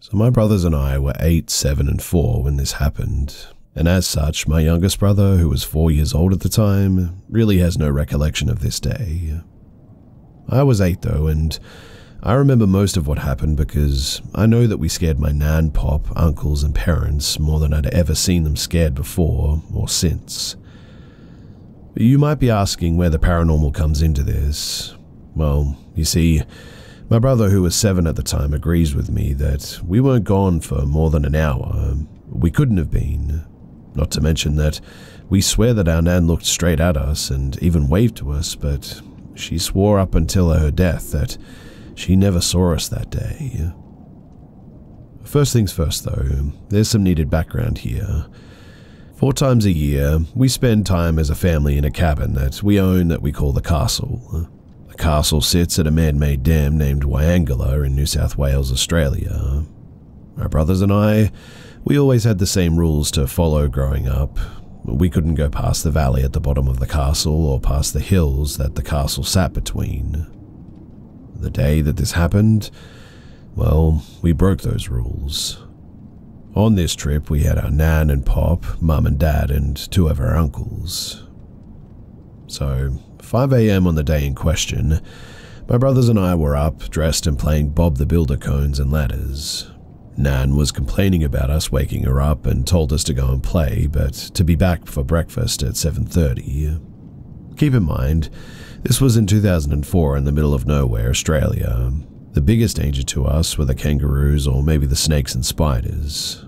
So my brothers and I were 8, 7, and 4 when this happened, and as such, my youngest brother, who was 4 years old at the time, really has no recollection of this day. I was 8 though, and I remember most of what happened because I know that we scared my nan, pop, uncles, and parents more than I'd ever seen them scared before or since. You might be asking where the paranormal comes into this. Well, you see, my brother, who was 7 at the time, agrees with me that we weren't gone for more than an hour. We couldn't have been. Not to mention that we swear that our nan looked straight at us and even waved to us, but she swore up until her death that she never saw us that day. First things first though, there's some needed background here. 4 times a year, we spend time as a family in a cabin that we own that we call the castle. The castle sits at a man-made dam named Wyangala in New South Wales, Australia. My brothers and I, we always had the same rules to follow growing up. We couldn't go past the valley at the bottom of the castle or past the hills that the castle sat between. The day that this happened, well, we broke those rules. On this trip, we had our nan and pop, mum and dad, and 2 of our uncles. So, 5 a.m. on the day in question, my brothers and I were up, dressed and playing Bob the Builder cones and ladders. Nan was complaining about us waking her up and told us to go and play, but to be back for breakfast at 7:30. Keep in mind, this was in 2004 in the middle of nowhere, Australia. The biggest danger to us were the kangaroos or maybe the snakes and spiders.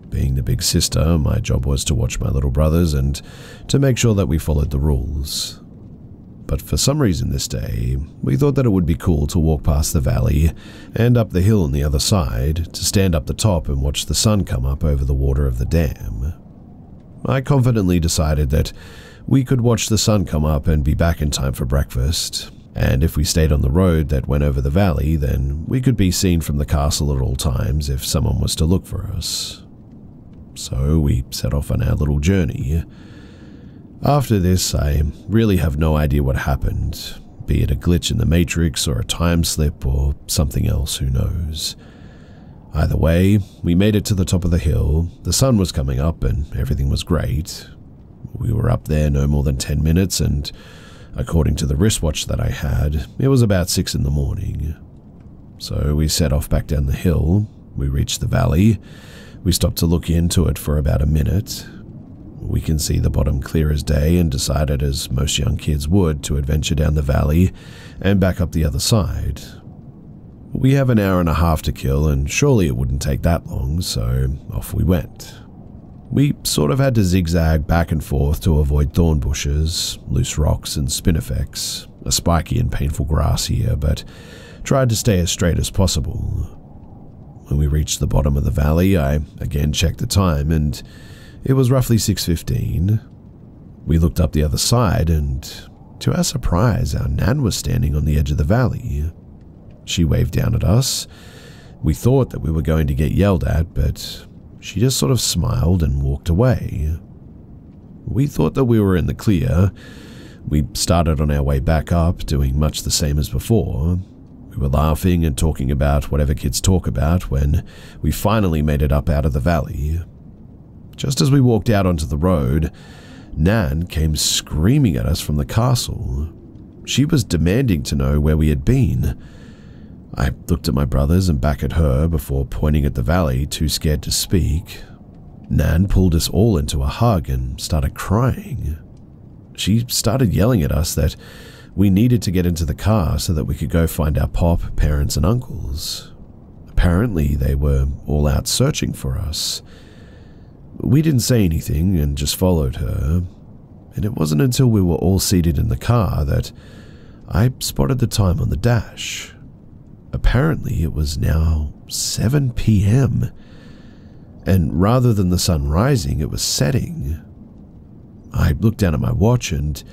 Being the big sister, my job was to watch my little brothers and to make sure that we followed the rules. But for some reason this day, we thought that it would be cool to walk past the valley and up the hill on the other side to stand up the top and watch the sun come up over the water of the dam. I confidently decided that we could watch the sun come up and be back in time for breakfast, and if we stayed on the road that went over the valley, then we could be seen from the castle at all times if someone was to look for us. So we set off on our little journey. After this, I really have no idea what happened, be it a glitch in the Matrix or a time slip or something else, who knows. Either way, we made it to the top of the hill, the sun was coming up and everything was great. We were up there no more than 10 minutes and, according to the wristwatch that I had, it was about 6 in the morning. So we set off back down the hill, we reached the valley, we stopped to look into it for about a minute. We can see the bottom clear as day and decided, as most young kids would, to adventure down the valley and back up the other side. We have an hour and a half to kill and surely it wouldn't take that long, so off we went. We sort of had to zigzag back and forth to avoid thorn bushes, loose rocks and spinifex, a spiky and painful grass here, but tried to stay as straight as possible. When we reached the bottom of the valley, I again checked the time and it was roughly 6:15. We looked up the other side and, to our surprise, our nan was standing on the edge of the valley. She waved down at us. We thought that we were going to get yelled at, but she just sort of smiled and walked away. We thought that we were in the clear. We started on our way back up, doing much the same as before. We were laughing and talking about whatever kids talk about when we finally made it up out of the valley. Just as we walked out onto the road, Nan came screaming at us from the castle. She was demanding to know where we had been. I looked at my brothers and back at her before pointing at the valley, too scared to speak. Nan pulled us all into a hug and started crying. She started yelling at us that we needed to get into the car so that we could go find our pop, parents, and uncles. Apparently, they were all out searching for us. We didn't say anything and just followed her, and it wasn't until we were all seated in the car that I spotted the time on the dash. Apparently, it was now 7 p.m., and rather than the sun rising, it was setting. I looked down at my watch and,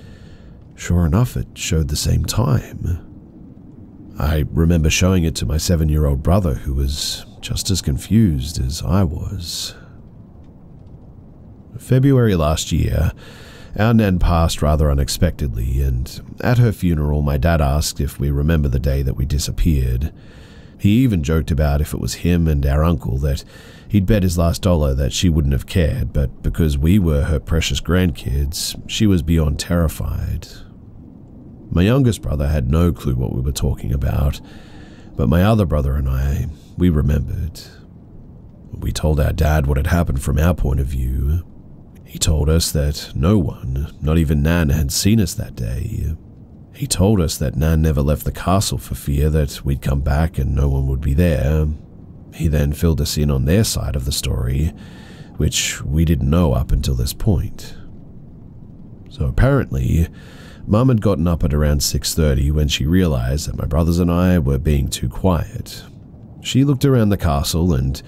sure enough, it showed the same time. I remember showing it to my 7-year-old brother, who was just as confused as I was. February last year, our nan passed rather unexpectedly, and at her funeral my dad asked if we remember the day that we disappeared. He even joked about if it was him and our uncle that he'd bet his last dollar that she wouldn't have cared, but because we were her precious grandkids, she was beyond terrified. My youngest brother had no clue what we were talking about, but my other brother and I, we remembered. We told our dad what had happened from our point of view. He told us that no one, not even Nan, had seen us that day. He told us that Nan never left the castle for fear that we'd come back and no one would be there. He then filled us in on their side of the story, which we didn't know up until this point. So apparently, Mum had gotten up at around 6:30 when she realized that my brothers and I were being too quiet. She looked around the castle and,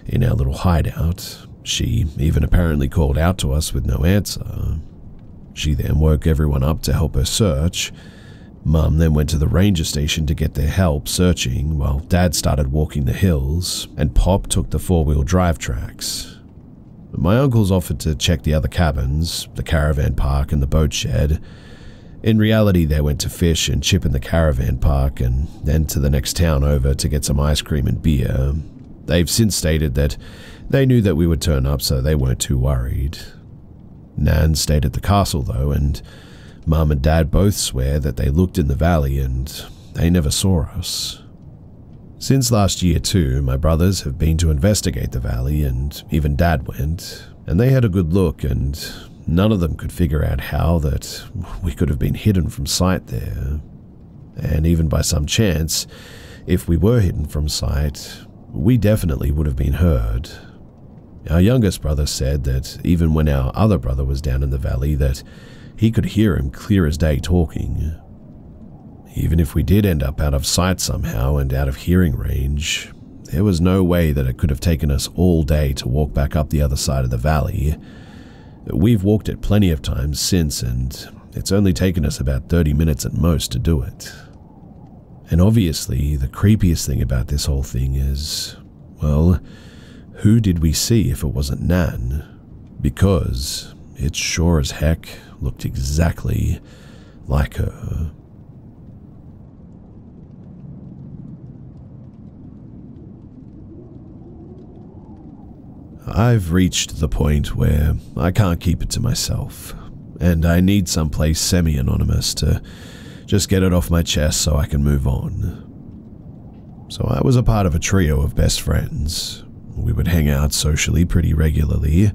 in our little hideout, she even apparently called out to us with no answer. She then woke everyone up to help her search. Mum then went to the ranger station to get their help searching, while Dad started walking the hills, and Pop took the four-wheel drive tracks. My uncles offered to check the other cabins, the caravan park and the boat shed. In reality, they went to fish and chip in the caravan park and then to the next town over to get some ice cream and beer. They've since stated that they knew that we would turn up, so they weren't too worried. Nan stayed at the castle though, and Mum and Dad both swear that they looked in the valley and they never saw us. Since last year too, my brothers have been to investigate the valley, and even Dad went, and they had a good look, and none of them could figure out how that we could have been hidden from sight there. And even by some chance, if we were hidden from sight, we definitely would have been heard. Our youngest brother said that even when our other brother was down in the valley, that he could hear him clear as day talking. Even if we did end up out of sight somehow and out of hearing range, there was no way that it could have taken us all day to walk back up the other side of the valley. We've walked it plenty of times since, and it's only taken us about 30 minutes at most to do it. And obviously, the creepiest thing about this whole thing is, well, who did we see if it wasn't Nan? Because it sure as heck looked exactly like her. I've reached the point where I can't keep it to myself, and I need someplace semi-anonymous to just get it off my chest so I can move on. So I was a part of a trio of best friends. We would hang out socially pretty regularly.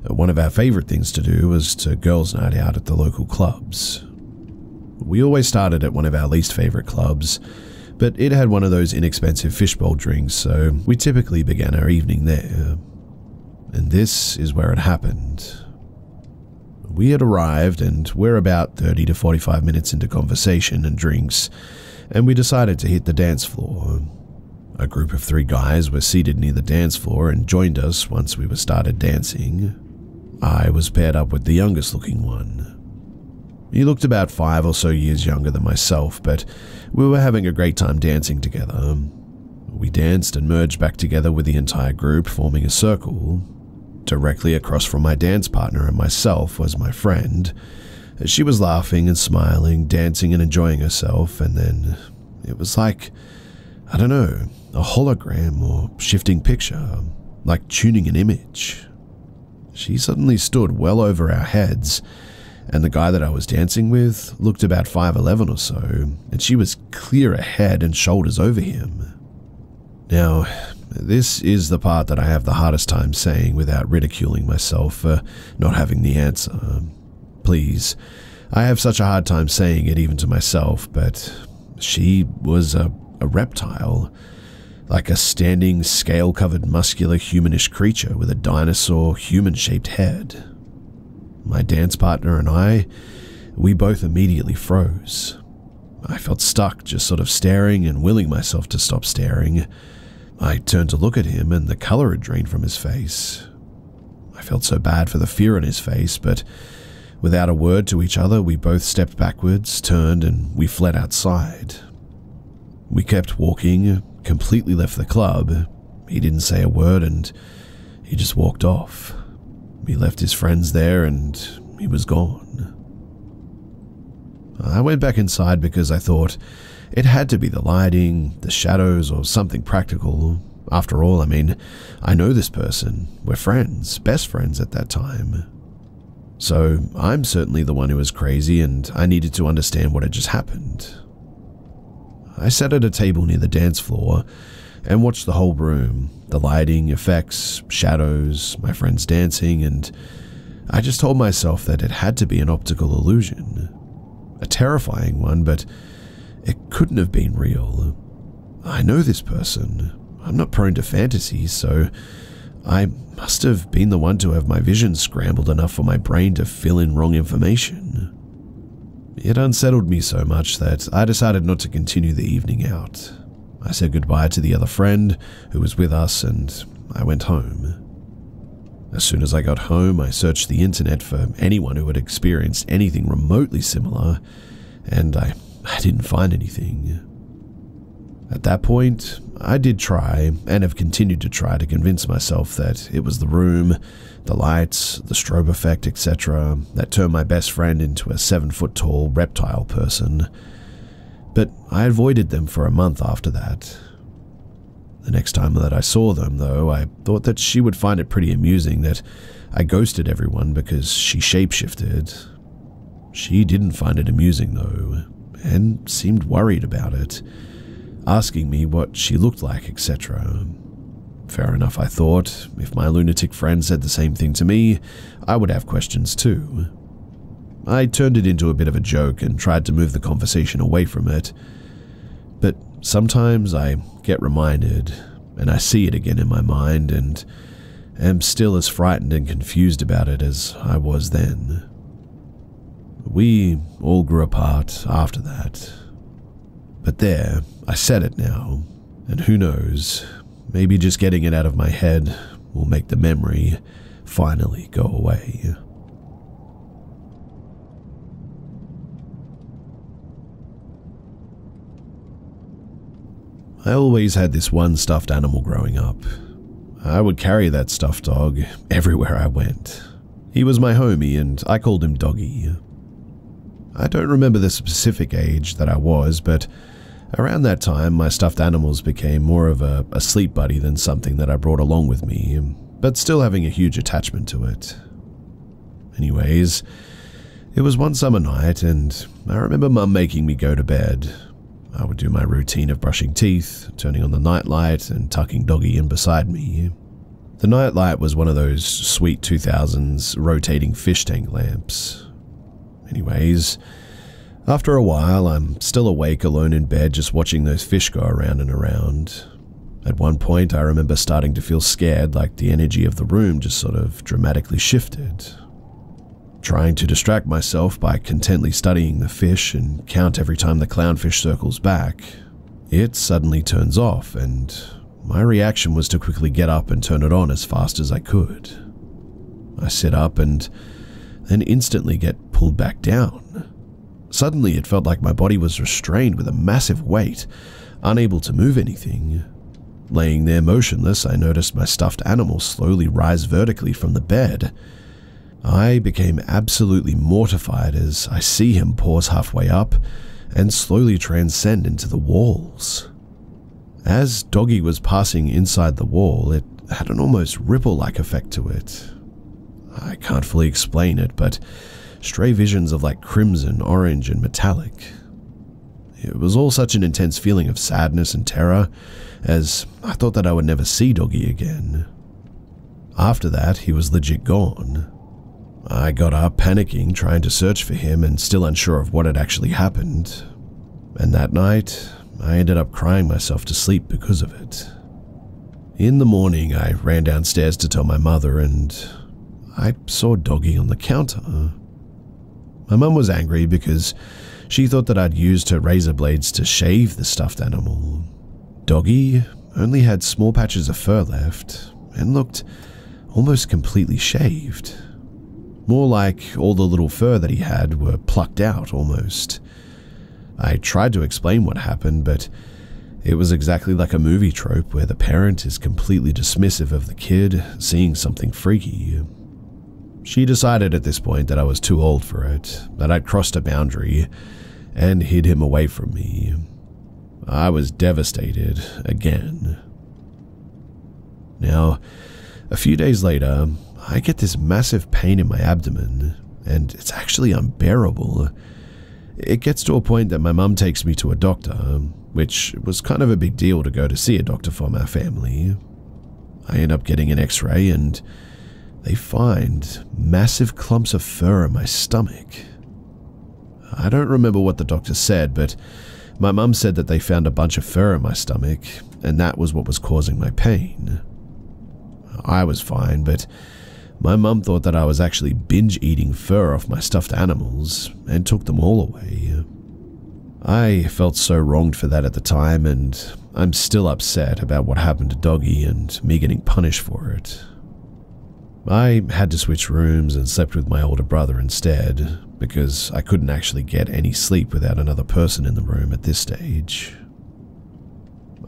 One of our favorite things to do was to girls' night out at the local clubs. We always started at one of our least favorite clubs, but it had one of those inexpensive fishbowl drinks, so we typically began our evening there. And this is where it happened. We had arrived, and we're about 30 to 45 minutes into conversation and drinks, and we decided to hit the dance floor. A group of 3 guys were seated near the dance floor and joined us once we were started dancing. I was paired up with the youngest looking one. He looked about 5 or so years younger than myself, but we were having a great time dancing together. We danced and merged back together with the entire group, forming a circle. Directly across from my dance partner and myself was my friend. She was laughing and smiling, dancing and enjoying herself, and then it was like, I don't know, a hologram or shifting picture, like tuning an image. She suddenly stood well over our heads, and the guy that I was dancing with looked about 5'11" or so, and she was clear ahead and shoulders over him. Now, this is the part that I have the hardest time saying without ridiculing myself for not having the answer. Please, I have such a hard time saying it even to myself, but she was a reptile, like a standing, scale-covered, muscular, humanish creature with a dinosaur, human-shaped head. My dance partner and I, we both immediately froze. I felt stuck, just sort of staring and willing myself to stop staring. I turned to look at him, and the color had drained from his face. I felt so bad for the fear on his face, but without a word to each other, we both stepped backwards, turned, and we fled outside. We kept walking, completely left the club. He didn't say a word, and he just walked off. He left his friends there, and he was gone. I went back inside because I thought It had to be the lighting, the shadows, or something practical. After all, I know this person. We're friends, best friends at that time. So I'm certainly the one who was crazy, and I needed to understand what had just happened. I sat at a table near the dance floor and watched the whole room, the lighting, effects, shadows, my friends dancing, and I just told myself that it had to be an optical illusion. A terrifying one, but it couldn't have been real. I know this person. I'm not prone to fantasies, so I must have been the one to have my vision scrambled enough for my brain to fill in wrong information. It unsettled me so much that I decided not to continue the evening out. I said goodbye to the other friend who was with us, and I went home. As soon as I got home, I searched the internet for anyone who had experienced anything remotely similar, and I didn't find anything. At that point, I did try, and have continued to try, to convince myself that it was the room, the lights, the strobe effect, etc., that turned my best friend into a 7-foot-tall reptile person. But I avoided them for a month after that. The next time that I saw them, though, I thought that she would find it pretty amusing that I ghosted everyone because she shapeshifted. She didn't find it amusing, though, and seemed worried about it, asking me what she looked like, etc. Fair enough, I thought. If my lunatic friend said the same thing to me, I would have questions too. I turned it into a bit of a joke and tried to move the conversation away from it. But sometimes I get reminded, and I see it again in my mind, and am still as frightened and confused about it as I was then. We all grew apart after that. But there, I said it now, and who knows, maybe just getting it out of my head will make the memory finally go away. I always had this one stuffed animal growing up. I would carry that stuffed dog everywhere I went. He was my homie, and I called him Doggy. I don't remember the specific age that I was, but around that time my stuffed animals became more of a sleep buddy than something that I brought along with me, but still having a huge attachment to it. Anyways, it was one summer night, and I remember Mum making me go to bed. I would do my routine of brushing teeth, turning on the nightlight, and tucking Doggy in beside me. The nightlight was one of those sweet 2000s rotating fish tank lamps. Anyways, after a while, I'm still awake alone in bed just watching those fish go around and around. At one point, I remember starting to feel scared, like the energy of the room just sort of dramatically shifted. Trying to distract myself by contently studying the fish and count every time the clownfish circles back, it suddenly turns off, and my reaction was to quickly get up and turn it on as fast as I could. I sit up and then instantly get pulled back down. Suddenly, it felt like my body was restrained with a massive weight, unable to move anything. Laying there motionless, I noticed my stuffed animal slowly rise vertically from the bed. I became absolutely mortified as I see him pause halfway up and slowly transcend into the walls. As Doggy was passing inside the wall, it had an almost ripple-like effect to it. I can't fully explain it, but stray visions of like crimson, orange, and metallic. It was all such an intense feeling of sadness and terror, as I thought that I would never see Doggy again. After that, he was legit gone. I got up panicking, trying to search for him and still unsure of what had actually happened. And that night, I ended up crying myself to sleep because of it. In the morning, I ran downstairs to tell my mother, and I saw Doggy on the counter. My mum was angry because she thought that I'd used her razor blades to shave the stuffed animal. Doggy only had small patches of fur left and looked almost completely shaved. More like all the little fur that he had were plucked out almost. I tried to explain what happened, but it was exactly like a movie trope where the parent is completely dismissive of the kid seeing something freaky. She decided at this point that I was too old for it, that I'd crossed a boundary, and hid him away from me. I was devastated again. Now, a few days later, I get this massive pain in my abdomen, and it's actually unbearable. It gets to a point that my mum takes me to a doctor, which was kind of a big deal to go to see a doctor from our family. I end up getting an x-ray, and they find massive clumps of fur in my stomach. I don't remember what the doctor said, but my mum said that they found a bunch of fur in my stomach, and that was what was causing my pain. I was fine, but my mum thought that I was actually binge-eating fur off my stuffed animals and took them all away. I felt so wronged for that at the time, and I'm still upset about what happened to Doggy and me getting punished for it. I had to switch rooms and slept with my older brother instead, because I couldn't actually get any sleep without another person in the room at this stage.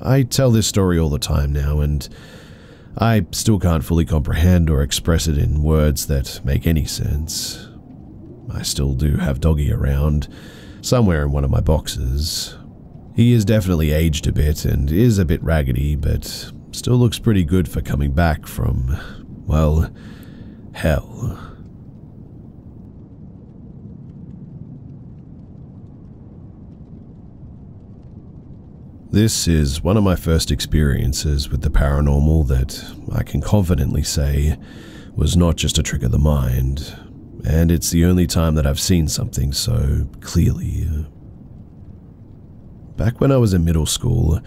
I tell this story all the time now, and I still can't fully comprehend or express it in words that make any sense. I still do have Doggy around, somewhere in one of my boxes. He is definitely aged a bit and is a bit raggedy, but still looks pretty good for coming back from, well, hell. This is one of my first experiences with the paranormal that I can confidently say was not just a trick of the mind, and it's the only time that I've seen something so clearly. Back when I was in middle school,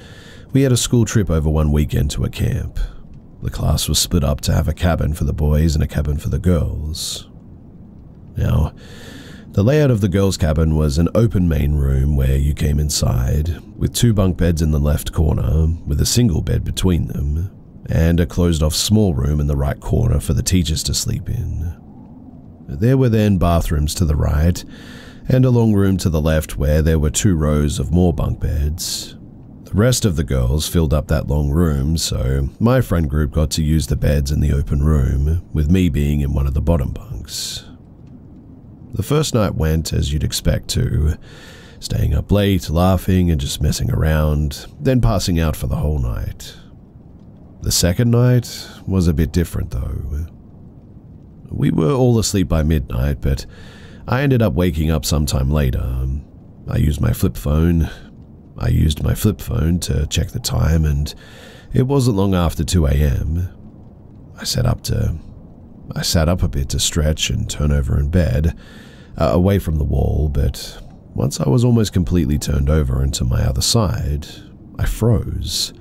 we had a school trip over one weekend to a camp. The class was split up to have a cabin for the boys and a cabin for the girls. Now, the layout of the girls' cabin was an open main room where you came inside, with 2 bunk beds in the left corner, with a single bed between them, and a closed-off small room in the right corner for the teachers to sleep in. There were then bathrooms to the right, and a long room to the left where there were 2 rows of more bunk beds. The rest of the girls filled up that long room, so my friend group got to use the beds in the open room, with me being in one of the bottom bunks. The first night went as you'd expect to, staying up late, laughing and just messing around, then passing out for the whole night. The second night was a bit different though. We were all asleep by midnight, but I ended up waking up sometime later. I used my flip phone to check the time, and it wasn't long after 2 a.m. I sat up a bit to stretch and turn over in bed, away from the wall, but once I was almost completely turned over into my other side, I froze.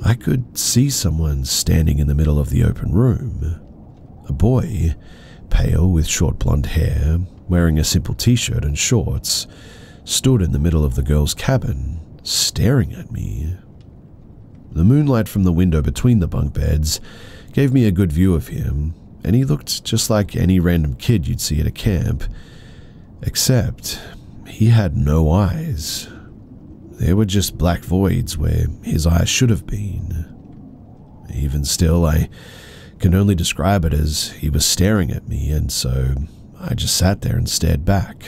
I could see someone standing in the middle of the open room. A boy, pale with short blonde hair, wearing a simple t-shirt and shorts, stood in the middle of the girls' cabin, staring at me. The moonlight from the window between the bunk beds gave me a good view of him, and he looked just like any random kid you'd see at a camp, except he had no eyes. There were just black voids where his eyes should have been. Even still, I can only describe it as he was staring at me, and so I just sat there and stared back.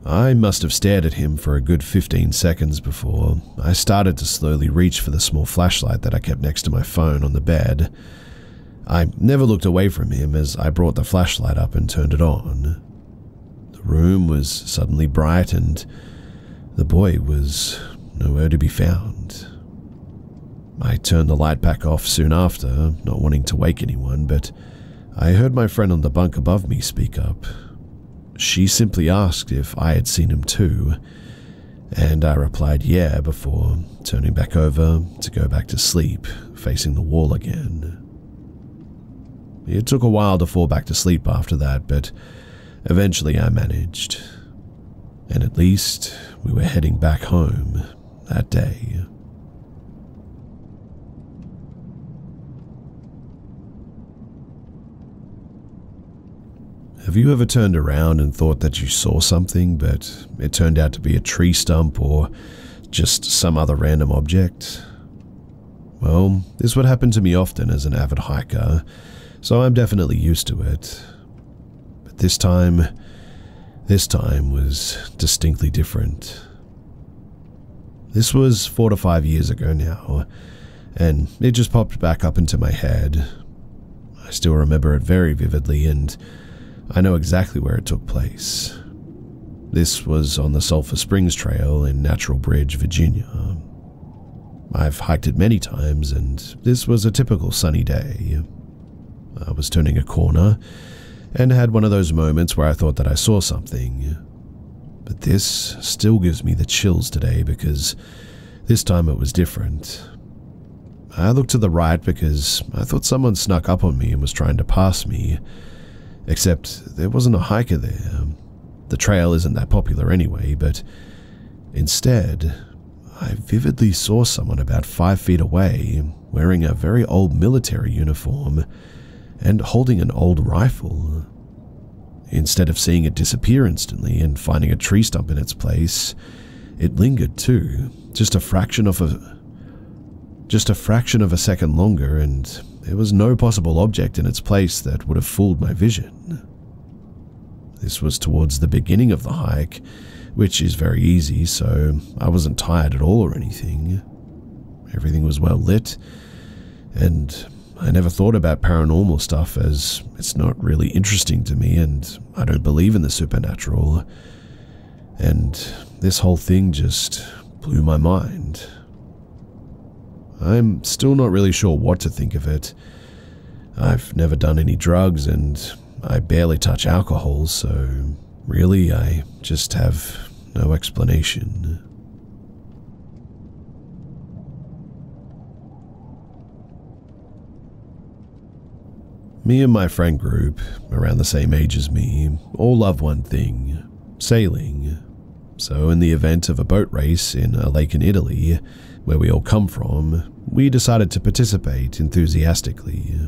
I must have stared at him for a good 15 seconds before I started to slowly reach for the small flashlight that I kept next to my phone on the bed. I never looked away from him as I brought the flashlight up and turned it on. The room was suddenly bright and the boy was nowhere to be found. I turned the light back off soon after, not wanting to wake anyone, but I heard my friend on the bunk above me speak up. She simply asked if I had seen him too, and I replied yeah before turning back over to go back to sleep, facing the wall again. It took a while to fall back to sleep after that, but eventually I managed. And at least we were heading back home that day. Have you ever turned around and thought that you saw something, but it turned out to be a tree stump or just some other random object? Well, this would happen to me often as an avid hiker, so I'm definitely used to it. But this time, This time was distinctly different. This was 4 to 5 years ago now, and it just popped back up into my head. I still remember it very vividly, and I know exactly where it took place. This was on the Sulphur Springs Trail in Natural Bridge, Virginia. I've hiked it many times, and this was a typical sunny day. I was turning a corner and had one of those moments where I thought that I saw something. But this still gives me the chills today because this time it was different. I looked to the right because I thought someone snuck up on me and was trying to pass me, except there wasn't a hiker there. The trail isn't that popular anyway, but instead, I vividly saw someone about 5 feet away wearing a very old military uniform and holding an old rifle. Instead of seeing it disappear instantly and finding a tree stump in its place, it lingered too, just a fraction of a second longer, and there was no possible object in its place that would have fooled my vision. This was towards the beginning of the hike, which is very easy, so I wasn't tired at all or anything. Everything was well lit, and I never thought about paranormal stuff as it's not really interesting to me, and I don't believe in the supernatural. And this whole thing just blew my mind. I'm still not really sure what to think of it. I've never done any drugs, and I barely touch alcohol, so really I just have no explanation. Me and my friend group, around the same age as me, all love one thing: sailing. So in the event of a boat race in a lake in Italy, where we all come from, we decided to participate enthusiastically.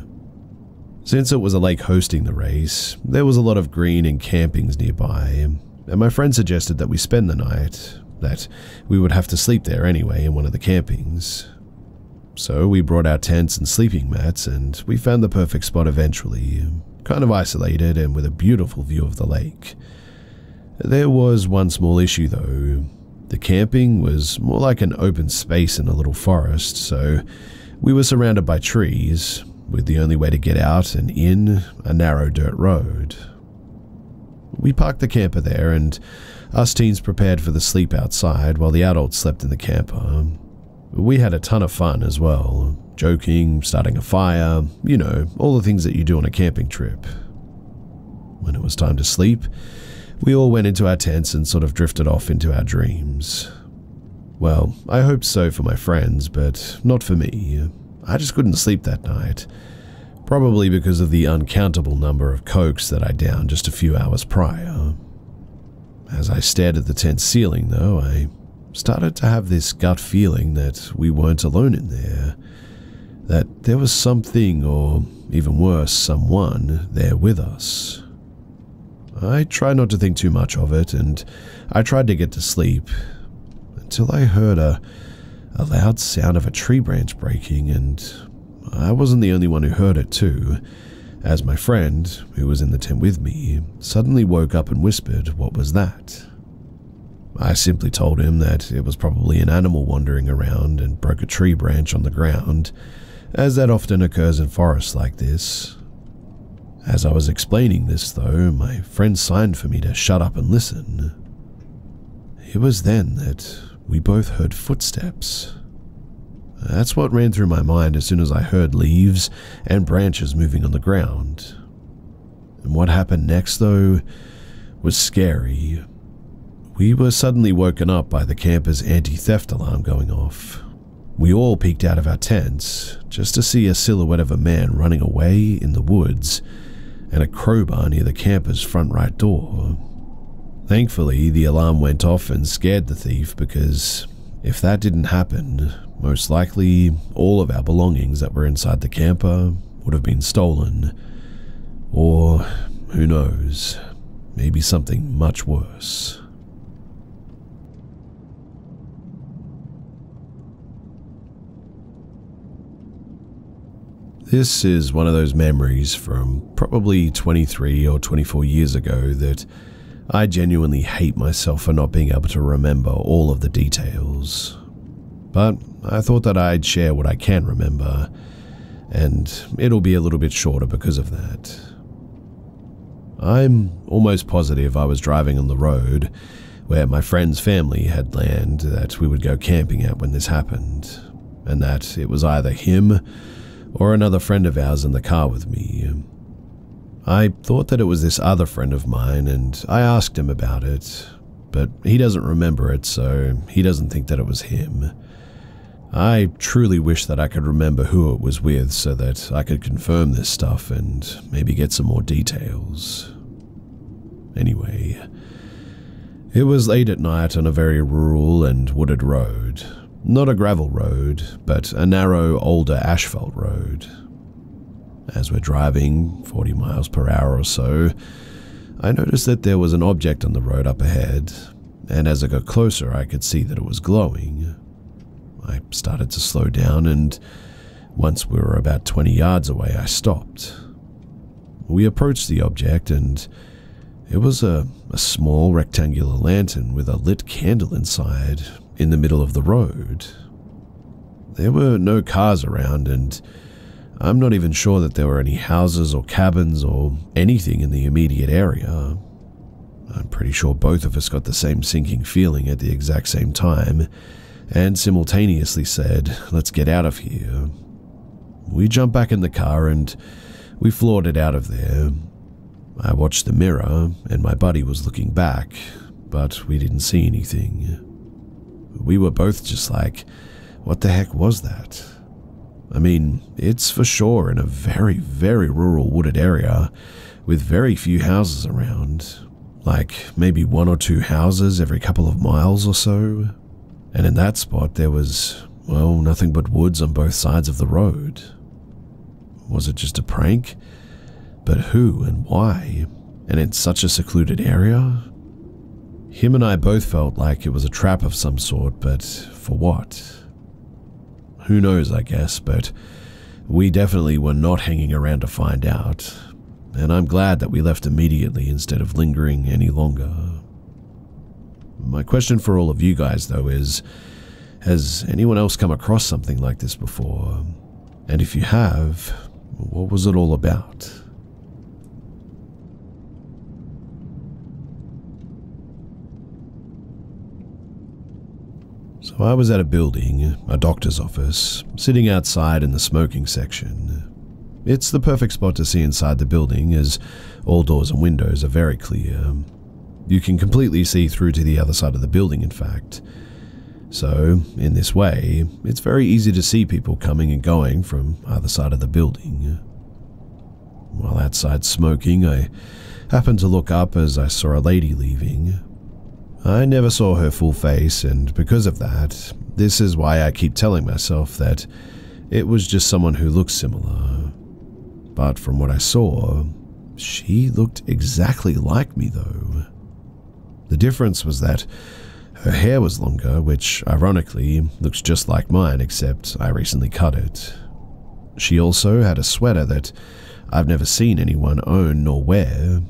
Since it was a lake hosting the race, there was a lot of green and campings nearby, and my friend suggested that we spend the night, that we would have to sleep there anyway in one of the campings. So we brought our tents and sleeping mats, and we found the perfect spot eventually, kind of isolated and with a beautiful view of the lake. There was one small issue though. The camping was more like an open space in a little forest, so we were surrounded by trees, with the only way to get out and in a narrow dirt road. We parked the camper there, and us teens prepared for the sleep outside while the adults slept in the camper. We had a ton of fun as well, joking, starting a fire, you know, all the things that you do on a camping trip. When it was time to sleep, we all went into our tents and sort of drifted off into our dreams. Well, I hoped so for my friends, but not for me. I just couldn't sleep that night, probably because of the uncountable number of cokes that I downed just a few hours prior. As I stared at the tent ceiling, though, I started to have this gut feeling that we weren't alone in there, that there was something, or even worse, someone there with us. I tried not to think too much of it, and I tried to get to sleep, until I heard a loud sound of a tree branch breaking, and I wasn't the only one who heard it too, as my friend, who was in the tent with me, suddenly woke up and whispered, "What was that?" I simply told him that it was probably an animal wandering around and broke a tree branch on the ground, as that often occurs in forests like this. As I was explaining this though, my friend signed for me to shut up and listen. It was then that we both heard footsteps. That's what ran through my mind as soon as I heard leaves and branches moving on the ground. And what happened next though was scary. We were suddenly woken up by the camper's anti-theft alarm going off. We all peeked out of our tents just to see a silhouette of a man running away in the woods and a crowbar near the camper's front right door. Thankfully, the alarm went off and scared the thief, because if that didn't happen, most likely all of our belongings that were inside the camper would have been stolen. Or, who knows, maybe something much worse. This is one of those memories from probably 23 or 24 years ago that I genuinely hate myself for not being able to remember all of the details. but I thought that I'd share what I can remember, and it'll be a little bit shorter because of that. I'm almost positive I was driving on the road where my friend's family had land that we would go camping at when this happened, and that it was either him or another friend of ours in the car with me. I thought that it was this other friend of mine, and I asked him about it, but he doesn't remember it, so he doesn't think that it was him. I truly wish that I could remember who it was with so that I could confirm this stuff and maybe get some more details. Anyway, it was late at night on a very rural and wooded road. Not a gravel road, but a narrow, older asphalt road. As we're driving 40 miles per hour or so, I noticed that there was an object on the road up ahead, and as I got closer I could see that it was glowing. I started to slow down, and once we were about 20 yards away I stopped. We approached the object, and it was a small rectangular lantern with a lit candle inside in the middle of the road. There were no cars around, and I'm not even sure that there were any houses or cabins or anything in the immediate area. I'm pretty sure both of us got the same sinking feeling at the exact same time and simultaneously said, "Let's get out of here." We jumped back in the car and we floored it out of there. I watched the mirror and my buddy was looking back, but we didn't see anything. We were both just like, what the heck was that? I mean, it's for sure in a very, very rural wooded area with very few houses around, like maybe 1 or 2 houses every couple of miles or so. And in that spot there was, well, nothing but woods on both sides of the road. Was it just a prank? But who and why? And in such a secluded area? Him and I both felt like it was a trap of some sort, but for what? Who knows, I guess, but we definitely were not hanging around to find out, and I'm glad that we left immediately instead of lingering any longer. My question for all of you guys, though, is, has anyone else come across something like this before? And if you have, what was it all about? So I was at a building, a doctor's office, sitting outside in the smoking section. It's the perfect spot to see inside the building as all doors and windows are very clear. You can completely see through to the other side of the building, in fact. So, in this way, it's very easy to see people coming and going from either side of the building. While outside smoking, I happened to look up as I saw a lady leaving. I never saw her full face, and because of that, this is why I keep telling myself that it was just someone who looked similar. But from what I saw, she looked exactly like me though. The difference was that her hair was longer, which ironically looks just like mine, except I recently cut it. She also had a sweater that I've never seen anyone own nor wear.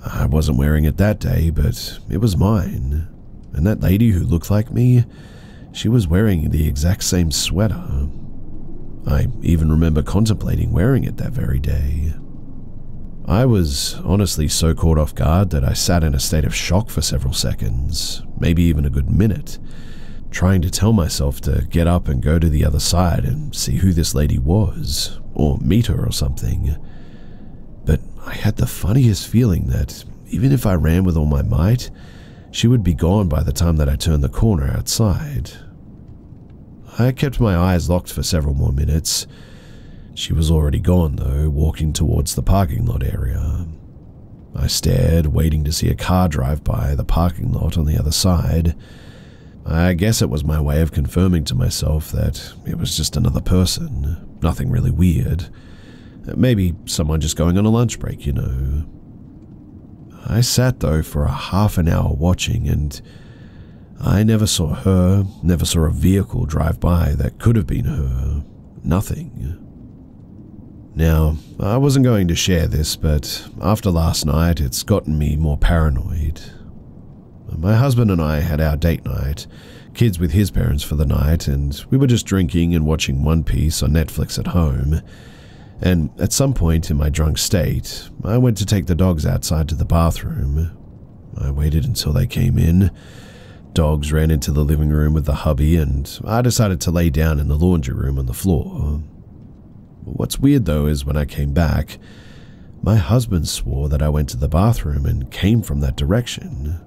I wasn't wearing it that day, but it was mine. And that lady who looked like me, she was wearing the exact same sweater. I even remember contemplating wearing it that very day. I was honestly so caught off guard that I sat in a state of shock for several seconds, maybe even a good minute, trying to tell myself to get up and go to the other side and see who this lady was, or meet her or something. But I had the funniest feeling that even if I ran with all my might, she would be gone by the time that I turned the corner outside. I kept my eyes locked for several more minutes. She was already gone though, walking towards the parking lot area. I stared, waiting to see a car drive by the parking lot on the other side. I guess it was my way of confirming to myself that it was just another person, nothing really weird. Maybe someone just going on a lunch break, you know. I sat though for a half an hour watching, and I never saw her, never saw a vehicle drive by that could have been her. Nothing. Now, I wasn't going to share this, but after last night it's gotten me more paranoid. My husband and I had our date night, kids with his parents for the night, and we were just drinking and watching One Piece on Netflix at home. And at some point in my drunk state, I went to take the dogs outside to the bathroom. I waited until they came in. Dogs ran into the living room with the hubby, and I decided to lay down in the laundry room on the floor. What's weird though is when I came back, my husband swore that I went to the bathroom and came from that direction.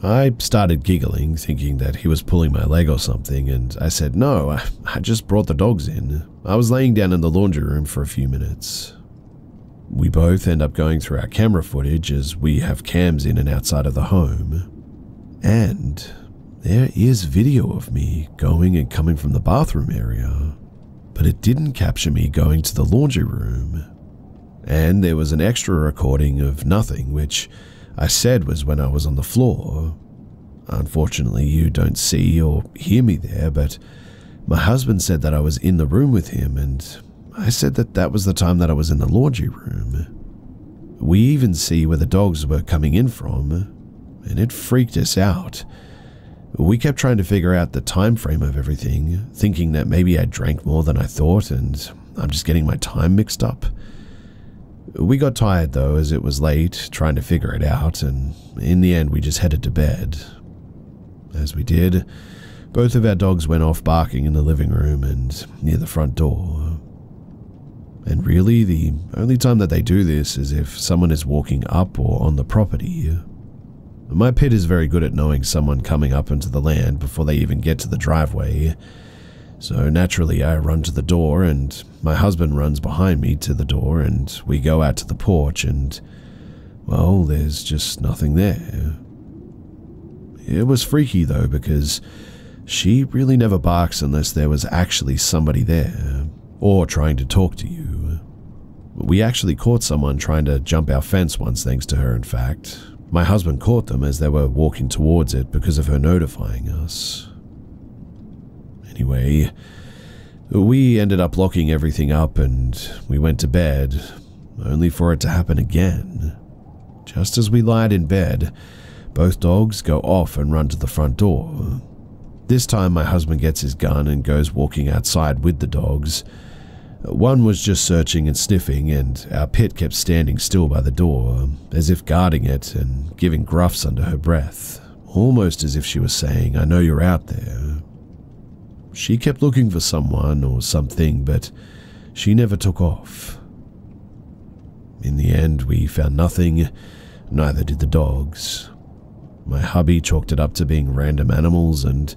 I started giggling, thinking that he was pulling my leg or something, and I said, "No, I just brought the dogs in. I was laying down in the laundry room for a few minutes." We both end up going through our camera footage as we have cams in and outside of the home. And there is video of me going and coming from the bathroom area, but it didn't capture me going to the laundry room. And there was an extra recording of nothing, which I said was when I was on the floor. Unfortunately, you don't see or hear me there, but my husband said that I was in the room with him, and I said that that was the time that I was in the laundry room. We even see where the dogs were coming in from, and it freaked us out. We kept trying to figure out the time frame of everything, thinking that maybe I drank more than I thought and I'm just getting my time mixed up. We got tired though, as it was late, trying to figure it out, and in the end we just headed to bed. As we did, both of our dogs went off barking in the living room and near the front door. And really, the only time that they do this is if someone is walking up or on the property. My pit is very good at knowing someone coming up into the land before they even get to the driveway. So naturally I run to the door, and my husband runs behind me to the door, and we go out to the porch, and, well, there's just nothing there. It was freaky though, because she really never barks unless there was actually somebody there, or trying to talk to you. We actually caught someone trying to jump our fence once, thanks to her in fact. My husband caught them as they were walking towards it because of her notifying us. Anyway, we ended up locking everything up and we went to bed, only for it to happen again. Just as we lied in bed, both dogs go off and run to the front door. This time my husband gets his gun and goes walking outside with the dogs. One was just searching and sniffing, and our pit kept standing still by the door, as if guarding it and giving gruffs under her breath, almost as if she was saying, "I know you're out there." She kept looking for someone or something, but she never took off. In the end, we found nothing, neither did the dogs. My hubby chalked it up to being random animals and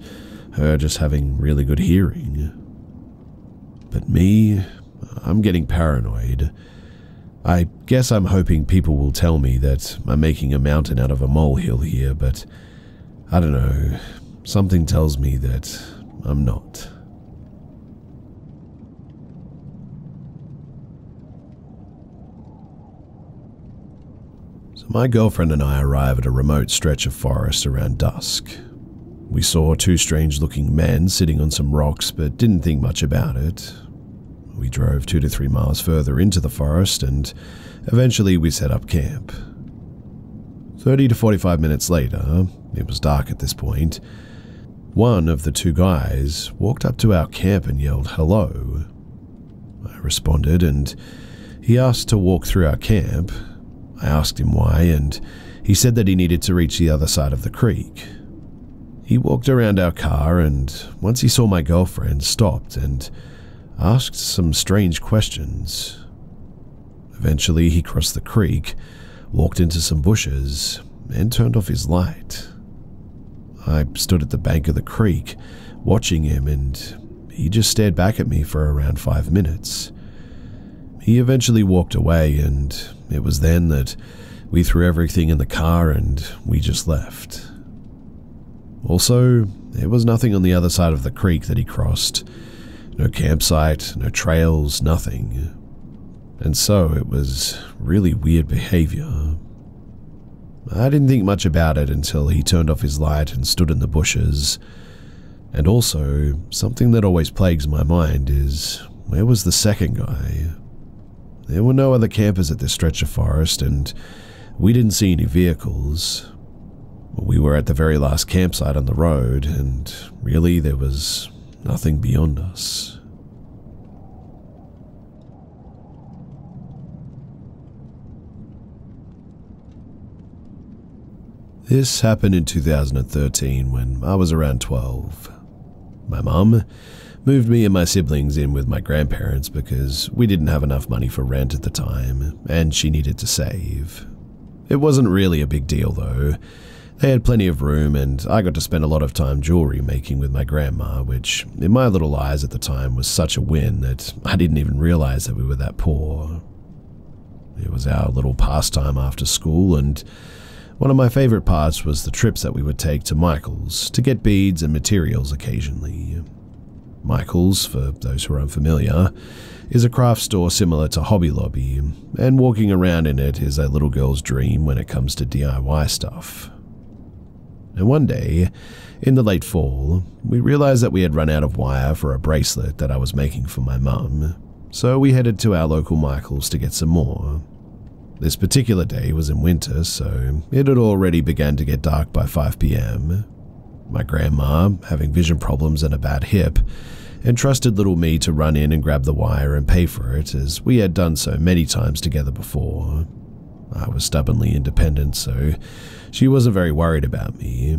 her just having really good hearing. But me, I'm getting paranoid. I guess I'm hoping people will tell me that I'm making a mountain out of a molehill here, but I don't know, something tells me that I'm not. So my girlfriend and I arrive at a remote stretch of forest around dusk. We saw two strange-looking men sitting on some rocks, but didn't think much about it. We drove 2 to 3 miles further into the forest, and eventually we set up camp. 30 to 45 minutes later, it was dark at this point, one of the two guys walked up to our camp and yelled, "Hello." I responded, and he asked to walk through our camp. I asked him why, and he said that he needed to reach the other side of the creek. He walked around our car, and once he saw my girlfriend, stopped and asked some strange questions. Eventually, he crossed the creek, walked into some bushes, and turned off his light. I stood at the bank of the creek, watching him, and he just stared back at me for around 5 minutes. He eventually walked away, and it was then that we threw everything in the car and we just left. Also, there was nothing on the other side of the creek that he crossed. No campsite, no trails, nothing. And so it was really weird behavior. I didn't think much about it until he turned off his light and stood in the bushes. And also, something that always plagues my mind is, where was the second guy? There were no other campers at this stretch of forest, and we didn't see any vehicles. We were at the very last campsite on the road, and really there was nothing beyond us. This happened in 2013 when I was around 12. My mum moved me and my siblings in with my grandparents because we didn't have enough money for rent at the time, and she needed to save. It wasn't really a big deal though. They had plenty of room, and I got to spend a lot of time jewelry making with my grandma, which in my little eyes at the time was such a win that I didn't even realize that we were that poor. It was our little pastime after school, and one of my favorite parts was the trips that we would take to Michael's to get beads and materials occasionally. Michael's, for those who are unfamiliar, is a craft store similar to Hobby Lobby, and walking around in it is a little girl's dream when it comes to DIY stuff. And one day, in the late fall, we realized that we had run out of wire for a bracelet that I was making for my mum, so we headed to our local Michael's to get some more. This particular day was in winter, so it had already begun to get dark by 5 p.m. My grandma, having vision problems and a bad hip, entrusted little me to run in and grab the wire and pay for it, as we had done so many times together before. I was stubbornly independent, so she wasn't very worried about me.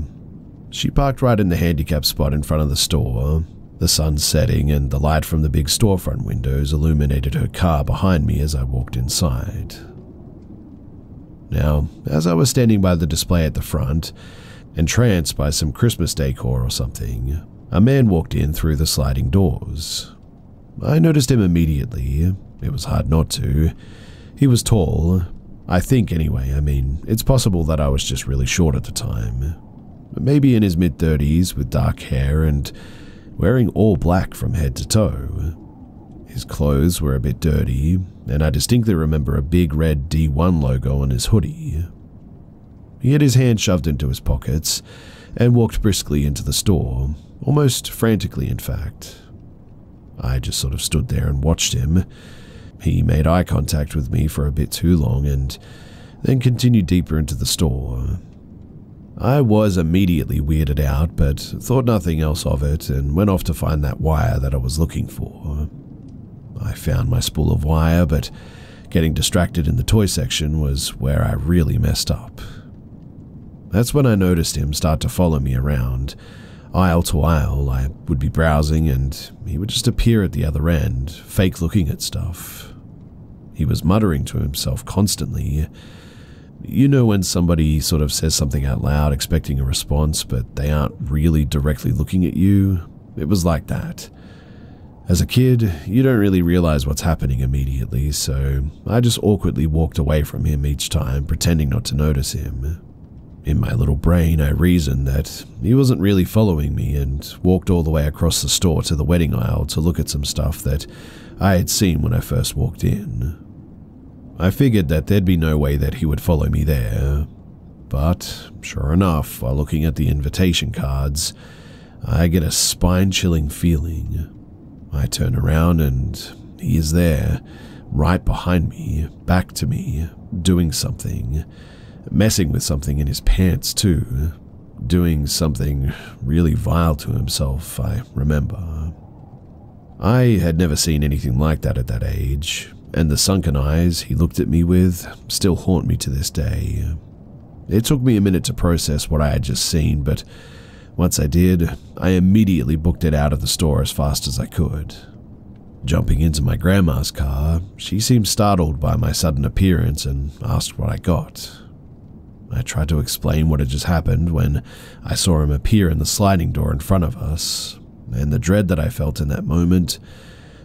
She parked right in the handicap spot in front of the store. The sun setting and the light from the big storefront windows illuminated her car behind me as I walked inside. Now, as I was standing by the display at the front, entranced by some Christmas decor or something, a man walked in through the sliding doors. I noticed him immediately. It was hard not to. He was tall. I think anyway, it's possible that I was just really short at the time. Maybe in his mid-30s with dark hair and wearing all black from head to toe. His clothes were a bit dirty, and I distinctly remember a big red D1 logo on his hoodie. He had his hand shoved into his pockets and walked briskly into the store, almost frantically in fact. I just sort of stood there and watched him. He made eye contact with me for a bit too long and then continued deeper into the store. I was immediately weirded out, but thought nothing else of it and went off to find that wire that I was looking for. I found my spool of wire, but getting distracted in the toy section was where I really messed up. That's when I noticed him start to follow me around. Aisle to aisle, I would be browsing and he would just appear at the other end, fake looking at stuff. He was muttering to himself constantly. You know when somebody sort of says something out loud expecting a response, but they aren't really directly looking at you? It was like that. As a kid, you don't really realize what's happening immediately, so I just awkwardly walked away from him each time, pretending not to notice him. In my little brain, I reasoned that he wasn't really following me and walked all the way across the store to the wedding aisle to look at some stuff that I had seen when I first walked in. I figured that there'd be no way that he would follow me there, but sure enough, while looking at the invitation cards, I get a spine-chilling feeling. I turn around and he is there, right behind me, back to me, doing something, messing with something in his pants too, doing something really vile to himself, I remember. I had never seen anything like that at that age, and the sunken eyes he looked at me with still haunt me to this day. It took me a minute to process what I had just seen, but once I did, I immediately booked it out of the store as fast as I could. Jumping into my grandma's car, she seemed startled by my sudden appearance and asked what I got. I tried to explain what had just happened when I saw him appear in the sliding door in front of us, and the dread that I felt in that moment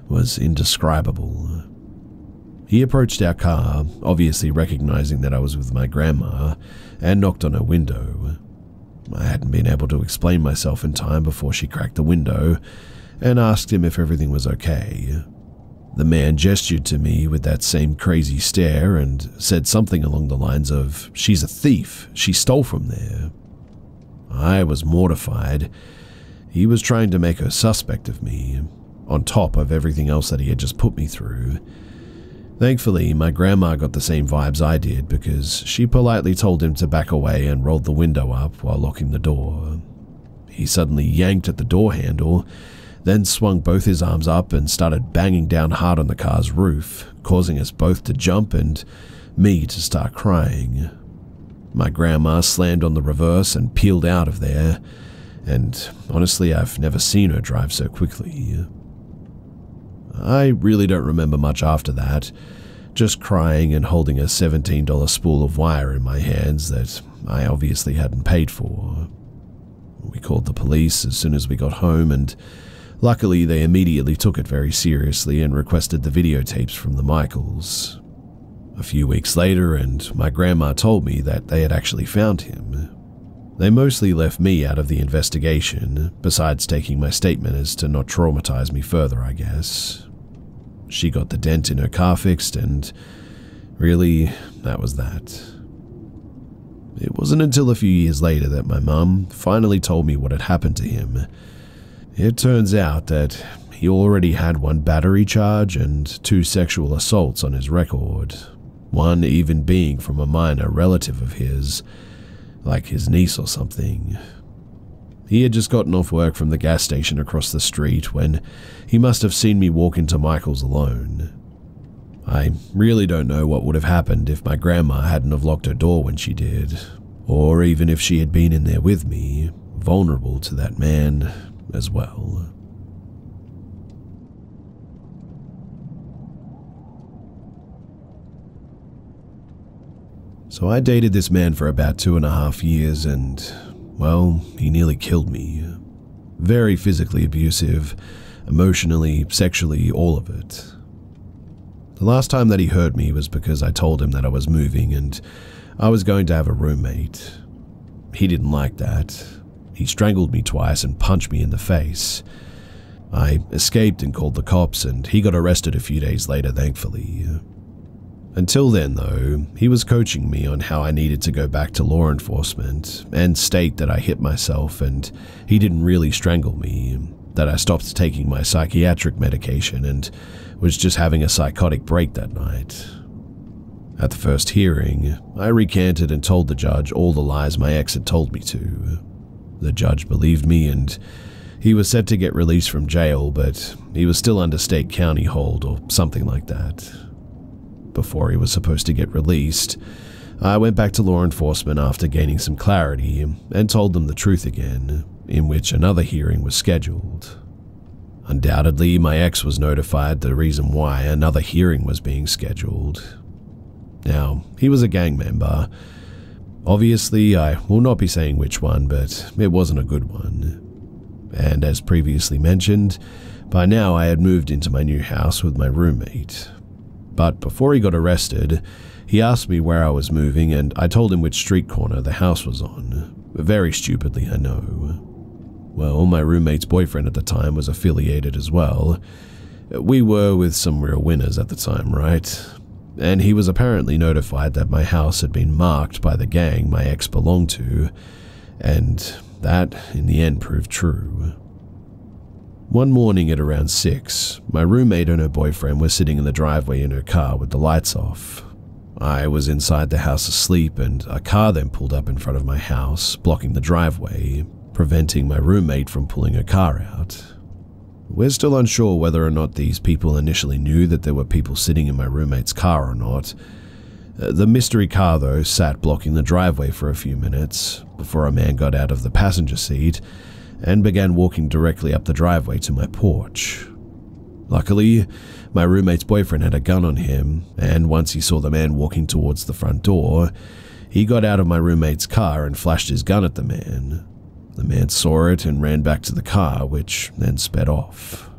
was indescribable. He approached our car, obviously recognizing that I was with my grandma, and knocked on her window. I hadn't been able to explain myself in time before she cracked the window and asked him if everything was okay. The man gestured to me with that same crazy stare and said something along the lines of, "She's a thief, she stole from there." I was mortified. He was trying to make a suspect of me, on top of everything else that he had just put me through. Thankfully, my grandma got the same vibes I did because she politely told him to back away and rolled the window up while locking the door. He suddenly yanked at the door handle, then swung both his arms up and started banging down hard on the car's roof, causing us both to jump and me to start crying. My grandma slammed on the reverse and peeled out of there, and honestly, I've never seen her drive so quickly. I really don't remember much after that, just crying and holding a $17 spool of wire in my hands that I obviously hadn't paid for. We called the police as soon as we got home, and luckily they immediately took it very seriously and requested the videotapes from the Michaels. A few weeks later, and my grandma told me that they had actually found him. They mostly left me out of the investigation, besides taking my statement as to not traumatize me further, I guess. She got the dent in her car fixed, and really, that was that. It wasn't until a few years later that my mum finally told me what had happened to him. It turns out that he already had one battery charge and 2 sexual assaults on his record, one even being from a minor relative of his, like his niece or something. He had just gotten off work from the gas station across the street when he must have seen me walk into Michael's alone. I really don't know what would have happened if my grandma hadn't have locked her door when she did, or even if she had been in there with me, vulnerable to that man as well. So I dated this man for about 2.5 years and, well, he nearly killed me. Very physically abusive, emotionally, sexually, all of it. The last time that he hurt me was because I told him that I was moving and I was going to have a roommate. He didn't like that. He strangled me twice and punched me in the face. I escaped and called the cops, and he got arrested a few days later, thankfully. Until then, though, he was coaching me on how I needed to go back to law enforcement and state that I hit myself and he didn't really strangle me, that I stopped taking my psychiatric medication and was just having a psychotic break that night. At the first hearing, I recanted and told the judge all the lies my ex had told me to. The judge believed me and he was set to get released from jail, but he was still under state county hold or something like that. Before he was supposed to get released, I went back to law enforcement after gaining some clarity and told them the truth again, in which another hearing was scheduled. Undoubtedly, my ex was notified the reason why another hearing was being scheduled. Now, he was a gang member. Obviously, I will not be saying which one, but it wasn't a good one. And as previously mentioned, by now I had moved into my new house with my roommate. But before he got arrested, he asked me where I was moving and I told him which street corner the house was on. Very stupidly, I know. Well, my roommate's boyfriend at the time was affiliated as well. We were with some real winners at the time, right? And he was apparently notified that my house had been marked by the gang my ex belonged to, and that, in the end, proved true. One morning at around 6, my roommate and her boyfriend were sitting in the driveway in her car with the lights off. I was inside the house asleep, and a car then pulled up in front of my house, blocking the driveway, preventing my roommate from pulling her car out. We're still unsure whether or not these people initially knew that there were people sitting in my roommate's car or not. The mystery car, though, sat blocking the driveway for a few minutes before a man got out of the passenger seat and began walking directly up the driveway to my porch. Luckily, my roommate's boyfriend had a gun on him, and once he saw the man walking towards the front door, he got out of my roommate's car and flashed his gun at the man. The man saw it and ran back to the car, which then sped off.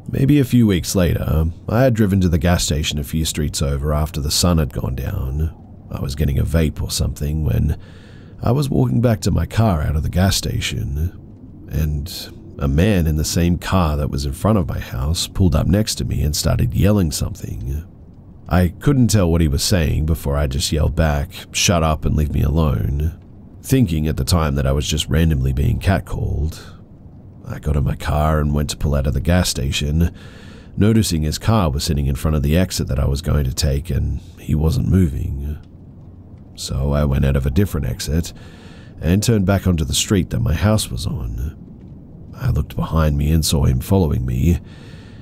Maybe a few weeks later, I had driven to the gas station a few streets over after the sun had gone down. I was getting a vape or something when I was walking back to my car out of the gas station, and a man in the same car that was in front of my house pulled up next to me and started yelling something. I couldn't tell what he was saying before I just yelled back, "Shut up and leave me alone," thinking at the time that I was just randomly being catcalled. I got in my car and went to pull out of the gas station, noticing his car was sitting in front of the exit that I was going to take and he wasn't moving. So I went out of a different exit and turned back onto the street that my house was on. I looked behind me and saw him following me.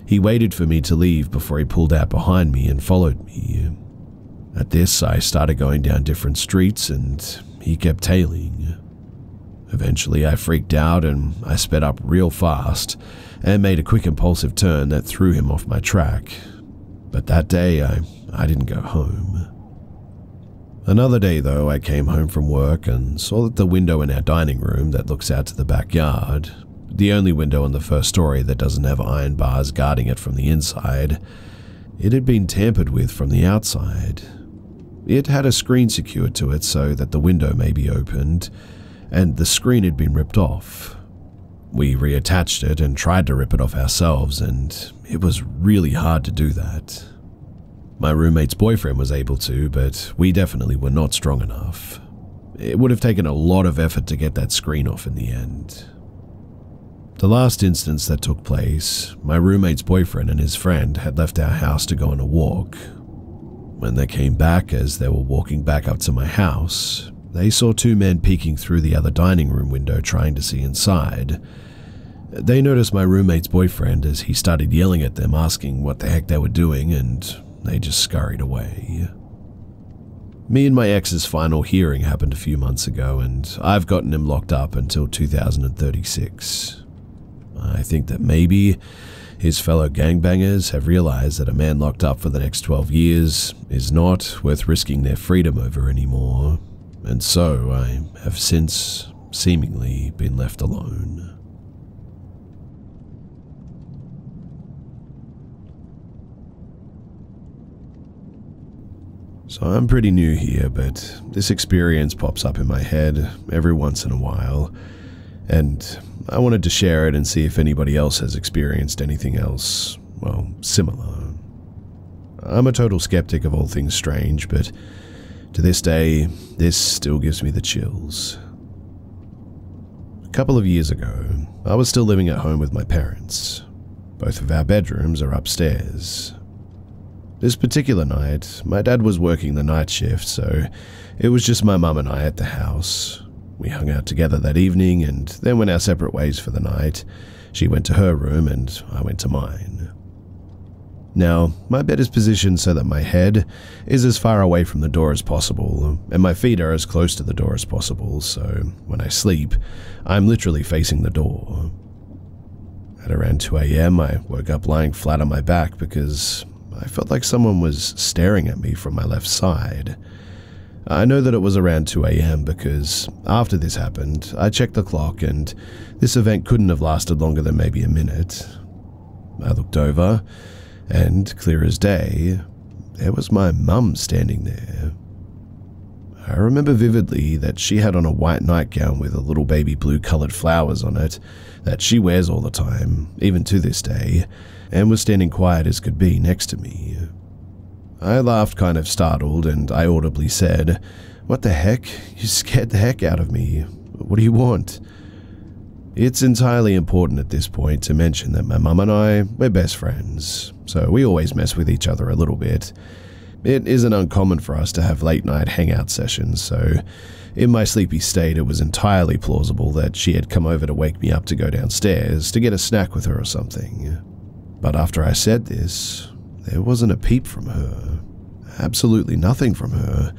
He waited for me to leave before he pulled out behind me and followed me. At this, I started going down different streets and he kept tailing. Eventually, I freaked out and I sped up real fast and made a quick impulsive turn that threw him off my track. But that day, I didn't go home. Another day, though, I came home from work and saw that the window in our dining room that looks out to the backyard, the only window on the first story that doesn't have iron bars guarding it from the inside, it had been tampered with from the outside. It had a screen secured to it so that the window may be opened, and the screen had been ripped off. We reattached it and tried to rip it off ourselves, and it was really hard to do that. My roommate's boyfriend was able to, but we definitely were not strong enough. It would have taken a lot of effort to get that screen off in the end. The last instance that took place, my roommate's boyfriend and his friend had left our house to go on a walk. When they came back, as they were walking back up to my house, they saw two men peeking through the other dining room window trying to see inside. They noticed my roommate's boyfriend as he started yelling at them, asking what the heck they were doing, and they just scurried away. Me and my ex's final hearing happened a few months ago, and I've gotten him locked up until 2036. I think that maybe his fellow gangbangers have realized that a man locked up for the next 12 years is not worth risking their freedom over anymore, and so I have since seemingly been left alone. So I'm pretty new here, but this experience pops up in my head every once in a while, and I wanted to share it and see if anybody else has experienced anything else, well, similar. I'm a total skeptic of all things strange, but to this day, this still gives me the chills. A couple of years ago, I was still living at home with my parents. Both of our bedrooms are upstairs. This particular night, my dad was working the night shift, so it was just my mum and I at the house. We hung out together that evening and then went our separate ways for the night. She went to her room and I went to mine. Now, my bed is positioned so that my head is as far away from the door as possible, and my feet are as close to the door as possible, so when I sleep, I'm literally facing the door. At around 2 a.m., I woke up lying flat on my back because I felt like someone was staring at me from my left side. I know that it was around 2 a.m. because after this happened, I checked the clock and this event couldn't have lasted longer than maybe a minute. I looked over, and clear as day, there was my mum standing there. I remember vividly that she had on a white nightgown with a little baby blue colored flowers on it that she wears all the time, even to this day, and was standing quiet as could be next to me. I laughed kind of startled and I audibly said, "What the heck? You scared the heck out of me. What do you want?" It's entirely important at this point to mention that my mum and I, we're best friends, so we always mess with each other a little bit. It isn't uncommon for us to have late night hangout sessions, so in my sleepy state it was entirely plausible that she had come over to wake me up to go downstairs to get a snack with her or something. But after I said this, there wasn't a peep from her. Absolutely nothing from her.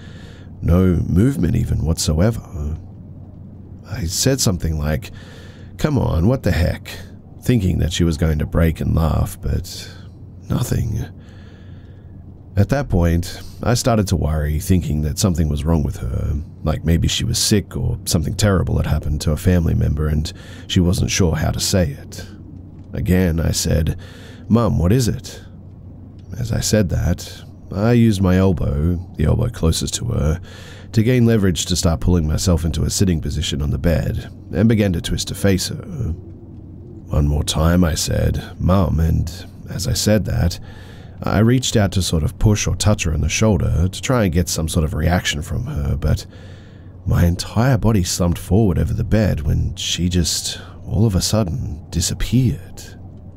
No movement even whatsoever. I said something like, "Come on, what the heck?" thinking that she was going to break and laugh, but nothing. At that point, I started to worry, thinking that something was wrong with her, like maybe she was sick or something terrible had happened to a family member and she wasn't sure how to say it. Again, I said, "Mum, what is it?" As I said that, I used my elbow, the elbow closest to her, to gain leverage to start pulling myself into a sitting position on the bed and began to twist to face her. One more time I said, "Mum," and as I said that, I reached out to sort of push or touch her on the shoulder to try and get some sort of reaction from her, but my entire body slumped forward over the bed when she just, all of a sudden, disappeared.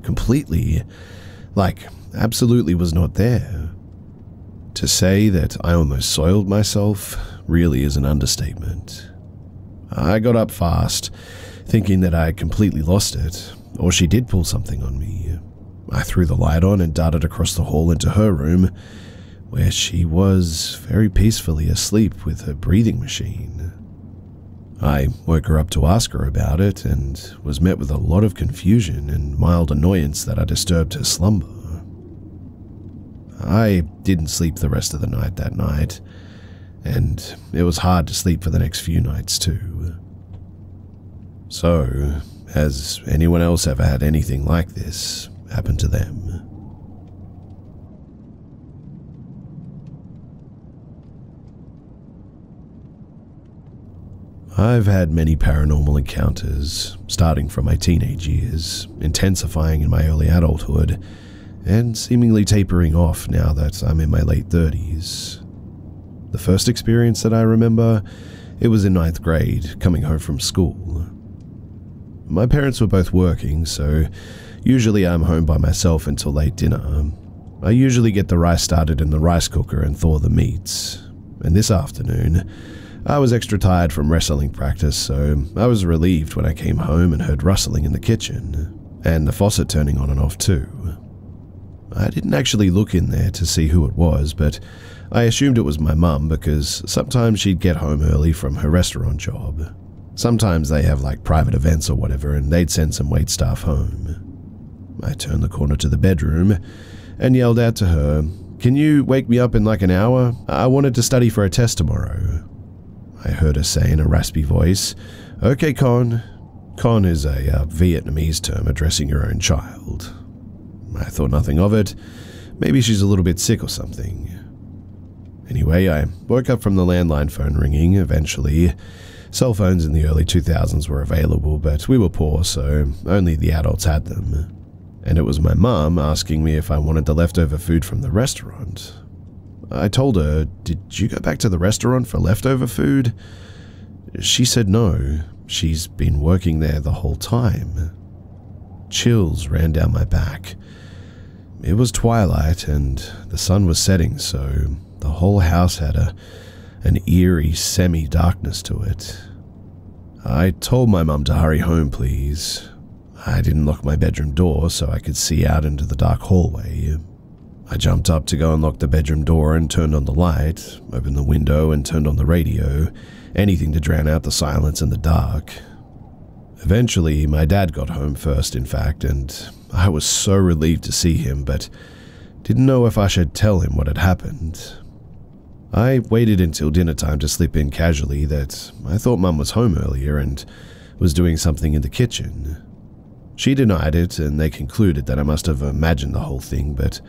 Completely. Like, absolutely was not there. To say that I almost soiled myself really is an understatement. I got up fast, thinking that I had completely lost it, or she did pull something on me. I threw the light on and darted across the hall into her room, where she was very peacefully asleep with her breathing machine. I woke her up to ask her about it and was met with a lot of confusion and mild annoyance that I disturbed her slumber. I didn't sleep the rest of the night that night, and it was hard to sleep for the next few nights too. So, has anyone else ever had anything like this happen to them? I've had many paranormal encounters, starting from my teenage years, intensifying in my early adulthood, and seemingly tapering off now that I'm in my late 30s. The first experience that I remember, it was in 9th grade, coming home from school. My parents were both working, so usually I'm home by myself until late dinner. I usually get the rice started in the rice cooker and thaw the meats. And this afternoon, I was extra tired from wrestling practice, so I was relieved when I came home and heard rustling in the kitchen, and the faucet turning on and off too. I didn't actually look in there to see who it was, but I assumed it was my mum because sometimes she'd get home early from her restaurant job. Sometimes they have like private events or whatever, and they'd send some waitstaff home. I turned the corner to the bedroom and yelled out to her, "Can you wake me up in like an hour? I wanted to study for a test tomorrow." I heard her say in a raspy voice, "Okay, Con." Con is a Vietnamese term addressing your own child. I thought nothing of it. Maybe she's a little bit sick or something. Anyway, I woke up from the landline phone ringing eventually. Cell phones in the early 2000s were available, but we were poor, so only the adults had them. And it was my mum asking me if I wanted the leftover food from the restaurant. I told her, "Did you go back to the restaurant for leftover food?" She said no, she's been working there the whole time. Chills ran down my back. It was twilight and the sun was setting, so the whole house had an eerie semi-darkness to it. I told my mum to hurry home, please. I didn't lock my bedroom door so I could see out into the dark hallway. I jumped up to go and lock the bedroom door and turned on the light, opened the window and turned on the radio, anything to drown out the silence and the dark. Eventually, my dad got home first, in fact, and I was so relieved to see him, but didn't know if I should tell him what had happened. I waited until dinner time to slip in casually that I thought Mum was home earlier and was doing something in the kitchen. She denied it, and they concluded that I must have imagined the whole thing, but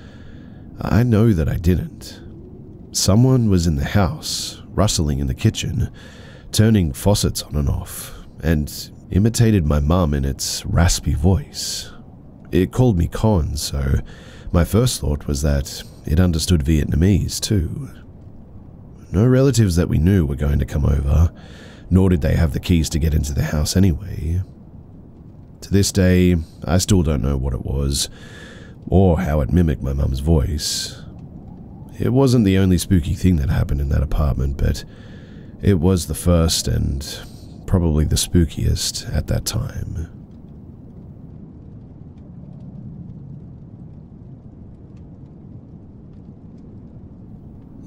I know that I didn't. Someone was in the house, rustling in the kitchen, turning faucets on and off, and imitated my mum in its raspy voice. It called me Con, so my first thought was that it understood Vietnamese too. No relatives that we knew were going to come over, nor did they have the keys to get into the house anyway. To this day, I still don't know what it was, or how it mimicked my mum's voice. It wasn't the only spooky thing that happened in that apartment, but it was the first and probably the spookiest at that time.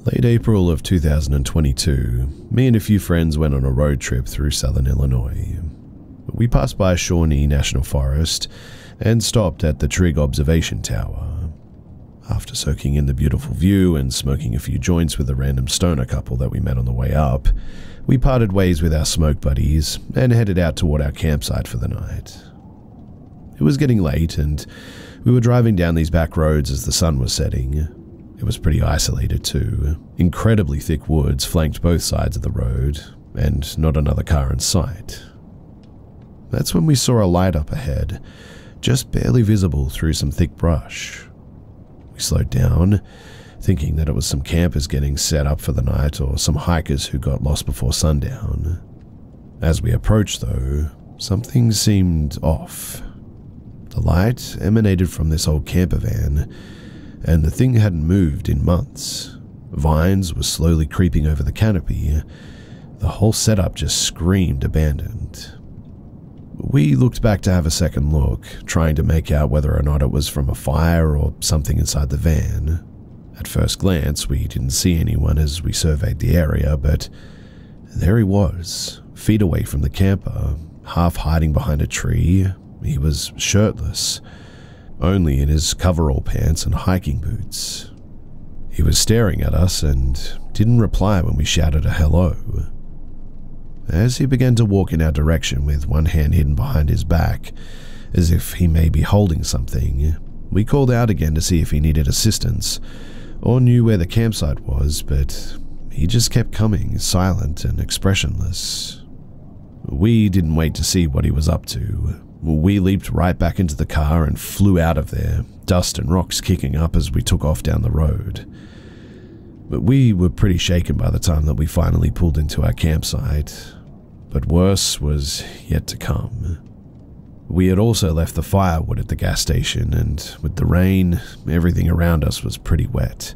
Late April of 2022, me and a few friends went on a road trip through southern Illinois. We passed by Shawnee National Forest and stopped at the Trig Observation Tower. After soaking in the beautiful view and smoking a few joints with a random stoner couple that we met on the way up, we parted ways with our smoke buddies and headed out toward our campsite for the night. It was getting late and we were driving down these back roads as the sun was setting. It was pretty isolated too. Incredibly thick woods flanked both sides of the road, and not another car in sight. That's when we saw a light up ahead, just barely visible through some thick brush. We slowed down, thinking that it was some campers getting set up for the night or some hikers who got lost before sundown. As we approached though, something seemed off. The light emanated from this old camper van, and the thing hadn't moved in months. Vines were slowly creeping over the canopy. The whole setup just screamed abandoned. We looked back to have a second look, trying to make out whether or not it was from a fire or something inside the van. At first glance, we didn't see anyone as we surveyed the area, but there he was, feet away from the camper, half hiding behind a tree. He was shirtless, only in his coverall pants and hiking boots. He was staring at us and didn't reply when we shouted a hello. As he began to walk in our direction with one hand hidden behind his back, as if he may be holding something, we called out again to see if he needed assistance or knew where the campsite was, but he just kept coming, silent and expressionless. We didn't wait to see what he was up to. We leaped right back into the car and flew out of there, dust and rocks kicking up as we took off down the road. But we were pretty shaken by the time that we finally pulled into our campsite. But worse was yet to come. We had also left the firewood at the gas station, and with the rain, everything around us was pretty wet.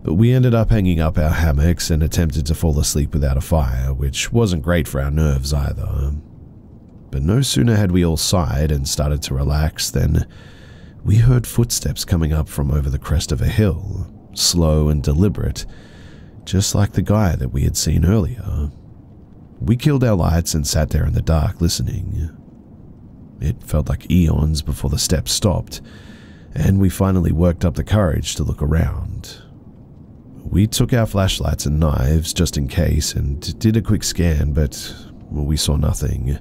But we ended up hanging up our hammocks and attempted to fall asleep without a fire, which wasn't great for our nerves either. But no sooner had we all sighed and started to relax than we heard footsteps coming up from over the crest of a hill, slow and deliberate, just like the guy that we had seen earlier. We killed our lights and sat there in the dark listening. It felt like eons before the steps stopped, and we finally worked up the courage to look around. We took our flashlights and knives just in case and did a quick scan, but we saw nothing.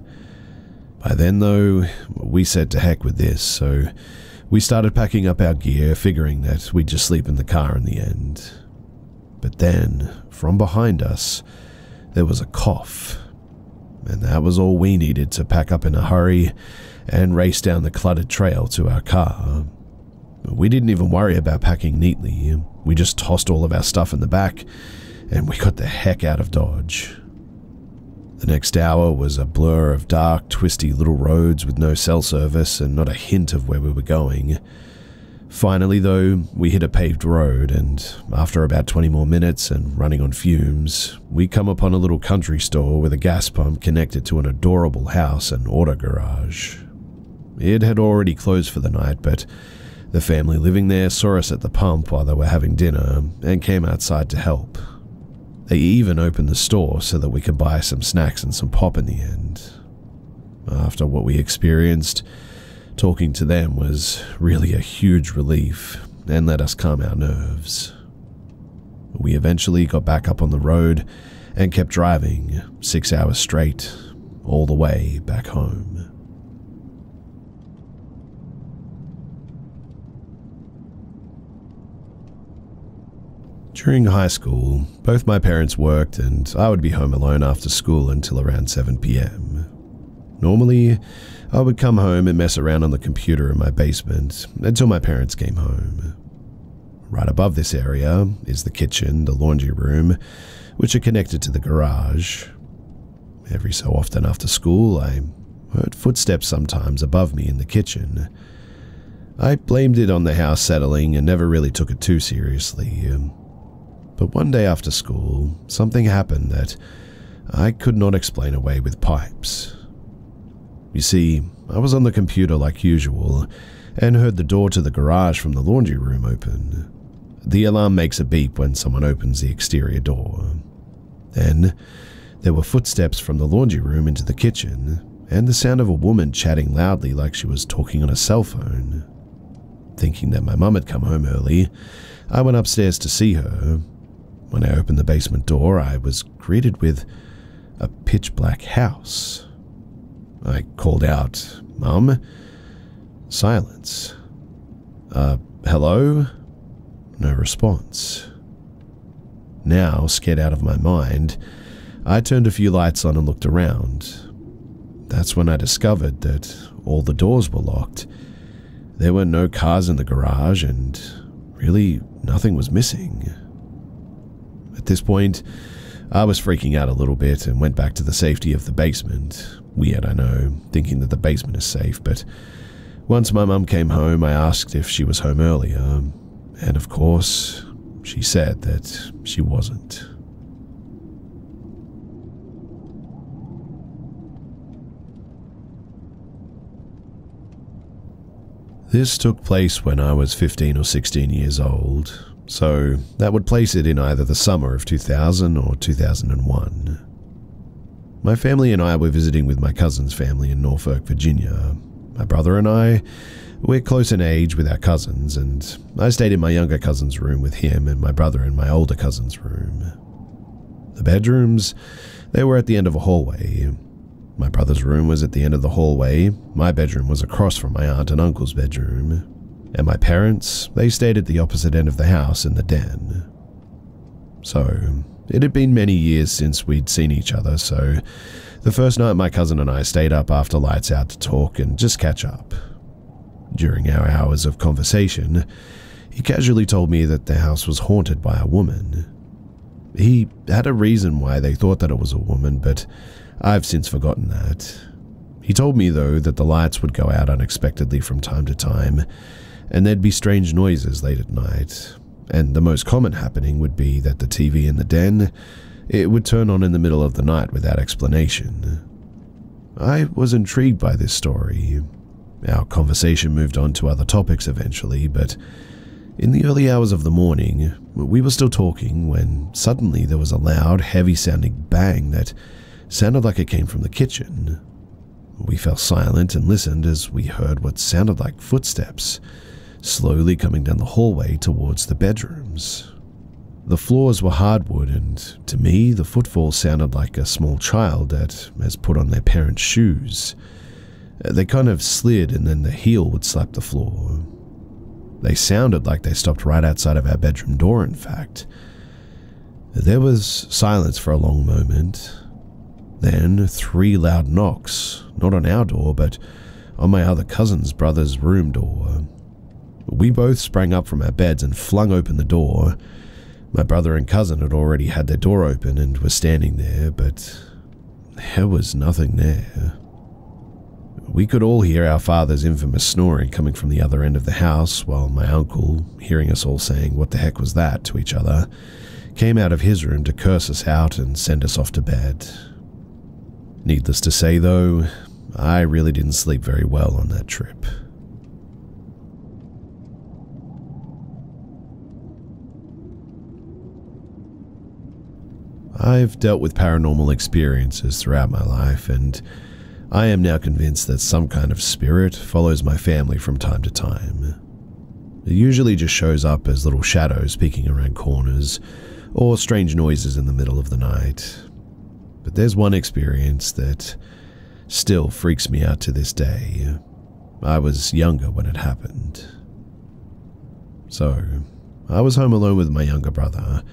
By then, though, we said to heck with this, so we started packing up our gear, figuring that we'd just sleep in the car in the end. But then, from behind us, there was a cough, and that was all we needed to pack up in a hurry and race down the cluttered trail to our car. We didn't even worry about packing neatly. We just tossed all of our stuff in the back, and we got the heck out of Dodge. The next hour was a blur of dark, twisty little roads with no cell service and not a hint of where we were going. Finally, though, we hit a paved road, and after about 20 more minutes and running on fumes, we come upon a little country store with a gas pump connected to an adorable house and auto garage. It had already closed for the night, but the family living there saw us at the pump while they were having dinner and came outside to help. They even opened the store so that we could buy some snacks and some pop in the end. After what we experienced, talking to them was really a huge relief and let us calm our nerves. We eventually got back up on the road and kept driving 6 hours straight, all the way back home. During high school, both my parents worked and I would be home alone after school until around 7 p.m. Normally, I would come home and mess around on the computer in my basement until my parents came home. Right above this area is the kitchen, the laundry room, which are connected to the garage. Every so often after school, I heard footsteps sometimes above me in the kitchen. I blamed it on the house settling and never really took it too seriously. But one day after school, something happened that I could not explain away with pipes. You see, I was on the computer like usual and heard the door to the garage from the laundry room open. The alarm makes a beep when someone opens the exterior door. Then, there were footsteps from the laundry room into the kitchen and the sound of a woman chatting loudly like she was talking on a cell phone. Thinking that my mum had come home early, I went upstairs to see her. When I opened the basement door, I was greeted with a pitch-black house. I called out, "Mum?" Silence. Hello?" No response. Now, scared out of my mind, I turned a few lights on and looked around. That's when I discovered that all the doors were locked. There were no cars in the garage, and really nothing was missing. At this point, I was freaking out a little bit and went back to the safety of the basement. Weird, I know, thinking that the basement is safe, but Once my mum came home, I asked if she was home earlier, and of course, she said that she wasn't. This took place when I was 15 or 16 years old, so that would place it in either the summer of 2000 or 2001. My family and I were visiting with my cousin's family in Norfolk, Virginia. My brother and I, we're close in age with our cousins, and I stayed in my younger cousin's room with him and my brother in my older cousin's room. The bedrooms, they were at the end of a hallway. My brother's room was at the end of the hallway, my bedroom was across from my aunt and uncle's bedroom, and my parents, they stayed at the opposite end of the house in the den. So, it had been many years since we'd seen each other, so the first night my cousin and I stayed up after lights out to talk and just catch up. During our hours of conversation, he casually told me that the house was haunted by a woman. He had a reason why they thought that it was a woman, but I've since forgotten that. He told me, though, that the lights would go out unexpectedly from time to time, and there'd be strange noises late at night, and the most common happening would be that the TV in the den, it would turn on in the middle of the night without explanation. I was intrigued by this story. Our conversation moved on to other topics eventually, but in the early hours of the morning, we were still talking when suddenly there was a loud, heavy-sounding bang that sounded like it came from the kitchen. We fell silent and listened as we heard what sounded like footsteps, slowly coming down the hallway towards the bedrooms. The floors were hardwood, and to me, the footfall sounded like a small child that has put on their parents' shoes. They kind of slid and then the heel would slap the floor. They sounded like they stopped right outside of our bedroom door, in fact. There was silence for a long moment. Then 3 loud knocks, not on our door, but on my other cousin's brother's room door. We both sprang up from our beds and flung open the door. My brother and cousin had already had their door open and were standing there, but there was nothing there. We could all hear our father's infamous snoring coming from the other end of the house, while my uncle, hearing us all saying "what the heck was that" to each other, came out of his room to curse us out and send us off to bed. Needless to say, though, I really didn't sleep very well on that trip. I've dealt with paranormal experiences throughout my life, and I am now convinced that some kind of spirit follows my family from time to time. It usually just shows up as little shadows peeking around corners, or strange noises in the middle of the night. But there's one experience that still freaks me out to this day. I was younger when it happened. So, I was home alone with my younger brother.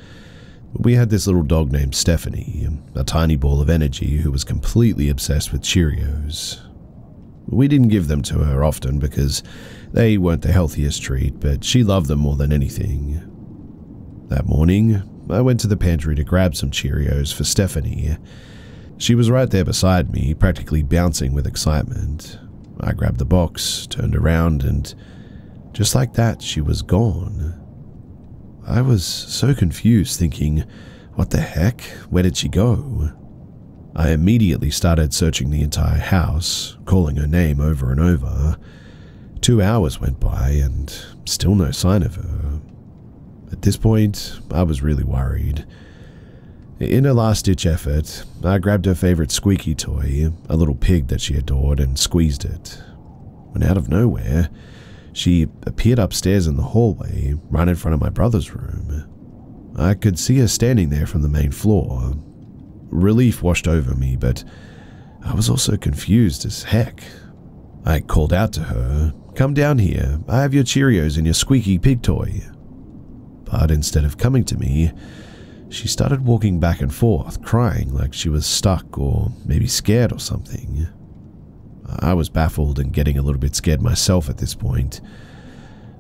We had this little dog named Stephanie, a tiny ball of energy who was completely obsessed with Cheerios. We didn't give them to her often because they weren't the healthiest treat, but she loved them more than anything. That morning, I went to the pantry to grab some Cheerios for Stephanie. She was right there beside me, practically bouncing with excitement. I grabbed the box, turned around, and just like that, she was gone. I was so confused, thinking, what the heck? Where did she go? I immediately started searching the entire house, calling her name over and over. 2 hours went by, and still no sign of her. At this point, I was really worried. In a last-ditch effort, I grabbed her favorite squeaky toy, a little pig that she adored, and squeezed it. When out of nowhere, she appeared upstairs in the hallway, right in front of my brother's room. I could see her standing there from the main floor. Relief washed over me, but I was also confused as heck. I called out to her, "Come down here, I have your Cheerios and your squeaky pig toy." But instead of coming to me, she started walking back and forth, crying like she was stuck or maybe scared or something. I was baffled and getting a little bit scared myself at this point.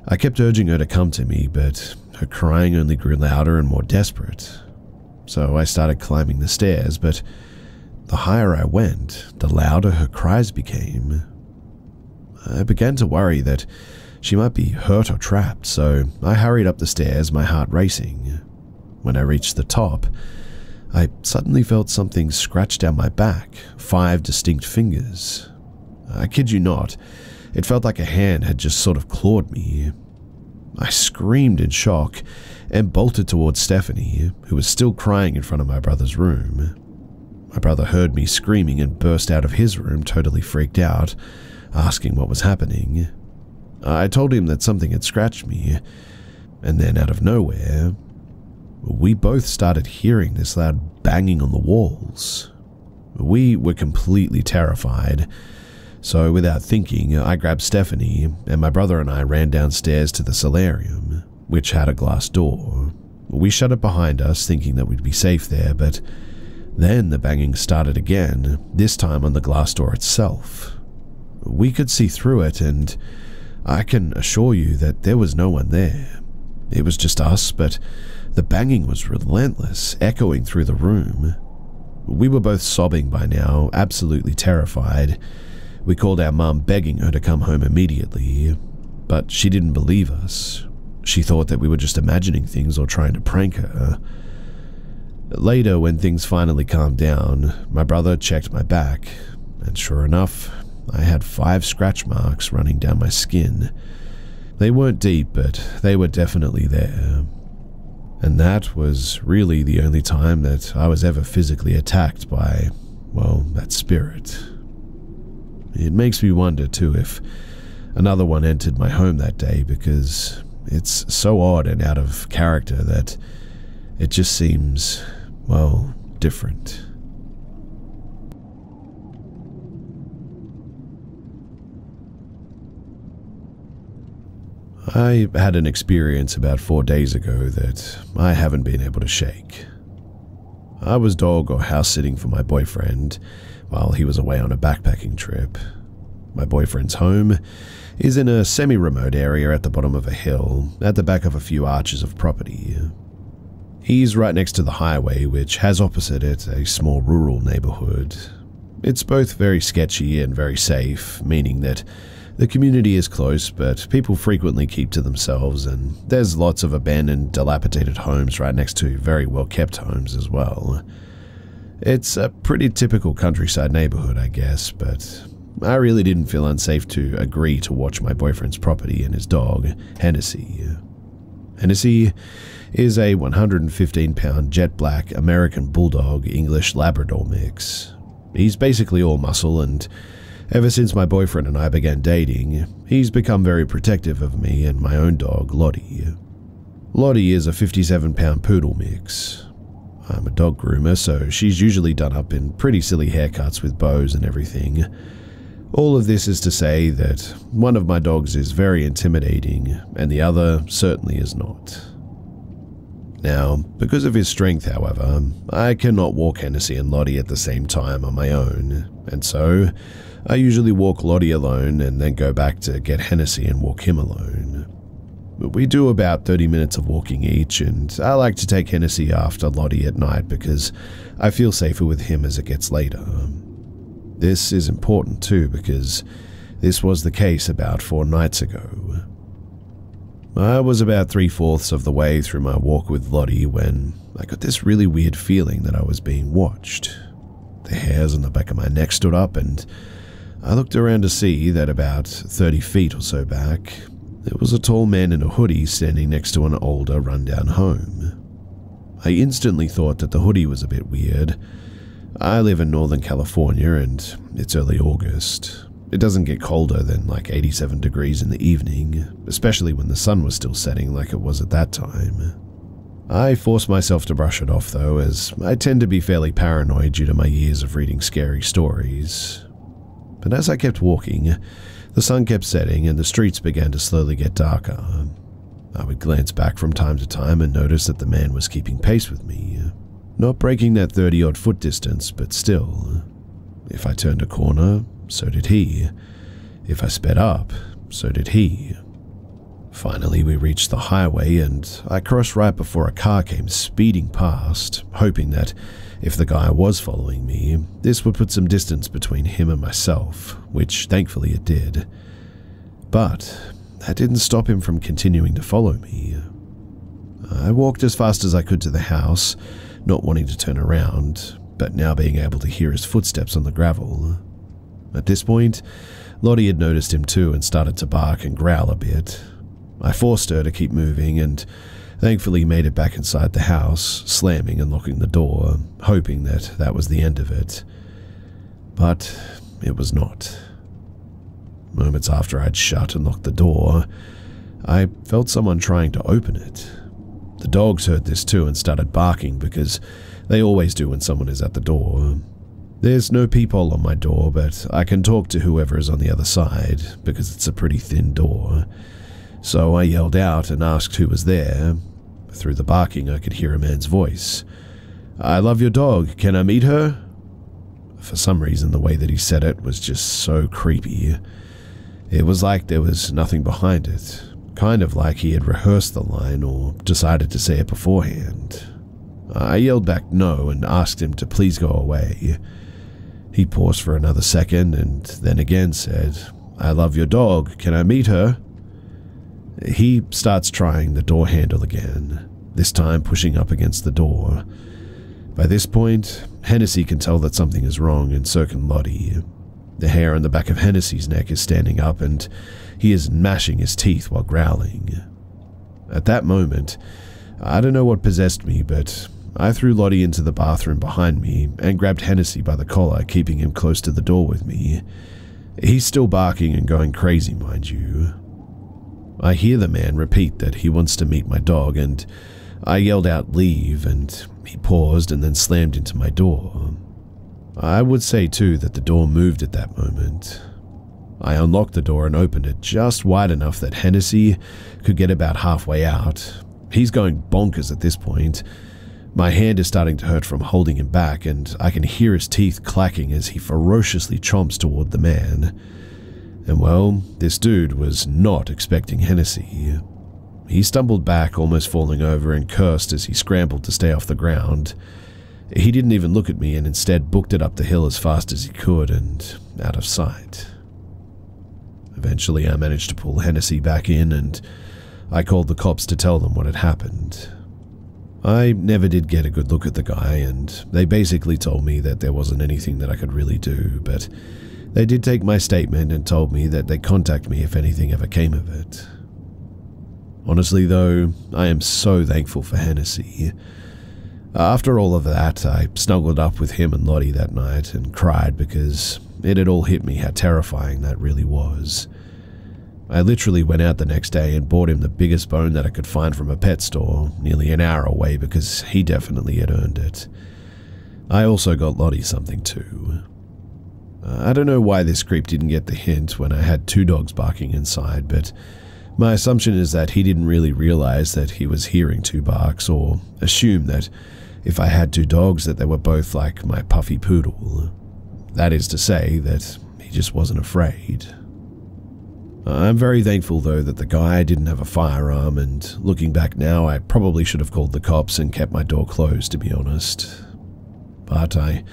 I kept urging her to come to me, but her crying only grew louder and more desperate. So I started climbing the stairs, but the higher I went, the louder her cries became. I began to worry that she might be hurt or trapped, so I hurried up the stairs, my heart racing. When I reached the top, I suddenly felt something scratch down my back, 5 distinct fingers. I kid you not, it felt like a hand had just sort of clawed me. I screamed in shock and bolted towards Stephanie, who was still crying in front of my brother's room. My brother heard me screaming and burst out of his room totally freaked out, asking what was happening. I told him that something had scratched me, and then out of nowhere, we both started hearing this loud banging on the walls. We were completely terrified, so without thinking, I grabbed Stephanie, and my brother and I ran downstairs to the solarium, which had a glass door. We shut it behind us, thinking that we'd be safe there, but then the banging started again, this time on the glass door itself. We could see through it, and I can assure you that there was no one there. It was just us, but the banging was relentless, echoing through the room. We were both sobbing by now, absolutely terrified. We called our mum, begging her to come home immediately, but she didn't believe us. She thought that we were just imagining things or trying to prank her. Later, when things finally calmed down, my brother checked my back, and sure enough, I had 5 scratch marks running down my skin. They weren't deep, but they were definitely there. And that was really the only time that I was ever physically attacked by, well, that spirit. It makes me wonder, too, if another one entered my home that day, because it's so odd and out of character that it just seems, well, different. I had an experience about 4 days ago that I haven't been able to shake. I was dog or house sitting for my boyfriend while he was away on a backpacking trip. My boyfriend's home is in a semi-remote area at the bottom of a hill, at the back of a few arches of property. He's right next to the highway, which has opposite it a small rural neighborhood. It's both very sketchy and very safe, meaning that the community is close, but people frequently keep to themselves, and there's lots of abandoned, dilapidated homes right next to very well-kept homes as well. It's a pretty typical countryside neighborhood, I guess, but I really didn't feel unsafe to agree to watch my boyfriend's property and his dog, Hennessy. Hennessy is a 115-pound jet black American Bulldog English Labrador mix. He's basically all muscle, and ever since my boyfriend and I began dating, he's become very protective of me and my own dog, Lottie. Lottie is a 57-pound poodle mix. I'm a dog groomer, so she's usually done up in pretty silly haircuts with bows and everything. All of this is to say that one of my dogs is very intimidating, and the other certainly is not. Now, because of his strength, however, I cannot walk Hennessy and Lottie at the same time on my own, and so I usually walk Lottie alone and then go back to get Hennessy and walk him alone. We do about 30 minutes of walking each, and I like to take Hennessy after Lottie at night because I feel safer with him as it gets later. This is important too because this was the case about 4 nights ago. I was about 3/4 of the way through my walk with Lottie when I got this really weird feeling that I was being watched. The hairs on the back of my neck stood up, and I looked around to see that about 30 feet or so back, there was a tall man in a hoodie standing next to an older, rundown home. I instantly thought that the hoodie was a bit weird. I live in Northern California, and it's early August. It doesn't get colder than like 87 degrees in the evening, especially when the sun was still setting like it was at that time. I forced myself to brush it off though, as I tend to be fairly paranoid due to my years of reading scary stories. But as I kept walking, the sun kept setting and the streets began to slowly get darker. I would glance back from time to time and notice that the man was keeping pace with me, not breaking that 30-odd foot distance, but still. If I turned a corner, so did he. If I sped up, so did he. Finally, we reached the highway, and I crossed right before a car came speeding past, hoping that if the guy was following me, this would put some distance between him and myself, which thankfully it did. But that didn't stop him from continuing to follow me. I walked as fast as I could to the house, not wanting to turn around, but now being able to hear his footsteps on the gravel. At this point, Lottie had noticed him too and started to bark and growl a bit. I forced her to keep moving and thankfully made it back inside the house, slamming and locking the door, hoping that that was the end of it. But it was not. Moments after I'd shut and locked the door, I felt someone trying to open it. The dogs heard this too and started barking because they always do when someone is at the door. There's no peephole on my door, but I can talk to whoever is on the other side because it's a pretty thin door. So I yelled out and asked who was there. Through the barking, I could hear a man's voice. "I love your dog. Can I meet her?" For some reason, the way that he said it was just so creepy. It was like there was nothing behind it, kind of like he had rehearsed the line or decided to say it beforehand. I yelled back no and asked him to please go away. He paused for another second and then again said, "I love your dog. Can I meet her?" He starts trying the door handle again, this time pushing up against the door. By this point, Hennessy can tell that something is wrong, and so can Lottie. The hair on the back of Hennessy's neck is standing up and he is gnashing his teeth while growling. At that moment, I don't know what possessed me, but I threw Lottie into the bathroom behind me and grabbed Hennessy by the collar, keeping him close to the door with me. He's still barking and going crazy, mind you. I hear the man repeat that he wants to meet my dog, and I yelled out leave, and he paused and then slammed into my door. I would say too that the door moved at that moment. I unlocked the door and opened it just wide enough that Hennessy could get about halfway out. He's going bonkers at this point. My hand is starting to hurt from holding him back, and I can hear his teeth clacking as he ferociously chomps toward the man. And well, this dude was not expecting Hennessy. He stumbled back, almost falling over, and cursed as he scrambled to stay off the ground. He didn't even look at me and instead booked it up the hill as fast as he could and out of sight. Eventually, I managed to pull Hennessy back in, and I called the cops to tell them what had happened. I never did get a good look at the guy, and they basically told me that there wasn't anything that I could really do, but they did take my statement and told me that they'd contact me if anything ever came of it. Honestly though, I am so thankful for Hennessy. After all of that, I snuggled up with him and Lottie that night and cried because it had all hit me how terrifying that really was. I literally went out the next day and bought him the biggest bone that I could find from a pet store, nearly an hour away, because he definitely had earned it. I also got Lottie something too. I don't know why this creep didn't get the hint when I had two dogs barking inside, but my assumption is that he didn't really realize that he was hearing two barks, or assume that if I had two dogs that they were both like my puffy poodle. That is to say that he just wasn't afraid. I'm very thankful though that the guy didn't have a firearm, and looking back now, I probably should have called the cops and kept my door closed, to be honest. But I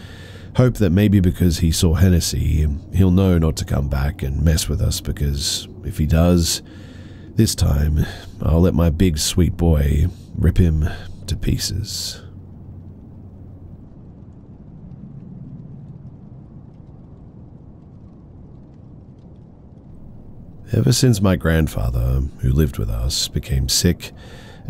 hope that maybe because he saw Hennessy, he'll know not to come back and mess with us, because if he does, this time I'll let my big sweet boy rip him to pieces. Ever since my grandfather, who lived with us, became sick,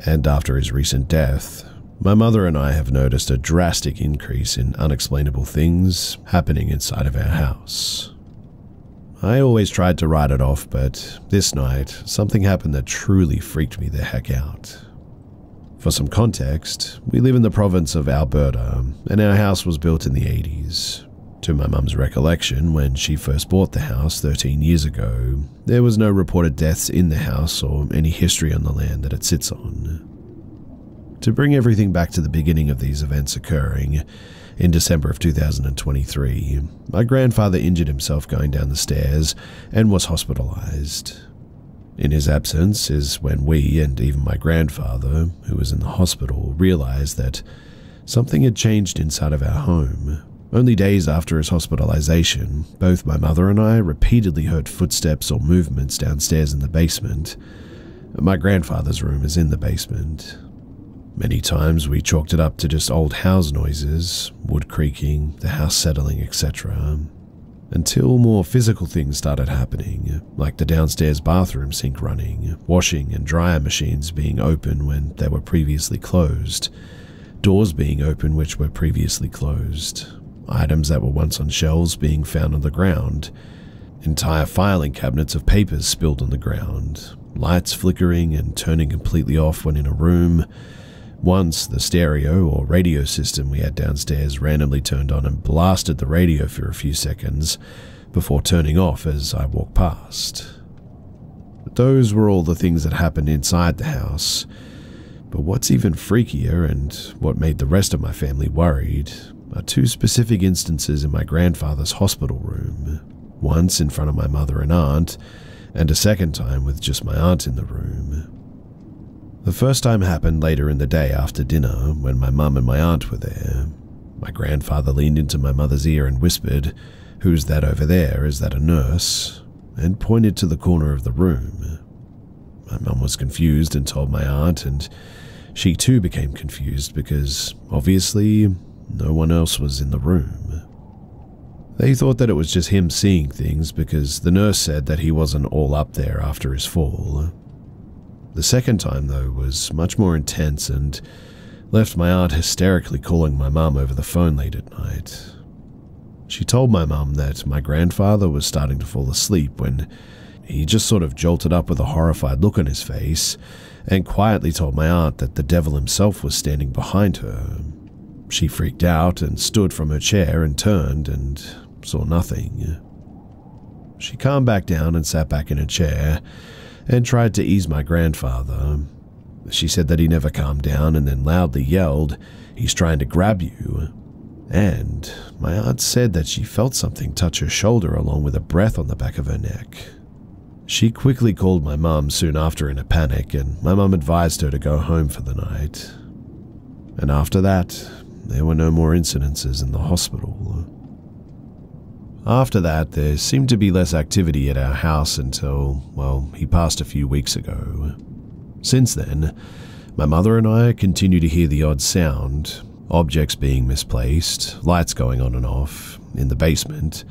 and after his recent death, my mother and I have noticed a drastic increase in unexplainable things happening inside of our house. I always tried to write it off, but this night, something happened that truly freaked me the heck out. For some context, we live in the province of Alberta, and our house was built in the 80s. To my mum's recollection, when she first bought the house 13 years ago, there was no reported deaths in the house or any history on the land that it sits on. To bring everything back to the beginning of these events occurring, in December of 2023, my grandfather injured himself going down the stairs and was hospitalized. In his absence is when we, and even my grandfather, who was in the hospital, realized that something had changed inside of our home. Only days after his hospitalization, both my mother and I repeatedly heard footsteps or movements downstairs in the basement. My grandfather's room is in the basement. Many times we chalked it up to just old house noises, wood creaking, the house settling, etc. Until more physical things started happening, like the downstairs bathroom sink running, washing and dryer machines being open when they were previously closed, doors being open which were previously closed, items that were once on shelves being found on the ground, entire filing cabinets of papers spilled on the ground, lights flickering and turning completely off when in a room. Once, the stereo or radio system we had downstairs randomly turned on and blasted the radio for a few seconds before turning off as I walked past. But those were all the things that happened inside the house. But what's even freakier, and what made the rest of my family worried, are two specific instances in my grandfather's hospital room. Once in front of my mother and aunt, and a second time with just my aunt in the room. The first time happened later in the day after dinner, when my mum and my aunt were there. My grandfather leaned into my mother's ear and whispered, "Who's that over there? Is that a nurse?" and pointed to the corner of the room. My mum was confused and told my aunt, and she too became confused because, obviously, no one else was in the room. They thought that it was just him seeing things because the nurse said that he wasn't all up there after his fall. The second time, though, was much more intense and left my aunt hysterically calling my mum over the phone late at night. She told my mum that my grandfather was starting to fall asleep when he just sort of jolted up with a horrified look on his face and quietly told my aunt that the devil himself was standing behind her. She freaked out and stood from her chair and turned and saw nothing. She calmed back down and sat back in her chair and tried to ease my grandfather. She said that he never calmed down and then loudly yelled, "He's trying to grab you." And my aunt said that she felt something touch her shoulder along with a breath on the back of her neck. She quickly called my mum soon after in a panic, and my mum advised her to go home for the night. And after that, there were no more incidences in the hospital. After that, there seemed to be less activity at our house until, well, he passed a few weeks ago. Since then, my mother and I continue to hear the odd sound, objects being misplaced, lights going on and off, in the basement,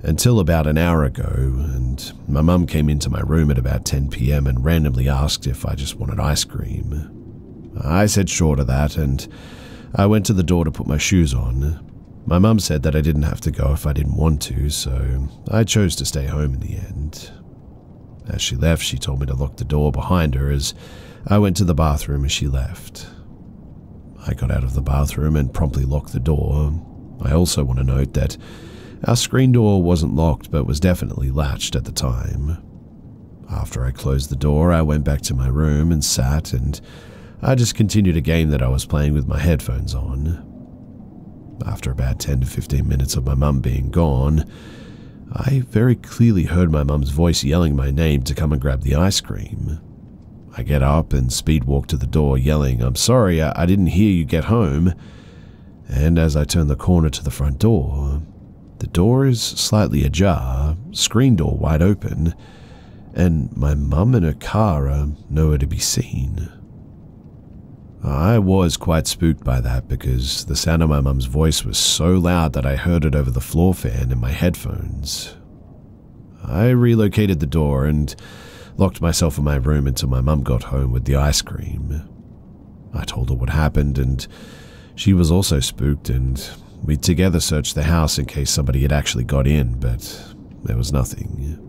until about an hour ago, and my mum came into my room at about 10 p.m. and randomly asked if I just wanted ice cream. I said sure to that, and I went to the door to put my shoes on. My mum said that I didn't have to go if I didn't want to, so I chose to stay home in the end. As she left, she told me to lock the door behind her as I went to the bathroom as she left. I got out of the bathroom and promptly locked the door. I also want to note that our screen door wasn't locked but was definitely latched at the time. After I closed the door, I went back to my room and sat, and I just continued a game that I was playing with my headphones on. After about 10 to 15 minutes of my mum being gone, I very clearly heard my mum's voice yelling my name to come and grab the ice cream. I get up and speed walk to the door yelling, "I'm sorry, I didn't hear you get home." And as I turn the corner to the front door, the door is slightly ajar, screen door wide open, and my mum and her car are nowhere to be seen. I was quite spooked by that because the sound of my mum's voice was so loud that I heard it over the floor fan in my headphones. I relocated the door and locked myself in my room until my mum got home with the ice cream. I told her what happened, and she was also spooked, and we together searched the house in case somebody had actually got in, but there was nothing.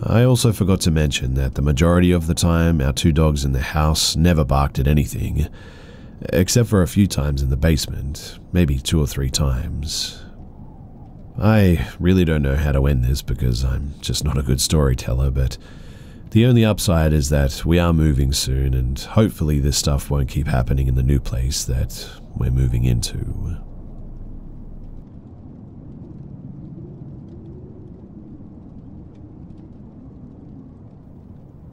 I also forgot to mention that the majority of the time our two dogs in the house never barked at anything, except for a few times in the basement, maybe 2 or 3 times. I really don't know how to end this because I'm just not a good storyteller, but the only upside is that we are moving soon, and hopefully this stuff won't keep happening in the new place that we're moving into.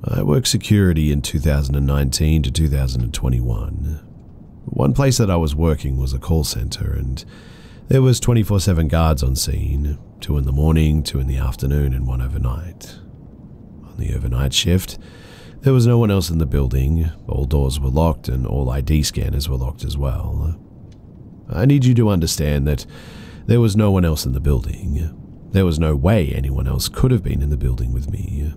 I worked security in 2019 to 2021. One place that I was working was a call center, and There was 24/7 guards on scene, 2 in the morning, 2 in the afternoon, and 1 overnight. On the overnight shift, there was no one else in the building, all doors were locked and all ID scanners were locked as well. I need you to understand that there was no one else in the building. There was no way anyone else could have been in the building with me.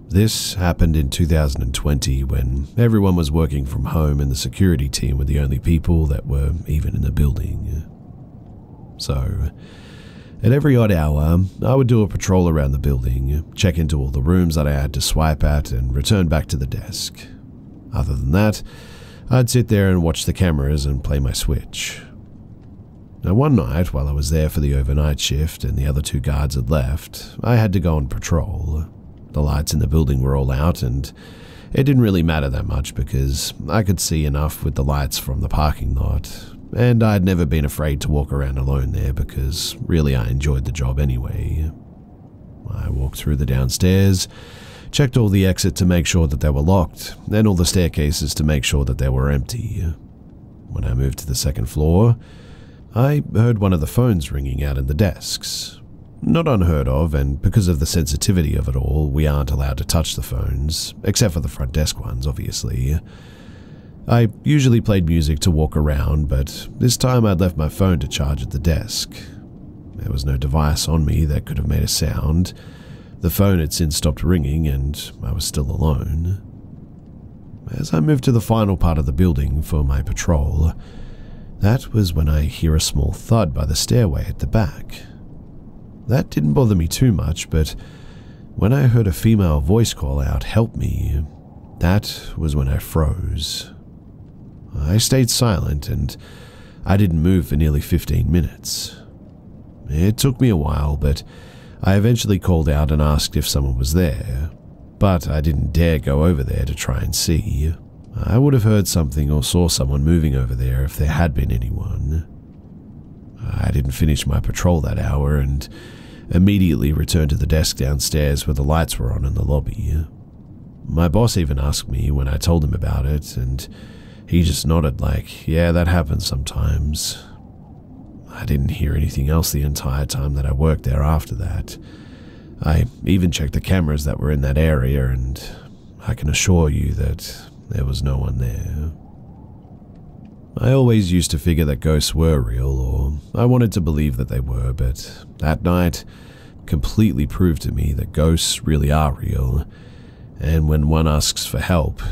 This happened in 2020 when everyone was working from home and the security team were the only people that were even in the building. So, at every odd hour, I would do a patrol around the building, check into all the rooms that I had to swipe at, and return back to the desk. Other than that, I'd sit there and watch the cameras and play my Switch. Now, one night, while I was there for the overnight shift and the other 2 guards had left, I had to go on patrol. The lights in the building were all out, and it didn't really matter that much because I could see enough with the lights from the parking lot, and I'd never been afraid to walk around alone there because really I enjoyed the job anyway. I walked through the downstairs, checked all the exits to make sure that they were locked, and all the staircases to make sure that they were empty. When I moved to the second floor, I heard one of the phones ringing out in the desks. Not unheard of, and because of the sensitivity of it all, we aren't allowed to touch the phones, except for the front desk ones, obviously. I usually played music to walk around, but this time I'd left my phone to charge at the desk. There was no device on me that could have made a sound. The phone had since stopped ringing, and I was still alone. As I moved to the final part of the building for my patrol, that was when I hear a small thud by the stairway at the back. That didn't bother me too much, but when I heard a female voice call out, "Help me," that was when I froze. I stayed silent and I didn't move for nearly 15 minutes. It took me a while, but I eventually called out and asked if someone was there, but I didn't dare go over there to try and see. I would have heard something or saw someone moving over there if there had been anyone. I didn't finish my patrol that hour and immediately returned to the desk downstairs where the lights were on in the lobby. My boss even asked me when I told him about it, and he just nodded like, yeah, that happens sometimes. I didn't hear anything else the entire time that I worked there after that. I even checked the cameras that were in that area, and I can assure you that there was no one there. I always used to figure that ghosts were real, or I wanted to believe that they were, but that night completely proved to me that ghosts really are real, and when one asks for help,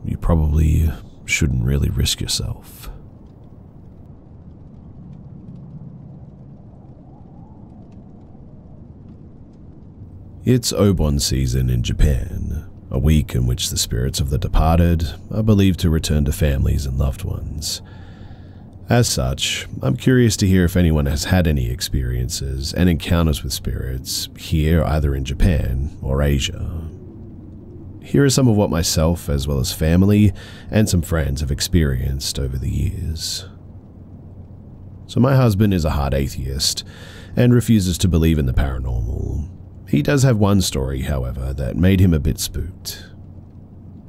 you probably shouldn't really risk yourself. It's Obon season in Japan, a week in which the spirits of the departed are believed to return to families and loved ones. As such, I'm curious to hear if anyone has had any experiences and encounters with spirits here either in Japan or Asia. Here are some of what myself, as well as family and some friends, have experienced over the years. So my husband is a hard atheist and refuses to believe in the paranormal. He does have one story, however, that made him a bit spooked.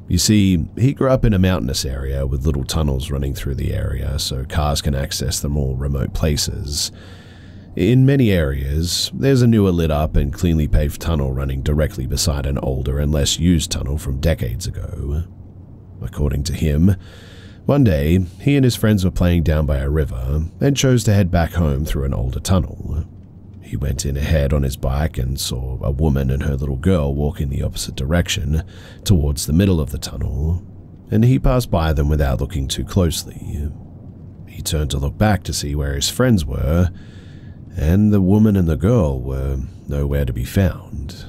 You see, he grew up in a mountainous area with little tunnels running through the area so cars can access the more remote places. In many areas, there's a newer lit up and cleanly paved tunnel running directly beside an older and less used tunnel from decades ago. According to him, one day, he and his friends were playing down by a river and chose to head back home through an older tunnel. He went in ahead on his bike and saw a woman and her little girl walk in the opposite direction, towards the middle of the tunnel, and he passed by them without looking too closely. He turned to look back to see where his friends were, and the woman and the girl were nowhere to be found.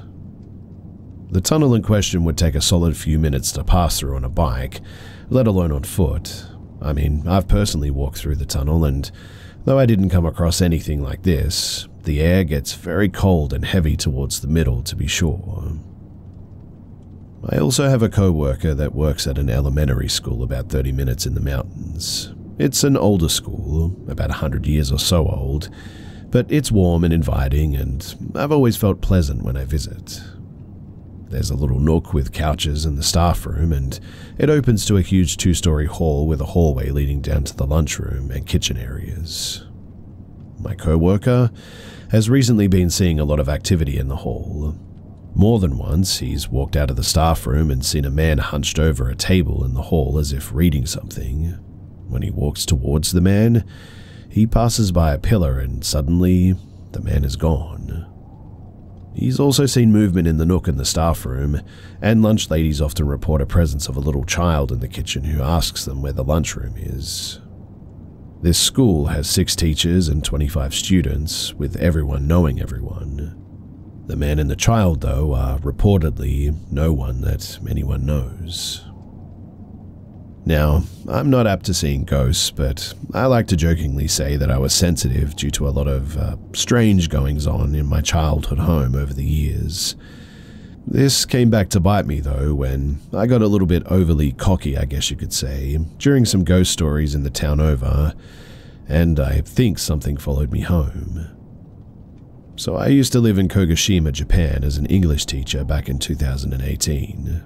The tunnel in question would take a solid few minutes to pass through on a bike, let alone on foot. I mean, I've personally walked through the tunnel, and though I didn't come across anything like this, the air gets very cold and heavy towards the middle, to be sure. I also have a co-worker that works at an elementary school about 30 minutes in the mountains. It's an older school, about 100 years or so old, but it's warm and inviting, and I've always felt pleasant when I visit. There's a little nook with couches in the staff room, and it opens to a huge 2-story hall with a hallway leading down to the lunchroom and kitchen areas. my co-worker, has recently been seeing a lot of activity in the hall. More than once, he's walked out of the staff room and seen a man hunched over a table in the hall as if reading something. When he walks towards the man, he passes by a pillar and suddenly, the man is gone. He's also seen movement in the nook in the staff room, and lunch ladies often report a presence of a little child in the kitchen who asks them where the lunchroom is. This school has 6 teachers and 25 students, with everyone knowing everyone. The man and the child, though, are reportedly no one that anyone knows. Now, I'm not apt to seeing ghosts, but I like to jokingly say that I was sensitive due to a lot of strange goings-on in my childhood home over the years. This came back to bite me, though, when I got a little bit overly cocky, I guess you could say, during some ghost stories in the town over, and I think something followed me home. So I used to live in Kagoshima, Japan as an English teacher back in 2018.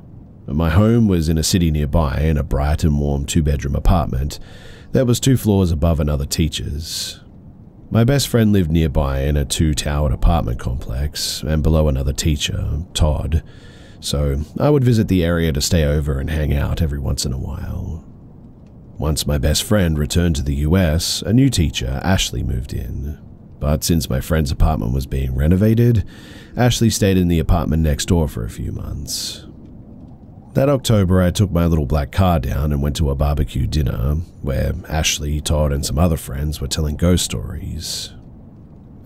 My home was in a city nearby in a bright and warm 2-bedroom apartment that was 2 floors above another teacher's. My best friend lived nearby in a 2-towered apartment complex and below another teacher, Todd, so I would visit the area to stay over and hang out every once in a while. Once my best friend returned to the US, a new teacher, Ashley, moved in. But since my friend's apartment was being renovated, Ashley stayed in the apartment next door for a few months. That October, I took my little black car down and went to a barbecue dinner where Ashley, Todd, and some other friends were telling ghost stories.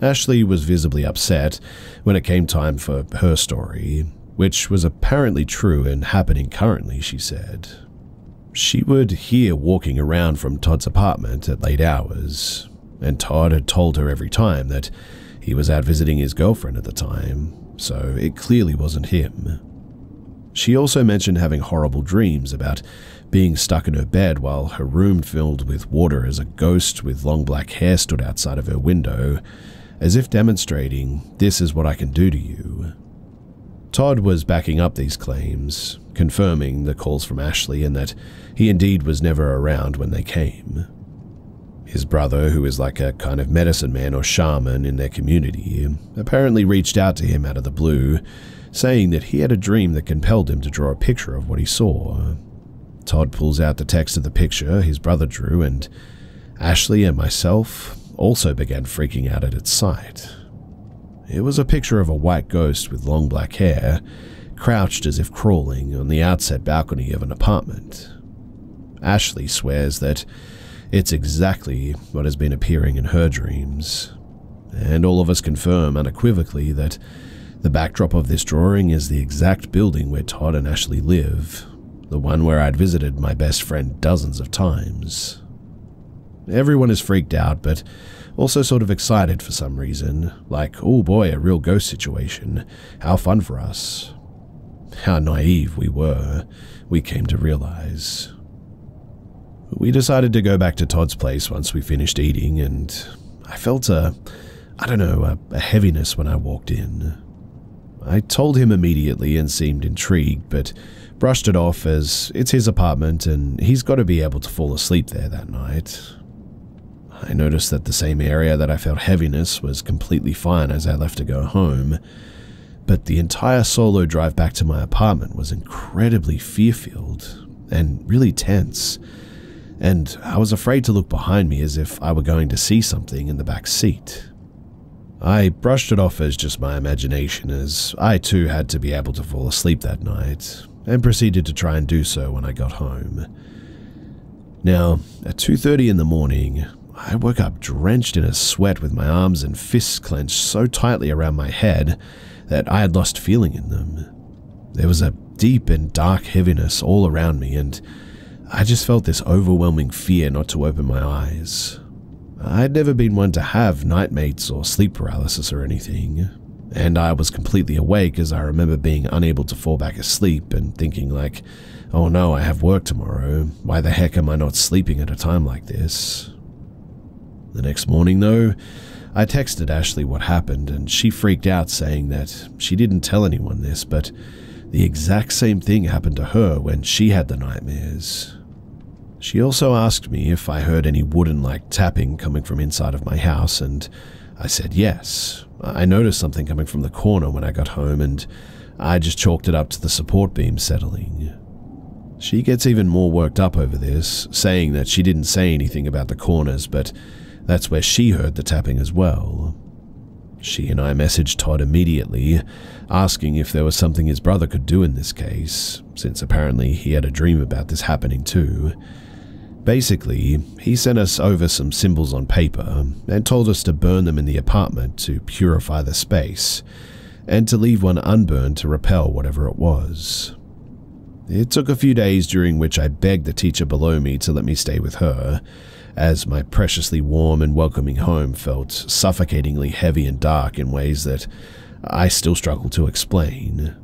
Ashley was visibly upset when it came time for her story, which was apparently true and happening currently, she said. She would hear walking around from Todd's apartment at late hours, and Todd had told her every time that he was out visiting his girlfriend at the time, so it clearly wasn't him. She also mentioned having horrible dreams about being stuck in her bed while her room filled with water as a ghost with long black hair stood outside of her window, as if demonstrating, "This is what I can do to you." Todd was backing up these claims, confirming the calls from Ashley and that he indeed was never around when they came. His brother, who is like a kind of medicine man or shaman in their community, apparently reached out to him out of the blue, saying that he had a dream that compelled him to draw a picture of what he saw. Todd pulls out the text of the picture his brother drew, and Ashley and myself also began freaking out at its sight. It was a picture of a white ghost with long black hair, crouched as if crawling on the outset balcony of an apartment. Ashley swears that it's exactly what has been appearing in her dreams, and all of us confirm unequivocally that the backdrop of this drawing is the exact building where Todd and Ashley live, the one where I'd visited my best friend dozens of times. Everyone is freaked out, but also sort of excited for some reason, like, oh boy, a real ghost situation, how fun for us. How naive we were, we came to realize. We decided to go back to Todd's place once we finished eating, and I felt a heaviness when I walked in. I told him immediately and seemed intrigued, but brushed it off as it's his apartment and he's got to be able to fall asleep there that night. I noticed that the same area that I felt heaviness was completely fine as I left to go home, but the entire solo drive back to my apartment was incredibly fear-filled and really tense, and I was afraid to look behind me as if I were going to see something in the back seat. I brushed it off as just my imagination, as I too had to be able to fall asleep that night, and proceeded to try and do so when I got home. Now, at 2:30 in the morning, I woke up drenched in a sweat with my arms and fists clenched so tightly around my head that I had lost feeling in them. There was a deep and dark heaviness all around me, and I just felt this overwhelming fear not to open my eyes. I'd never been one to have nightmares or sleep paralysis or anything, and I was completely awake as I remember being unable to fall back asleep and thinking like, oh no, I have work tomorrow, why the heck am I not sleeping at a time like this? The next morning though, I texted Ashley what happened and she freaked out saying that she didn't tell anyone this, but the exact same thing happened to her when she had the nightmares. She also asked me if I heard any wooden-like tapping coming from inside of my house, and I said yes. I noticed something coming from the corner when I got home, and I just chalked it up to the support beam settling. She gets even more worked up over this, saying that she didn't say anything about the corners, but that's where she heard the tapping as well. She and I messaged Todd immediately, asking if there was something his brother could do in this case, since apparently he had a dream about this happening too. Basically, he sent us over some symbols on paper and told us to burn them in the apartment to purify the space, and to leave one unburned to repel whatever it was. It took a few days, during which I begged the teacher below me to let me stay with her, as my preciously warm and welcoming home felt suffocatingly heavy and dark in ways that I still struggle to explain.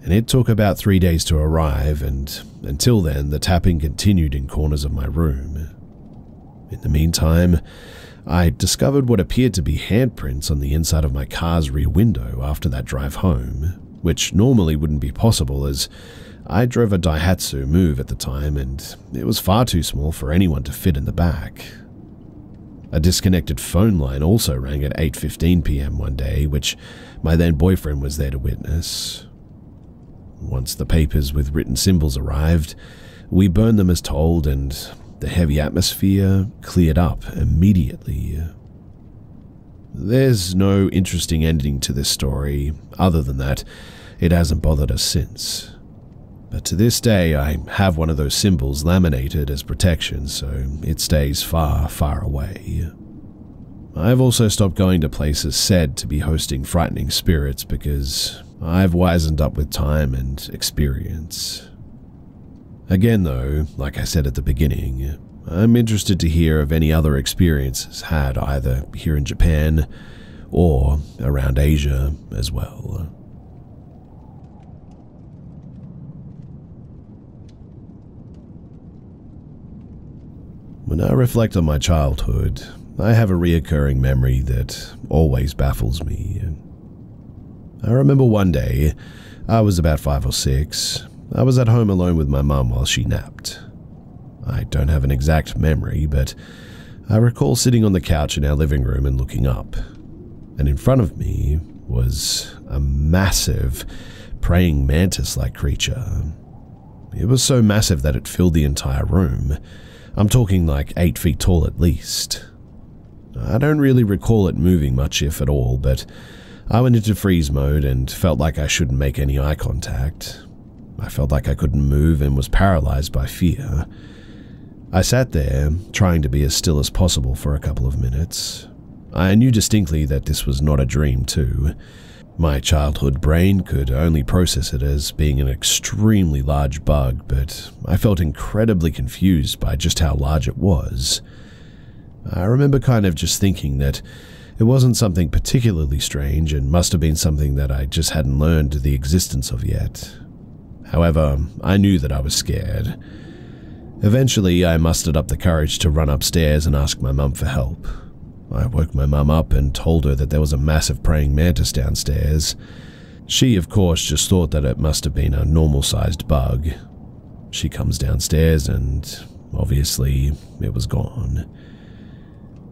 And it took about 3 days to arrive, and until then, the tapping continued in corners of my room. In the meantime, I discovered what appeared to be handprints on the inside of my car's rear window after that drive home, which normally wouldn't be possible as I drove a Daihatsu Move at the time, and it was far too small for anyone to fit in the back. A disconnected phone line also rang at 8:15 p.m. one day, which my then boyfriend was there to witness. Once the papers with written symbols arrived, we burned them as told, and the heavy atmosphere cleared up immediately. There's no interesting ending to this story, other than that it hasn't bothered us since. But to this day, I have one of those symbols laminated as protection, so it stays far, far away. I've also stopped going to places said to be hosting frightening spirits because I've wisened up with time and experience. Again though, like I said at the beginning, I'm interested to hear of any other experiences had either here in Japan or around Asia as well. When I reflect on my childhood, I have a reoccurring memory that always baffles me. I remember one day, I was about 5 or 6, I was at home alone with my mum while she napped. I don't have an exact memory, but I recall sitting on the couch in our living room and looking up, and in front of me was a massive, praying mantis-like creature. It was so massive that it filled the entire room. I'm talking like 8 feet tall at least. I don't really recall it moving much, if at all, but I went into freeze mode and felt like I shouldn't make any eye contact. I felt like I couldn't move and was paralyzed by fear. I sat there, trying to be as still as possible for a couple of minutes. I knew distinctly that this was not a dream too. My childhood brain could only process it as being an extremely large bug, but I felt incredibly confused by just how large it was. I remember kind of just thinking that it wasn't something particularly strange and must have been something that I just hadn't learned the existence of yet. However, I knew that I was scared. Eventually, I mustered up the courage to run upstairs and ask my mum for help. I woke my mum up and told her that there was a massive praying mantis downstairs. She, of course, just thought that it must have been a normal-sized bug. She comes downstairs and, obviously, it was gone.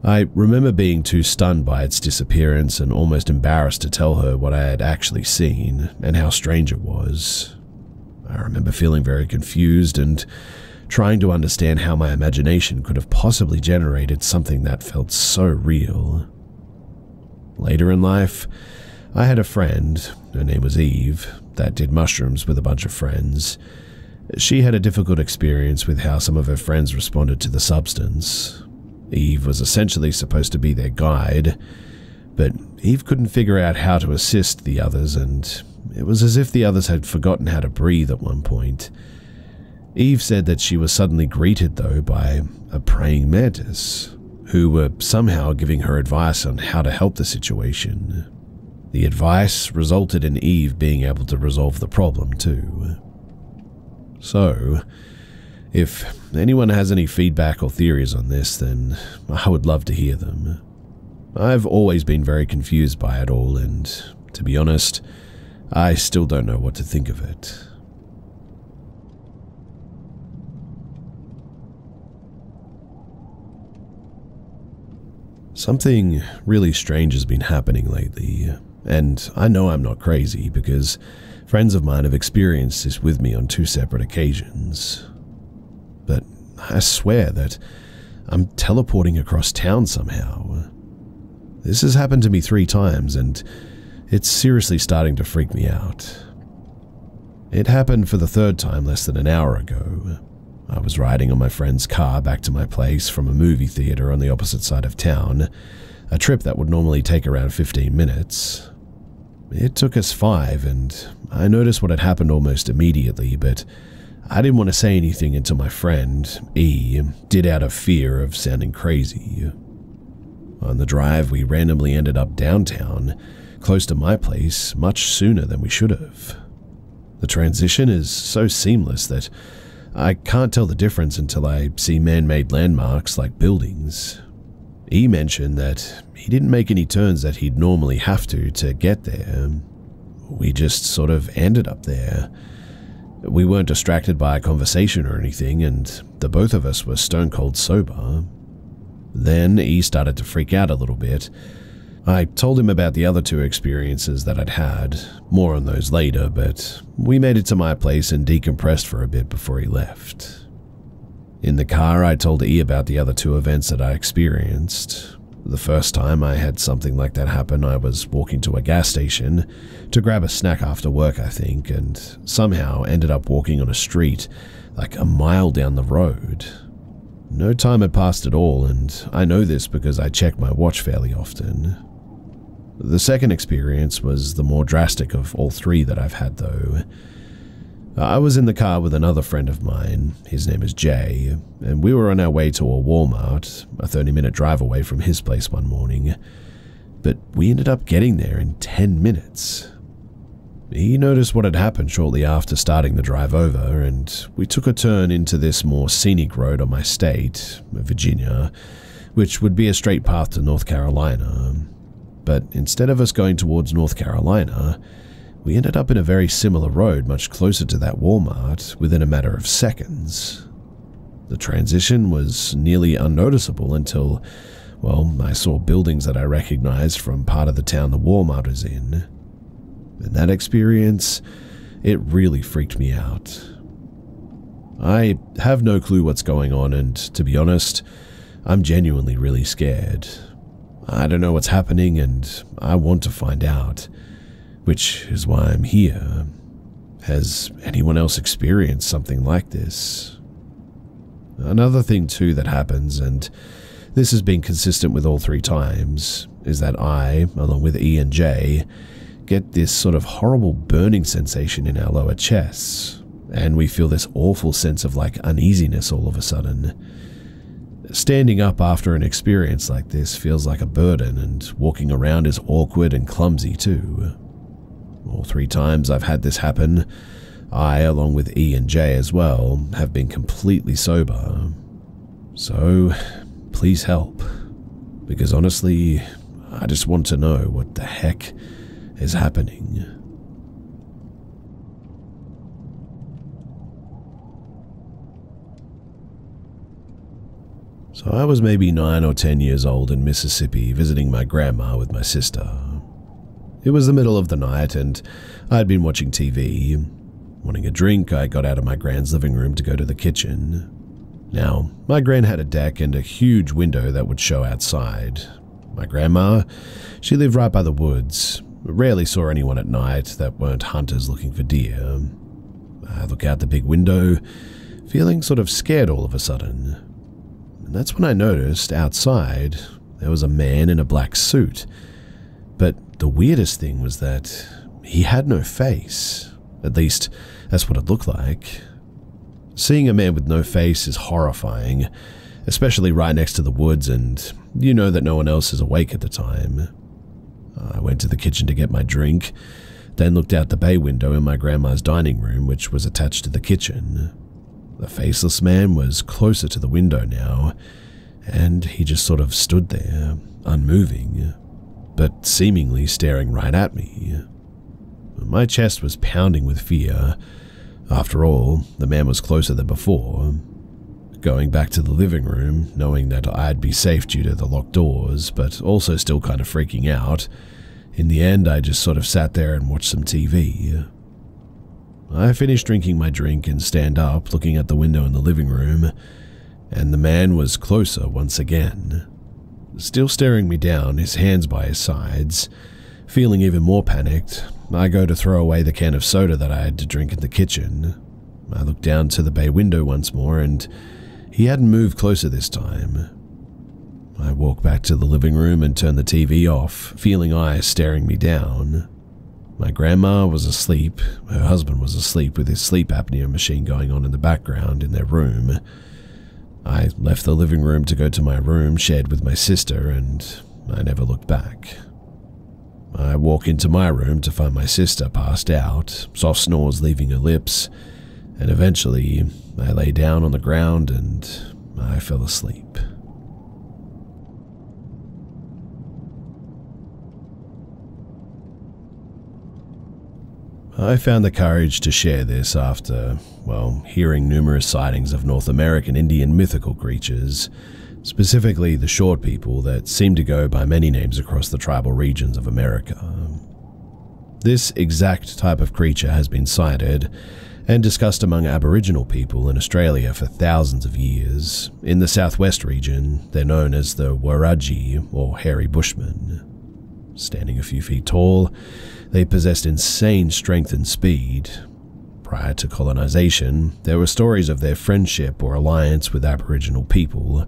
I remember being too stunned by its disappearance and almost embarrassed to tell her what I had actually seen and how strange it was. I remember feeling very confused and trying to understand how my imagination could have possibly generated something that felt so real. Later in life, I had a friend, her name was Eve, that did mushrooms with a bunch of friends. She had a difficult experience with how some of her friends responded to the substance. Eve was essentially supposed to be their guide, but Eve couldn't figure out how to assist the others, and it was as if the others had forgotten how to breathe at one point. Eve said that she was suddenly greeted, though, by a praying mantis, who were somehow giving her advice on how to help the situation. The advice resulted in Eve being able to resolve the problem, too. So, if anyone has any feedback or theories on this, then I would love to hear them. I've always been very confused by it all, and, to be honest, I still don't know what to think of it. Something really strange has been happening lately, and I know I'm not crazy because friends of mine have experienced this with me on 2 separate occasions. But I swear that I'm teleporting across town somehow. This has happened to me 3 times, and it's seriously starting to freak me out. It happened for the 3rd time less than an hour ago. I was riding on my friend's car back to my place from a movie theater on the opposite side of town, a trip that would normally take around 15 minutes. It took us 5, and I noticed what had happened almost immediately, but I didn't want to say anything until my friend, E, did out of fear of sounding crazy. On the drive, we randomly ended up downtown, close to my place, much sooner than we should have. The transition is so seamless that I can't tell the difference until I see man-made landmarks like buildings. E mentioned that he didn't make any turns that he'd normally have to get there. We just sort of ended up there. We weren't distracted by a conversation or anything, and the both of us were stone-cold sober. Then E started to freak out a little bit. I told him about the other 2 experiences that I'd had, more on those later, but we made it to my place and decompressed for a bit before he left. In the car, I told E about the other 2 events that I experienced. The first time I had something like that happen, I was walking to a gas station to grab a snack after work, I think, and somehow ended up walking on a street like a mile down the road. No time had passed at all, and I know this because I check my watch fairly often. The second experience was the more drastic of all 3 that I've had, though. I was in the car with another friend of mine, his name is Jay, and we were on our way to a Walmart, a 30-minute drive away from his place one morning, but we ended up getting there in 10 minutes. He noticed what had happened shortly after starting the drive over, and we took a turn into this more scenic road on my state, Virginia, which would be a straight path to North Carolina. But instead of us going towards North Carolina, we ended up in a very similar road much closer to that Walmart within a matter of seconds. The transition was nearly unnoticeable until, well, I saw buildings that I recognized from part of the town the Walmart is in. And that experience, it really freaked me out. I have no clue what's going on, and to be honest, I'm genuinely really scared. I don't know what's happening, and I want to find out, which is why I'm here. Has anyone else experienced something like this? Another thing too that happens, and this has been consistent with all 3 times, is that I, along with E and J, get this sort of horrible burning sensation in our lower chests, and we feel this awful sense of like uneasiness all of a sudden. Standing up after an experience like this feels like a burden, and walking around is awkward and clumsy too. All 3 times I've had this happen, I, along with E and J as well, have been completely sober. So, please help. Because honestly, I just want to know what the heck is happening. So I was maybe 9 or 10 years old in Mississippi visiting my grandma with my sister. It was the middle of the night and I'd been watching TV. Wanting a drink, I got out of my grand's living room to go to the kitchen. Now, my gran had a deck and a huge window that would show outside. My grandma, she lived right by the woods. Rarely saw anyone at night that weren't hunters looking for deer. I look out the big window, feeling sort of scared all of a sudden. And that's when I noticed, outside, there was a man in a black suit. But the weirdest thing was that he had no face. At least, that's what it looked like. Seeing a man with no face is horrifying, especially right next to the woods, and you know that no one else is awake at the time. I went to the kitchen to get my drink, then looked out the bay window in my grandma's dining room, which was attached to the kitchen. The faceless man was closer to the window now, and he just sort of stood there, unmoving, but seemingly staring right at me. My chest was pounding with fear. After all, the man was closer than before. going back to the living room, knowing that I'd be safe due to the locked doors, but also still kind of freaking out. In the end, I just sort of sat there and watched some TV. I finished drinking my drink and stand up, looking at the window in the living room, and the man was closer once again. Still staring me down, his hands by his sides. Feeling even more panicked, I go to throw away the can of soda that I had to drink in the kitchen. I look down to the bay window once more, and he hadn't moved closer this time. I walk back to the living room and turn the TV off, feeling eyes staring me down. My grandma was asleep, her husband was asleep with his sleep apnea machine going on in the background in their room. I left the living room to go to my room shared with my sister, and I never looked back. I walk into my room to find my sister passed out, soft snores leaving her lips, and eventually I lay down on the ground and I fell asleep. I found the courage to share this after, hearing numerous sightings of North American Indian mythical creatures, specifically the short people that seem to go by many names across the tribal regions of America. This exact type of creature has been sighted and discussed among Aboriginal people in Australia for thousands of years. In the southwest region, they're known as the Warraji, or hairy bushmen. Standing a few feet tall, they possessed insane strength and speed. Prior to colonization, there were stories of their friendship or alliance with Aboriginal people,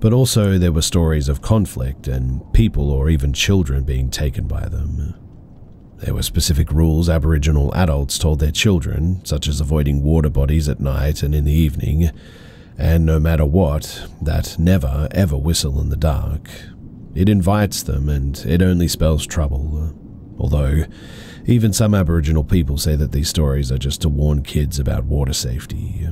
but also there were stories of conflict and people or even children being taken by them. There were specific rules Aboriginal adults told their children, such as avoiding water bodies at night and in the evening, and no matter what, that never ever whistle in the dark. It invites them and it only spells trouble. Although, even some Aboriginal people say that these stories are just to warn kids about water safety.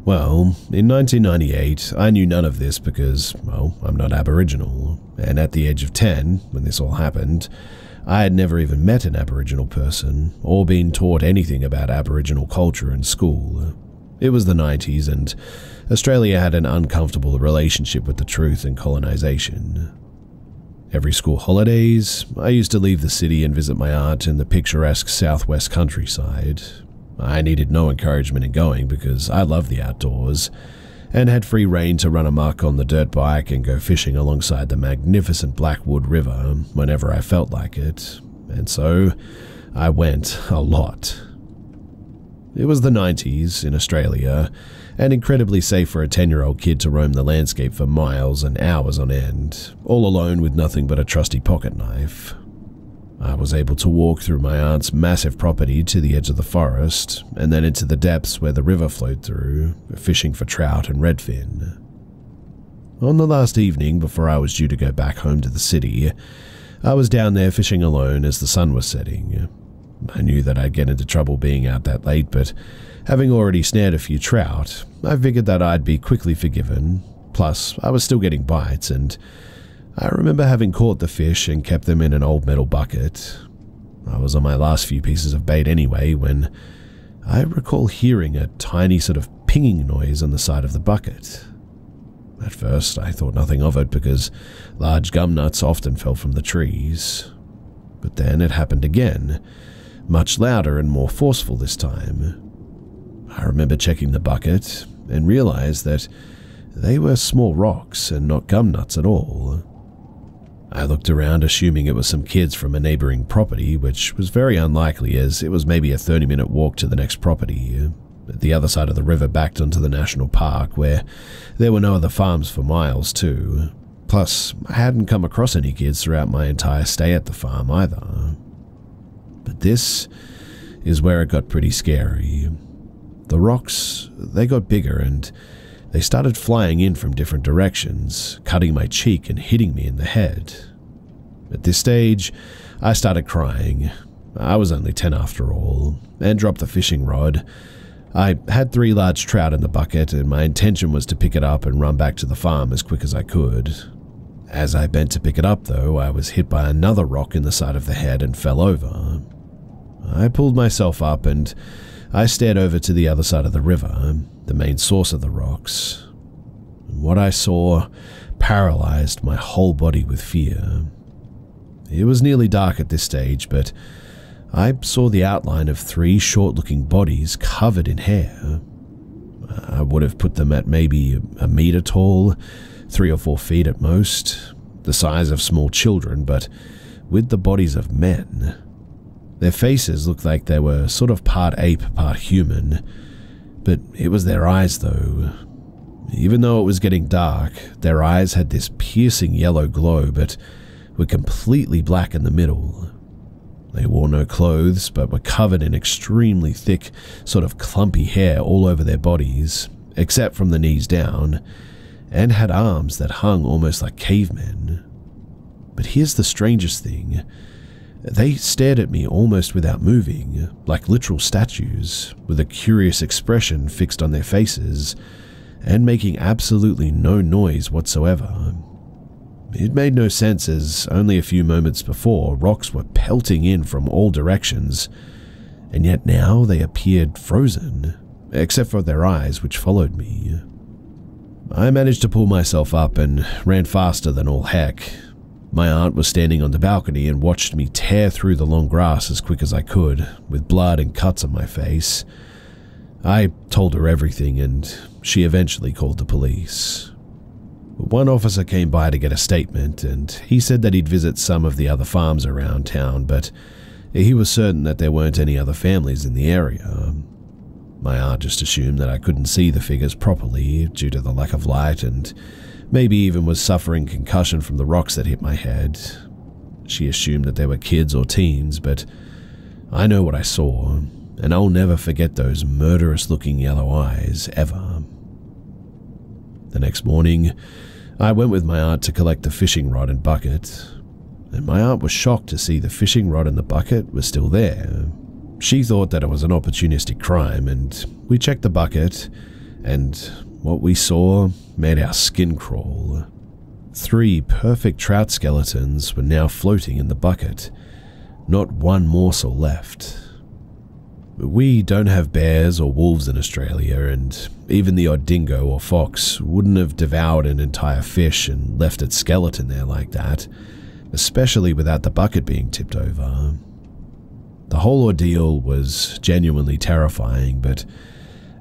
Well, in 1998, I knew none of this because, I'm not Aboriginal, and at the age of 10, when this all happened, I had never even met an Aboriginal person or been taught anything about Aboriginal culture in school. It was the 90s, and Australia had an uncomfortable relationship with the truth and colonization. Every school holidays, I used to leave the city and visit my aunt in the picturesque southwest countryside. I needed no encouragement in going because I loved the outdoors and had free rein to run amok on the dirt bike and go fishing alongside the magnificent Blackwood River whenever I felt like it, and so I went a lot. It was the 90s in Australia, and incredibly safe for a 10-year-old kid to roam the landscape for miles and hours on end, all alone with nothing but a trusty pocket knife. I was able to walk through my aunt's massive property to the edge of the forest, and then into the depths where the river flowed through, fishing for trout and redfin. On the last evening before I was due to go back home to the city, I was down there fishing alone as the sun was setting. I knew that I'd get into trouble being out that late, but having already snared a few trout, I figured that I'd be quickly forgiven. Plus, I was still getting bites, and I remember having caught the fish and kept them in an old metal bucket. I was on my last few pieces of bait anyway when I recall hearing a tiny sort of pinging noise on the side of the bucket. At first, I thought nothing of it because large gum nuts often fell from the trees. But then it happened again, much louder and more forceful this time. I remember checking the bucket and realized that they were small rocks and not gum nuts at all. I looked around assuming it was some kids from a neighboring property, which was very unlikely as it was maybe a 30-minute walk to the next property, at the other side of the river backed onto the national park where there were no other farms for miles too. Plus, I hadn't come across any kids throughout my entire stay at the farm either. But this is where it got pretty scary. The rocks, they got bigger and they started flying in from different directions, cutting my cheek and hitting me in the head. At this stage, I started crying. I was only 10 after all, and dropped the fishing rod. I had 3 large trout in the bucket, and my intention was to pick it up and run back to the farm as quick as I could. As I bent to pick it up, though, I was hit by another rock in the side of the head and fell over. I pulled myself up, and I stared over to the other side of the river, the main source of the rocks. What I saw paralyzed my whole body with fear. It was nearly dark at this stage, but I saw the outline of 3 short-looking bodies covered in hair. I would have put them at maybe a meter tall, 3 or 4 feet at most, the size of small children, but with the bodies of men. Their faces looked like they were sort of part ape, part human, but it was their eyes though. Even though it was getting dark, their eyes had this piercing yellow glow, but were completely black in the middle. They wore no clothes, but were covered in extremely thick, sort of clumpy hair all over their bodies, except from the knees down, and had arms that hung almost like cavemen. But here's the strangest thing. They stared at me almost without moving, like literal statues, with a curious expression fixed on their faces, and making absolutely no noise whatsoever. It made no sense, as only a few moments before rocks were pelting in from all directions, and yet now they appeared frozen, except for their eyes, which followed me. I managed to pull myself up and ran faster than all heck. My aunt was standing on the balcony and watched me tear through the long grass as quick as I could, with blood and cuts on my face. I told her everything, and she eventually called the police. One officer came by to get a statement, and he said that he'd visit some of the other farms around town, but he was certain that there weren't any other families in the area. My aunt just assumed that I couldn't see the figures properly due to the lack of light, and maybe even was suffering concussion from the rocks that hit my head. She assumed that they were kids or teens, but I know what I saw, and I'll never forget those murderous-looking yellow eyes, ever. The next morning, I went with my aunt to collect the fishing rod and bucket, and my aunt was shocked to see the fishing rod and the bucket were still there. She thought that it was an opportunistic crime, and we checked the bucket, and what we saw made our skin crawl. 3 perfect trout skeletons were now floating in the bucket, not one morsel left. We don't have bears or wolves in Australia, and even the odd dingo or fox wouldn't have devoured an entire fish and left its skeleton there like that, especially without the bucket being tipped over. The whole ordeal was genuinely terrifying, but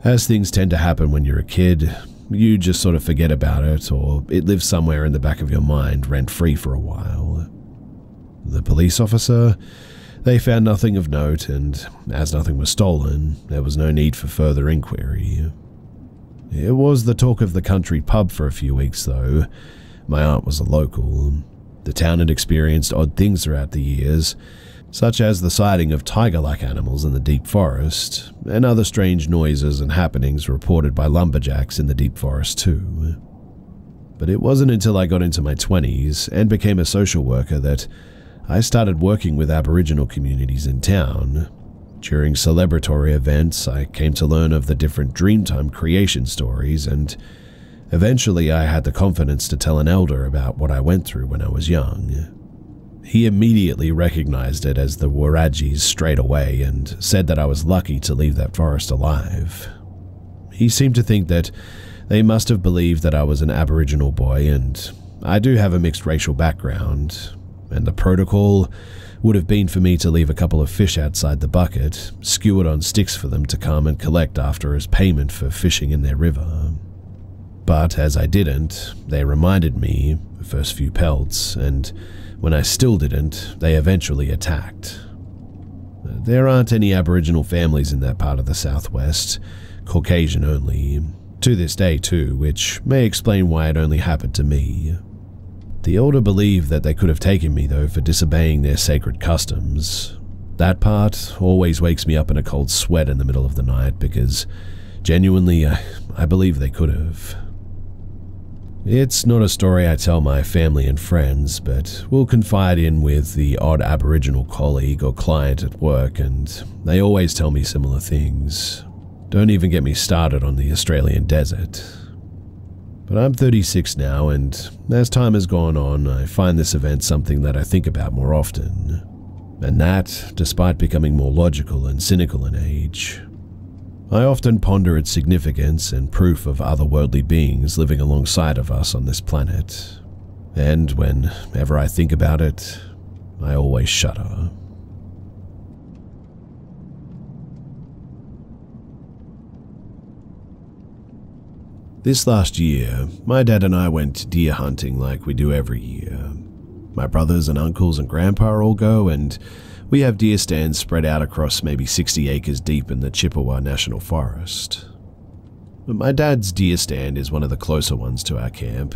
as things tend to happen when you're a kid, you just sort of forget about it, or it lives somewhere in the back of your mind rent-free for a while. The police officer, they found nothing of note, and as nothing was stolen, there was no need for further inquiry. It was the talk of the country pub for a few weeks, though. My aunt was a local. The town had experienced odd things throughout the years, such as the sighting of tiger-like animals in the deep forest, and other strange noises and happenings reported by lumberjacks in the deep forest too. But it wasn't until I got into my 20s and became a social worker that I started working with Aboriginal communities in town. During celebratory events, I came to learn of the different Dreamtime creation stories, and eventually I had the confidence to tell an elder about what I went through when I was young. He immediately recognized it as the Wurundjis straight away and said that I was lucky to leave that forest alive. He seemed to think that they must have believed that I was an Aboriginal boy, and I do have a mixed racial background, and the protocol would have been for me to leave a couple of fish outside the bucket, skewered on sticks for them to come and collect after as payment for fishing in their river. But as I didn't, they reminded me the first few pelts, and when I still didn't, they eventually attacked. There aren't any Aboriginal families in that part of the Southwest, Caucasian only, to this day too, which may explain why it only happened to me. The elder believed that they could have taken me though for disobeying their sacred customs. That part always wakes me up in a cold sweat in the middle of the night because genuinely I believe they could have. It's not a story I tell my family and friends, but will confide in with the odd Aboriginal colleague or client at work, and they always tell me similar things. Don't even get me started on the Australian desert. But I'm 36 now, and as time has gone on, I find this event something that I think about more often. And that, despite becoming more logical and cynical in age. I often ponder its significance and proof of otherworldly beings living alongside of us on this planet, and whenever I think about it, I always shudder. This last year, my dad and I went deer hunting like we do every year. My brothers and uncles and grandpa all go, and we have deer stands spread out across maybe 60 acres deep in the Chippewa National Forest. But my dad's deer stand is one of the closer ones to our camp,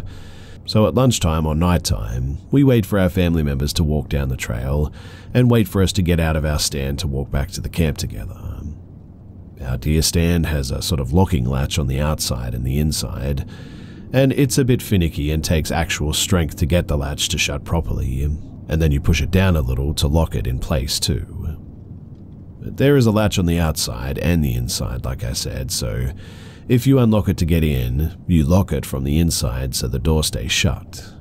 so at lunchtime or nighttime, we wait for our family members to walk down the trail and wait for us to get out of our stand to walk back to the camp together. Our deer stand has a sort of locking latch on the outside and the inside, and it's a bit finicky and takes actual strength to get the latch to shut properly, and then you push it down a little to lock it in place too. But there is a latch on the outside and the inside, like I said, so if you unlock it to get in, you lock it from the inside so the door stays shut.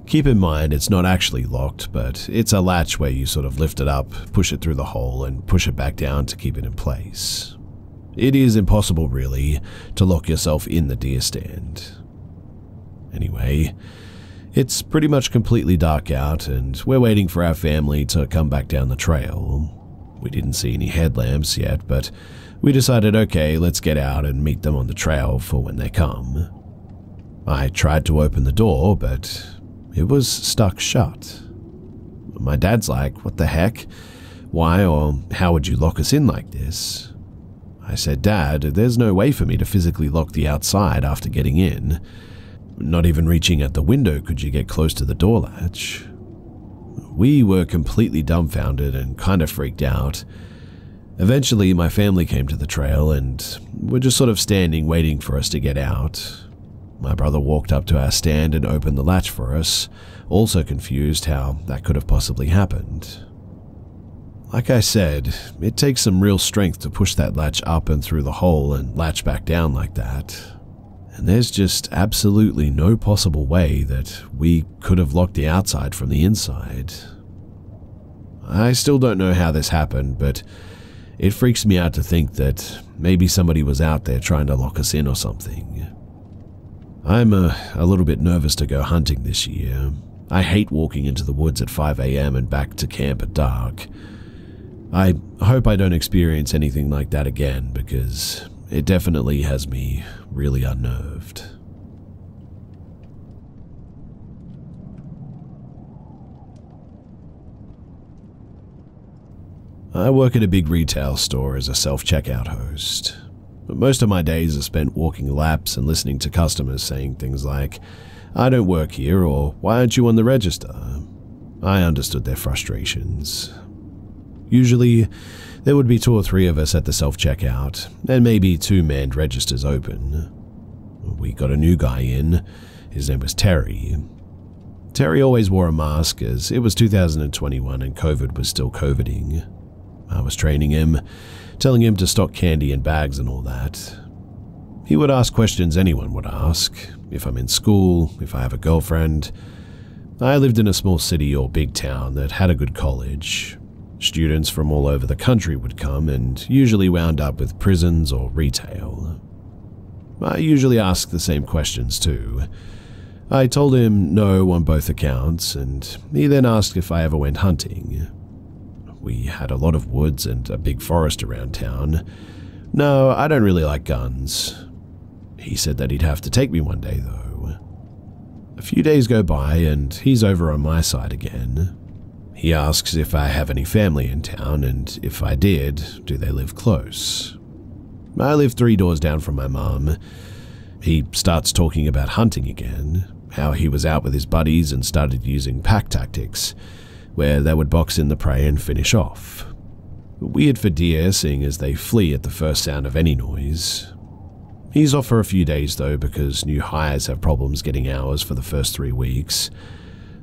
Keep in mind it's not actually locked, but it's a latch where you sort of lift it up, push it through the hole, and push it back down to keep it in place. It is impossible, really, to lock yourself in the deer stand. Anyway, it's pretty much completely dark out, and we're waiting for our family to come back down the trail. We didn't see any headlamps yet, but we decided, okay, let's get out and meet them on the trail for when they come. I tried to open the door, but it was stuck shut. My dad's like, "What the heck? Why or how would you lock us in like this?" I said, "Dad, there's no way for me to physically lock the outside after getting in. Not even reaching at the window could you get close to the door latch." We were completely dumbfounded and kind of freaked out. Eventually, my family came to the trail and were just sort of standing waiting for us to get out. My brother walked up to our stand and opened the latch for us, also confused how that could have possibly happened. Like I said, it takes some real strength to push that latch up and through the hole and latch back down like that. And there's just absolutely no possible way that we could have locked the outside from the inside. I still don't know how this happened, but it freaks me out to think that maybe somebody was out there trying to lock us in or something. I'm a little bit nervous to go hunting this year. I hate walking into the woods at 5 a.m. and back to camp at dark. I hope I don't experience anything like that again, because it definitely has me really unnerved. I work at a big retail store as a self-checkout host. But most of my days are spent walking laps and listening to customers saying things like, "I don't work here," or "Why aren't you on the register?" I understood their frustrations. Usually, there would be 2 or 3 of us at the self-checkout, and maybe 2 manned registers open. We got a new guy in. His name was Terry. Terry always wore a mask as it was 2021 and COVID was still COVIDing. I was training him, telling him to stock candy in bags and all that. He would ask questions anyone would ask, if I'm in school, if I have a girlfriend. I lived in a small city or big town that had a good college. Students from all over the country would come and usually wound up with prisons or retail. I usually asked the same questions too. I told him no on both accounts, and he then asked if I ever went hunting. We had a lot of woods and a big forest around town. No, I don't really like guns. He said that he'd have to take me one day though. A few days go by and he's over on my side again. He asks if I have any family in town, and if I did, do they live close? I live 3 doors down from my mum. He starts talking about hunting again, how he was out with his buddies and started using pack tactics, where they would box in the prey and finish off. Weird for deer, seeing as they flee at the first sound of any noise. He's off for a few days though, because new hires have problems getting hours for the first 3 weeks.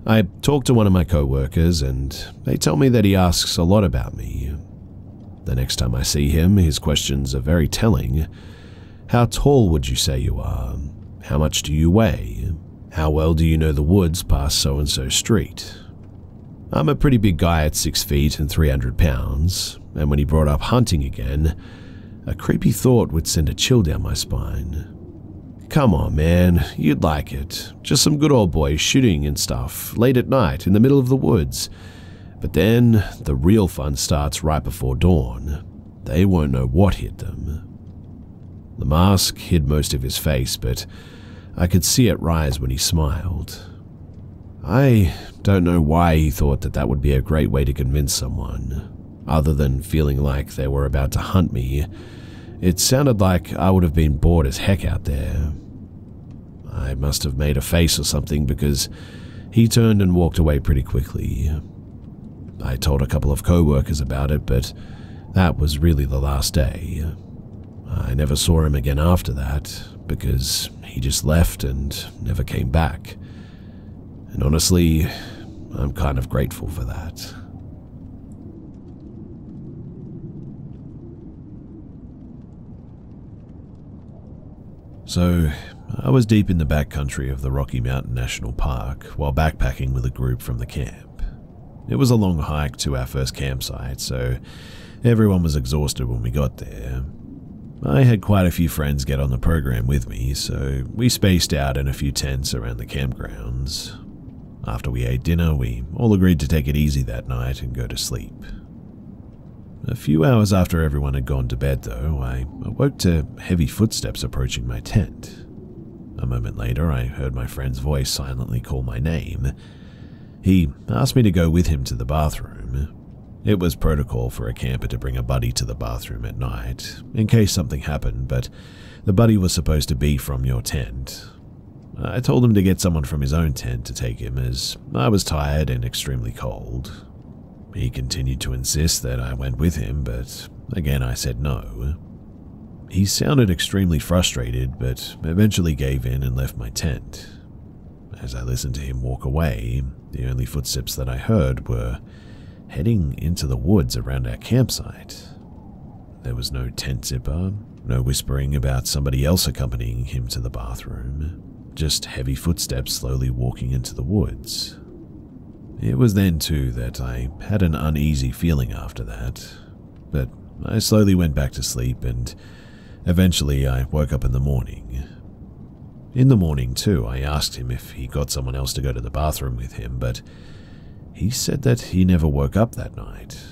I talked to one of my co-workers and they tell me that he asks a lot about me. The next time I see him, his questions are very telling. How tall would you say you are? How much do you weigh? How well do you know the woods past so-and-so street? I'm a pretty big guy at 6 feet and 300 pounds, and when he brought up hunting again, A creepy thought would send a chill down my spine. Come on, man, you'd like it. Just some good old boys shooting and stuff, late at night in the middle of the woods. But then, the real fun starts right before dawn. They won't know what hit them. The mask hid most of his face, but I could see it rise when he smiled. I don't know why he thought that would be a great way to convince someone. Other than feeling like they were about to hunt me, it sounded like I would have been bored as heck out there. I must have made a face or something because he turned and walked away pretty quickly. I told a couple of co-workers about it, but that was really the last day. I never saw him again after that because he just left and never came back. And honestly, I'm kind of grateful for that. So, I was deep in the backcountry of the Rocky Mountain National Park while backpacking with a group from the camp. It was a long hike to our first campsite, so everyone was exhausted when we got there. I had quite a few friends get on the program with me, so we spaced out in a few tents around the campgrounds. After we ate dinner, we all agreed to take it easy that night and go to sleep. A few hours after everyone had gone to bed, though, I awoke to heavy footsteps approaching my tent. A moment later, I heard my friend's voice silently call my name. He asked me to go with him to the bathroom. It was protocol for a camper to bring a buddy to the bathroom at night, in case something happened, but the buddy was supposed to be from your tent. I told him to get someone from his own tent to take him, as I was tired and extremely cold. He continued to insist that I went with him, but again I said no. He sounded extremely frustrated, but eventually gave in and left my tent. As I listened to him walk away, the only footsteps that I heard were heading into the woods around our campsite. There was no tent zipper, no whispering about somebody else accompanying him to the bathroom, just heavy footsteps slowly walking into the woods. It was then too that I had an uneasy feeling after that, but I slowly went back to sleep and eventually I woke up in the morning. In the morning too, I asked him if he got someone else to go to the bathroom with him, but he said that he never woke up that night.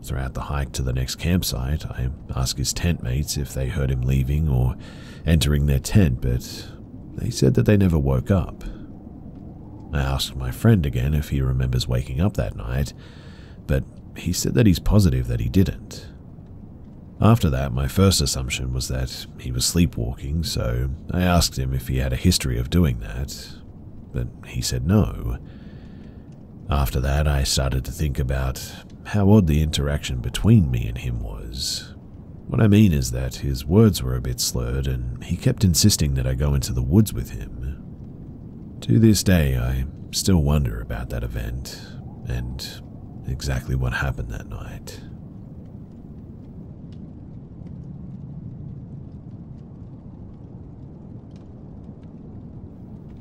Throughout the hike to the next campsite, I asked his tent mates if they heard him leaving or entering their tent, but they said that they never woke up. I asked my friend again if he remembers waking up that night, but he said that he's positive that he didn't. After that, my first assumption was that he was sleepwalking, so I asked him if he had a history of doing that, but he said no. After that, I started to think about how odd the interaction between me and him was. What I mean is that his words were a bit slurred, and he kept insisting that I go into the woods with him. To this day, I still wonder about that event, and exactly what happened that night.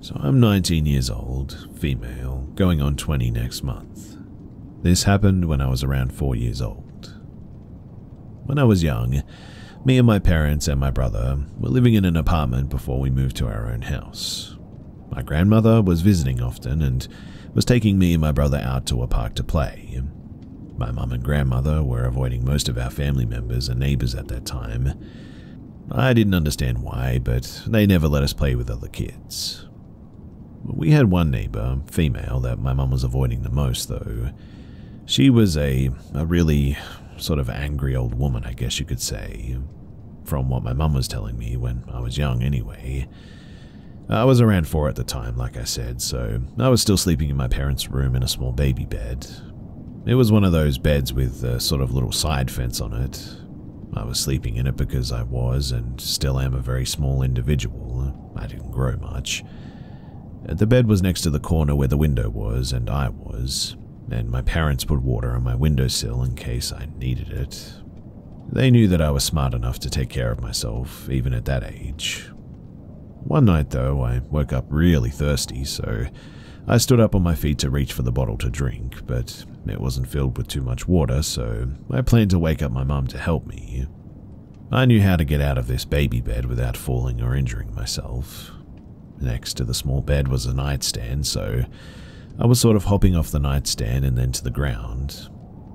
So I'm 19 years old, female, going on 20 next month. This happened when I was around 4 years old. When I was young, me and my parents and my brother were living in an apartment before we moved to our own house. My grandmother was visiting often and was taking me and my brother out to a park to play. My mum and grandmother were avoiding most of our family members and neighbors at that time. I didn't understand why, but they never let us play with other kids. We had one neighbor, female, that my mum was avoiding the most, though. She was a really sort of angry old woman, I guess you could say. From what my mum was telling me when I was young anyway. I was around 4 at the time, like I said, so I was still sleeping in my parents' room in a small baby bed. It was one of those beds with a sort of little side fence on it. I was sleeping in it because I was and still am a very small individual. I didn't grow much. The bed was next to the corner where the window was, and I was, and my parents put water on my windowsill in case I needed it. They knew that I was smart enough to take care of myself, even at that age. One night, though, I woke up really thirsty, so I stood up on my feet to reach for the bottle to drink, but it wasn't filled with too much water, so I planned to wake up my mum to help me. I knew how to get out of this baby bed without falling or injuring myself. Next to the small bed was a nightstand, so I was sort of hopping off the nightstand and then to the ground.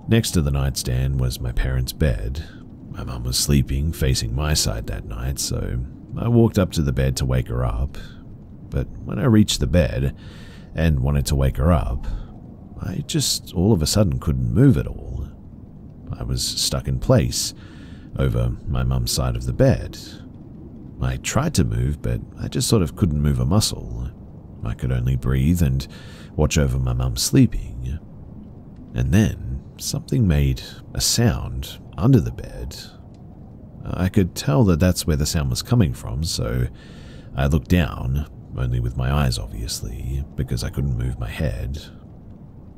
Next to the nightstand was my parents' bed. My mum was sleeping, facing my side that night, so I walked up to the bed to wake her up. But when I reached the bed and wanted to wake her up, I just all of a sudden couldn't move at all. I was stuck in place over my mum's side of the bed. I tried to move, but I just sort of couldn't move a muscle. I could only breathe and watch over my mum sleeping. And then something made a sound under the bed. I could tell that that's where the sound was coming from, so I looked down, only with my eyes obviously, because I couldn't move my head.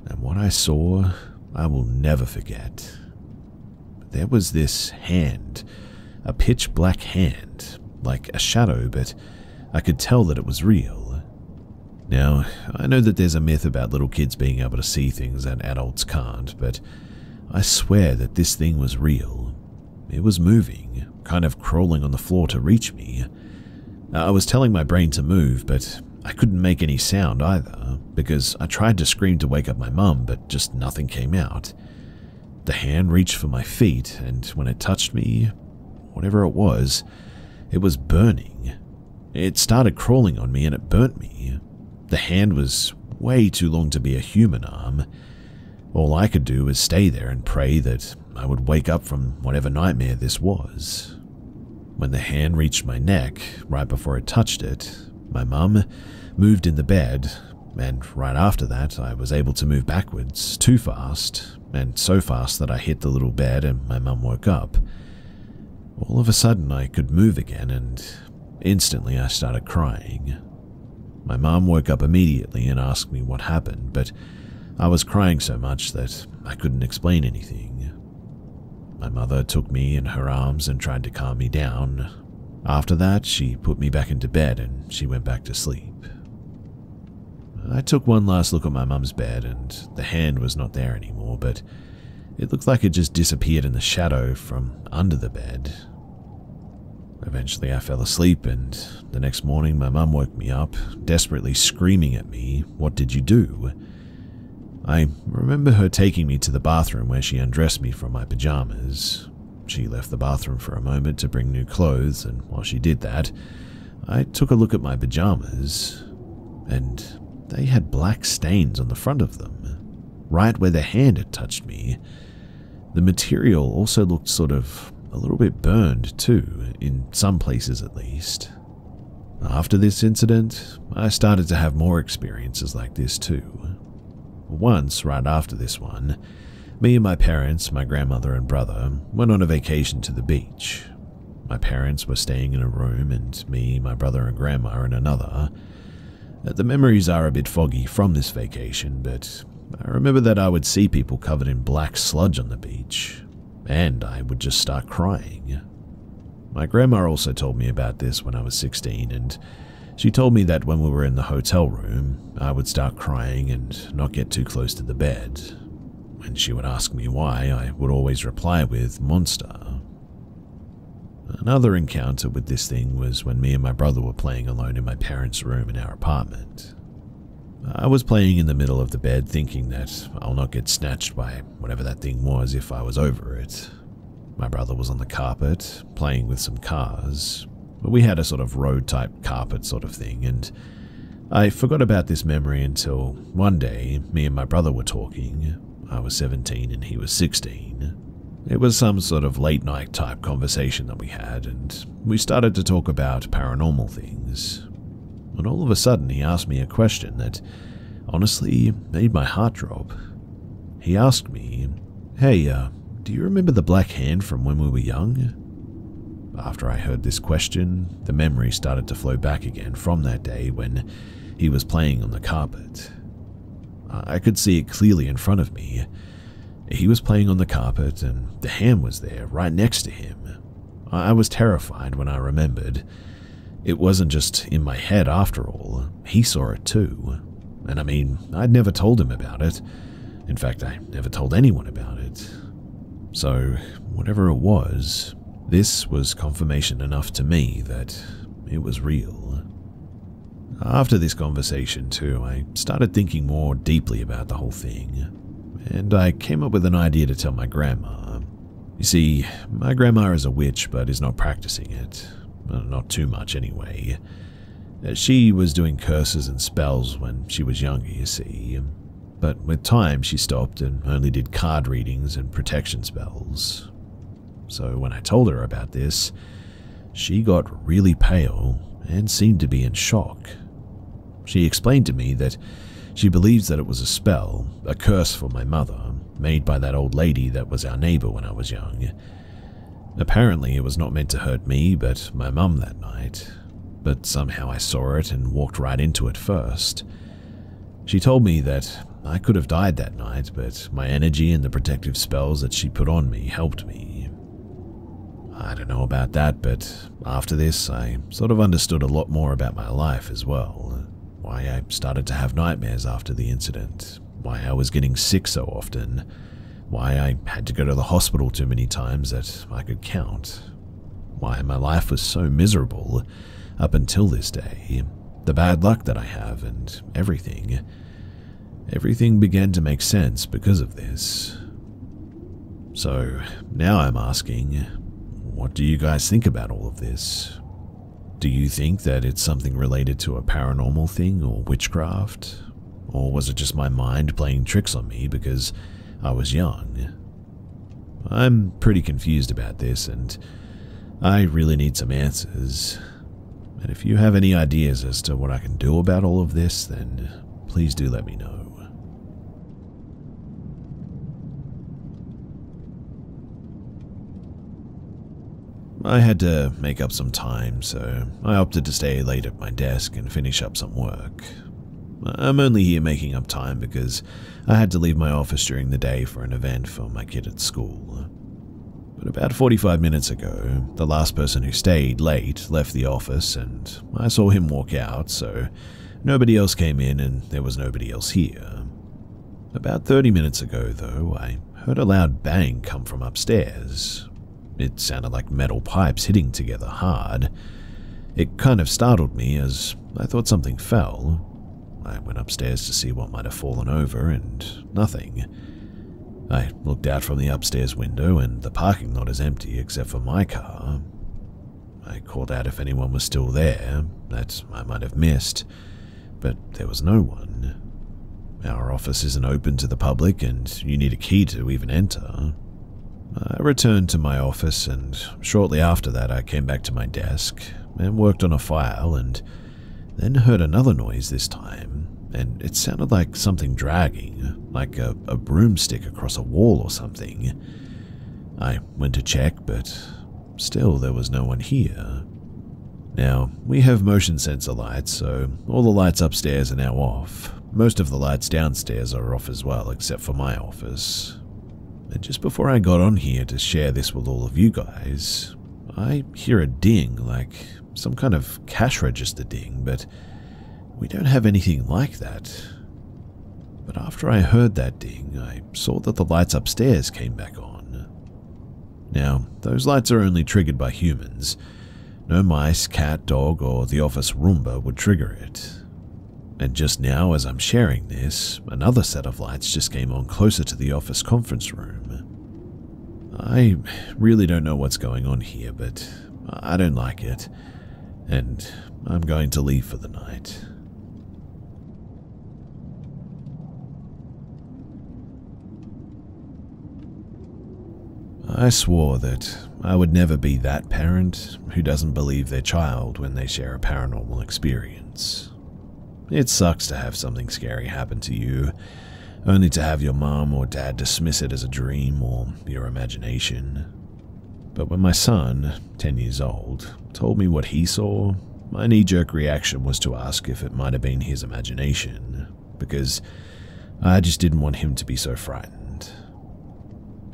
And what I saw, I will never forget. There was this hand, a pitch black hand, like a shadow, but I could tell that it was real. Now, I know that there's a myth about little kids being able to see things that adults can't, but I swear that this thing was real. It was moving, kind of crawling on the floor to reach me. I was telling my brain to move, but I couldn't make any sound either, because I tried to scream to wake up my mum, but just nothing came out. The hand reached for my feet, and when it touched me, whatever it was burning. It started crawling on me and it burnt me. The hand was way too long to be a human arm. All I could do was stay there and pray that I would wake up from whatever nightmare this was. When the hand reached my neck, right before it touched it, my mum moved in the bed, and right after that I was able to move backwards too fast, and so fast that I hit the little bed and my mum woke up. All of a sudden I could move again, and instantly I started crying. My mum woke up immediately and asked me what happened, but I was crying so much that I couldn't explain anything. My mother took me in her arms and tried to calm me down. After that, she put me back into bed and she went back to sleep. I took one last look at my mum's bed, and the hand was not there anymore, but it looked like it just disappeared in the shadow from under the bed. Eventually I fell asleep, and the next morning my mum woke me up, desperately screaming at me, "What did you do?" I remember her taking me to the bathroom where she undressed me from my pajamas. She left the bathroom for a moment to bring new clothes, and while she did that, I took a look at my pajamas, and they had black stains on the front of them, right where the hand had touched me. The material also looked sort of a little bit burned too, in some places at least. After this incident, I started to have more experiences like this too. Once, right after this one, me and my parents, my grandmother and brother went on a vacation to the beach. My parents were staying in a room and me, my brother and grandma in another. The memories are a bit foggy from this vacation, but I remember that I would see people covered in black sludge on the beach, and I would just start crying. My grandma also told me about this when I was 16, and she told me that when we were in the hotel room, I would start crying and not get too close to the bed. When she would ask me why, I would always reply with "monster." Another encounter with this thing was when me and my brother were playing alone in my parents' room in our apartment. I was playing in the middle of the bed thinking that I'll not get snatched by whatever that thing was if I was over it. My brother was on the carpet, playing with some cars. We had a sort of road-type carpet sort of thing, and I forgot about this memory until one day me and my brother were talking. I was 17 and he was 16. It was some sort of late-night type conversation that we had, and we started to talk about paranormal things. And all of a sudden he asked me a question that honestly made my heart drop. He asked me, "Hey, do you remember the black hand from when we were young?" After I heard this question, the memory started to flow back again from that day when he was playing on the carpet. I could see it clearly in front of me. He was playing on the carpet and the hand was there right next to him. I was terrified when I remembered. It wasn't just in my head after all, he saw it too. And I mean, I'd never told him about it. In fact, I never told anyone about it. So, whatever it was, This was confirmation enough to me that it was real. After this conversation too, I started thinking more deeply about the whole thing, and I came up with an idea to tell my grandma. You see, my grandma is a witch but is not practicing it. Well, not too much anyway. She was doing curses and spells when she was younger, you see. But with time she stopped and only did card readings and protection spells. So when I told her about this, she got really pale and seemed to be in shock. She explained to me that she believes that it was a spell, a curse for my mother, made by that old lady that was our neighbor when I was young. Apparently it was not meant to hurt me, but my mum that night. But somehow I saw it and walked right into it first. She told me that I could have died that night, but my energy and the protective spells that she put on me helped me. I don't know about that, but after this, I sort of understood a lot more about my life as well. Why I started to have nightmares after the incident, why I was getting sick so often, why I had to go to the hospital too many times that I could count, why my life was so miserable up until this day, the bad luck that I have and everything. Everything began to make sense because of this. So now I'm asking, what do you guys think about all of this? Do you think that it's something related to a paranormal thing or witchcraft? Or was it just my mind playing tricks on me because I was young? I'm pretty confused about this and I really need some answers. And if you have any ideas as to what I can do about all of this, then please do let me know. I had to make up some time, so I opted to stay late at my desk and finish up some work. I'm only here making up time because I had to leave my office during the day for an event for my kid at school. But about 45 minutes ago, the last person who stayed late left the office and I saw him walk out, so nobody else came in and there was nobody else here. About 30 minutes ago, though, I heard a loud bang come from upstairs. It sounded like metal pipes hitting together hard. It kind of startled me as I thought something fell. I went upstairs to see what might have fallen over and nothing. I looked out from the upstairs window and the parking lot is empty except for my car. I called out if anyone was still there, that I might have missed, but there was no one. Our office isn't open to the public and you need a key to even enter. I returned to my office and shortly after that I came back to my desk and worked on a file and then heard another noise this time, and it sounded like something dragging, like a broomstick across a wall or something. I went to check, but still there was no one here. Now, we have motion sensor lights, so all the lights upstairs are now off. Most of the lights downstairs are off as well, except for my office. And just before I got on here to share this with all of you guys, I hear a ding, like some kind of cash register ding, but we don't have anything like that. But after I heard that ding, I saw that the lights upstairs came back on. Now, those lights are only triggered by humans. No mice, cat, dog, or the office Roomba would trigger it. And just now, as I'm sharing this, another set of lights just came on closer to the office conference room. I really don't know what's going on here, but I don't like it, and I'm going to leave for the night. I swore that I would never be that parent who doesn't believe their child when they share a paranormal experience. It sucks to have something scary happen to you, only to have your mom or dad dismiss it as a dream or your imagination. But when my son, 10 years old, told me what he saw, my knee-jerk reaction was to ask if it might have been his imagination, because I just didn't want him to be so frightened.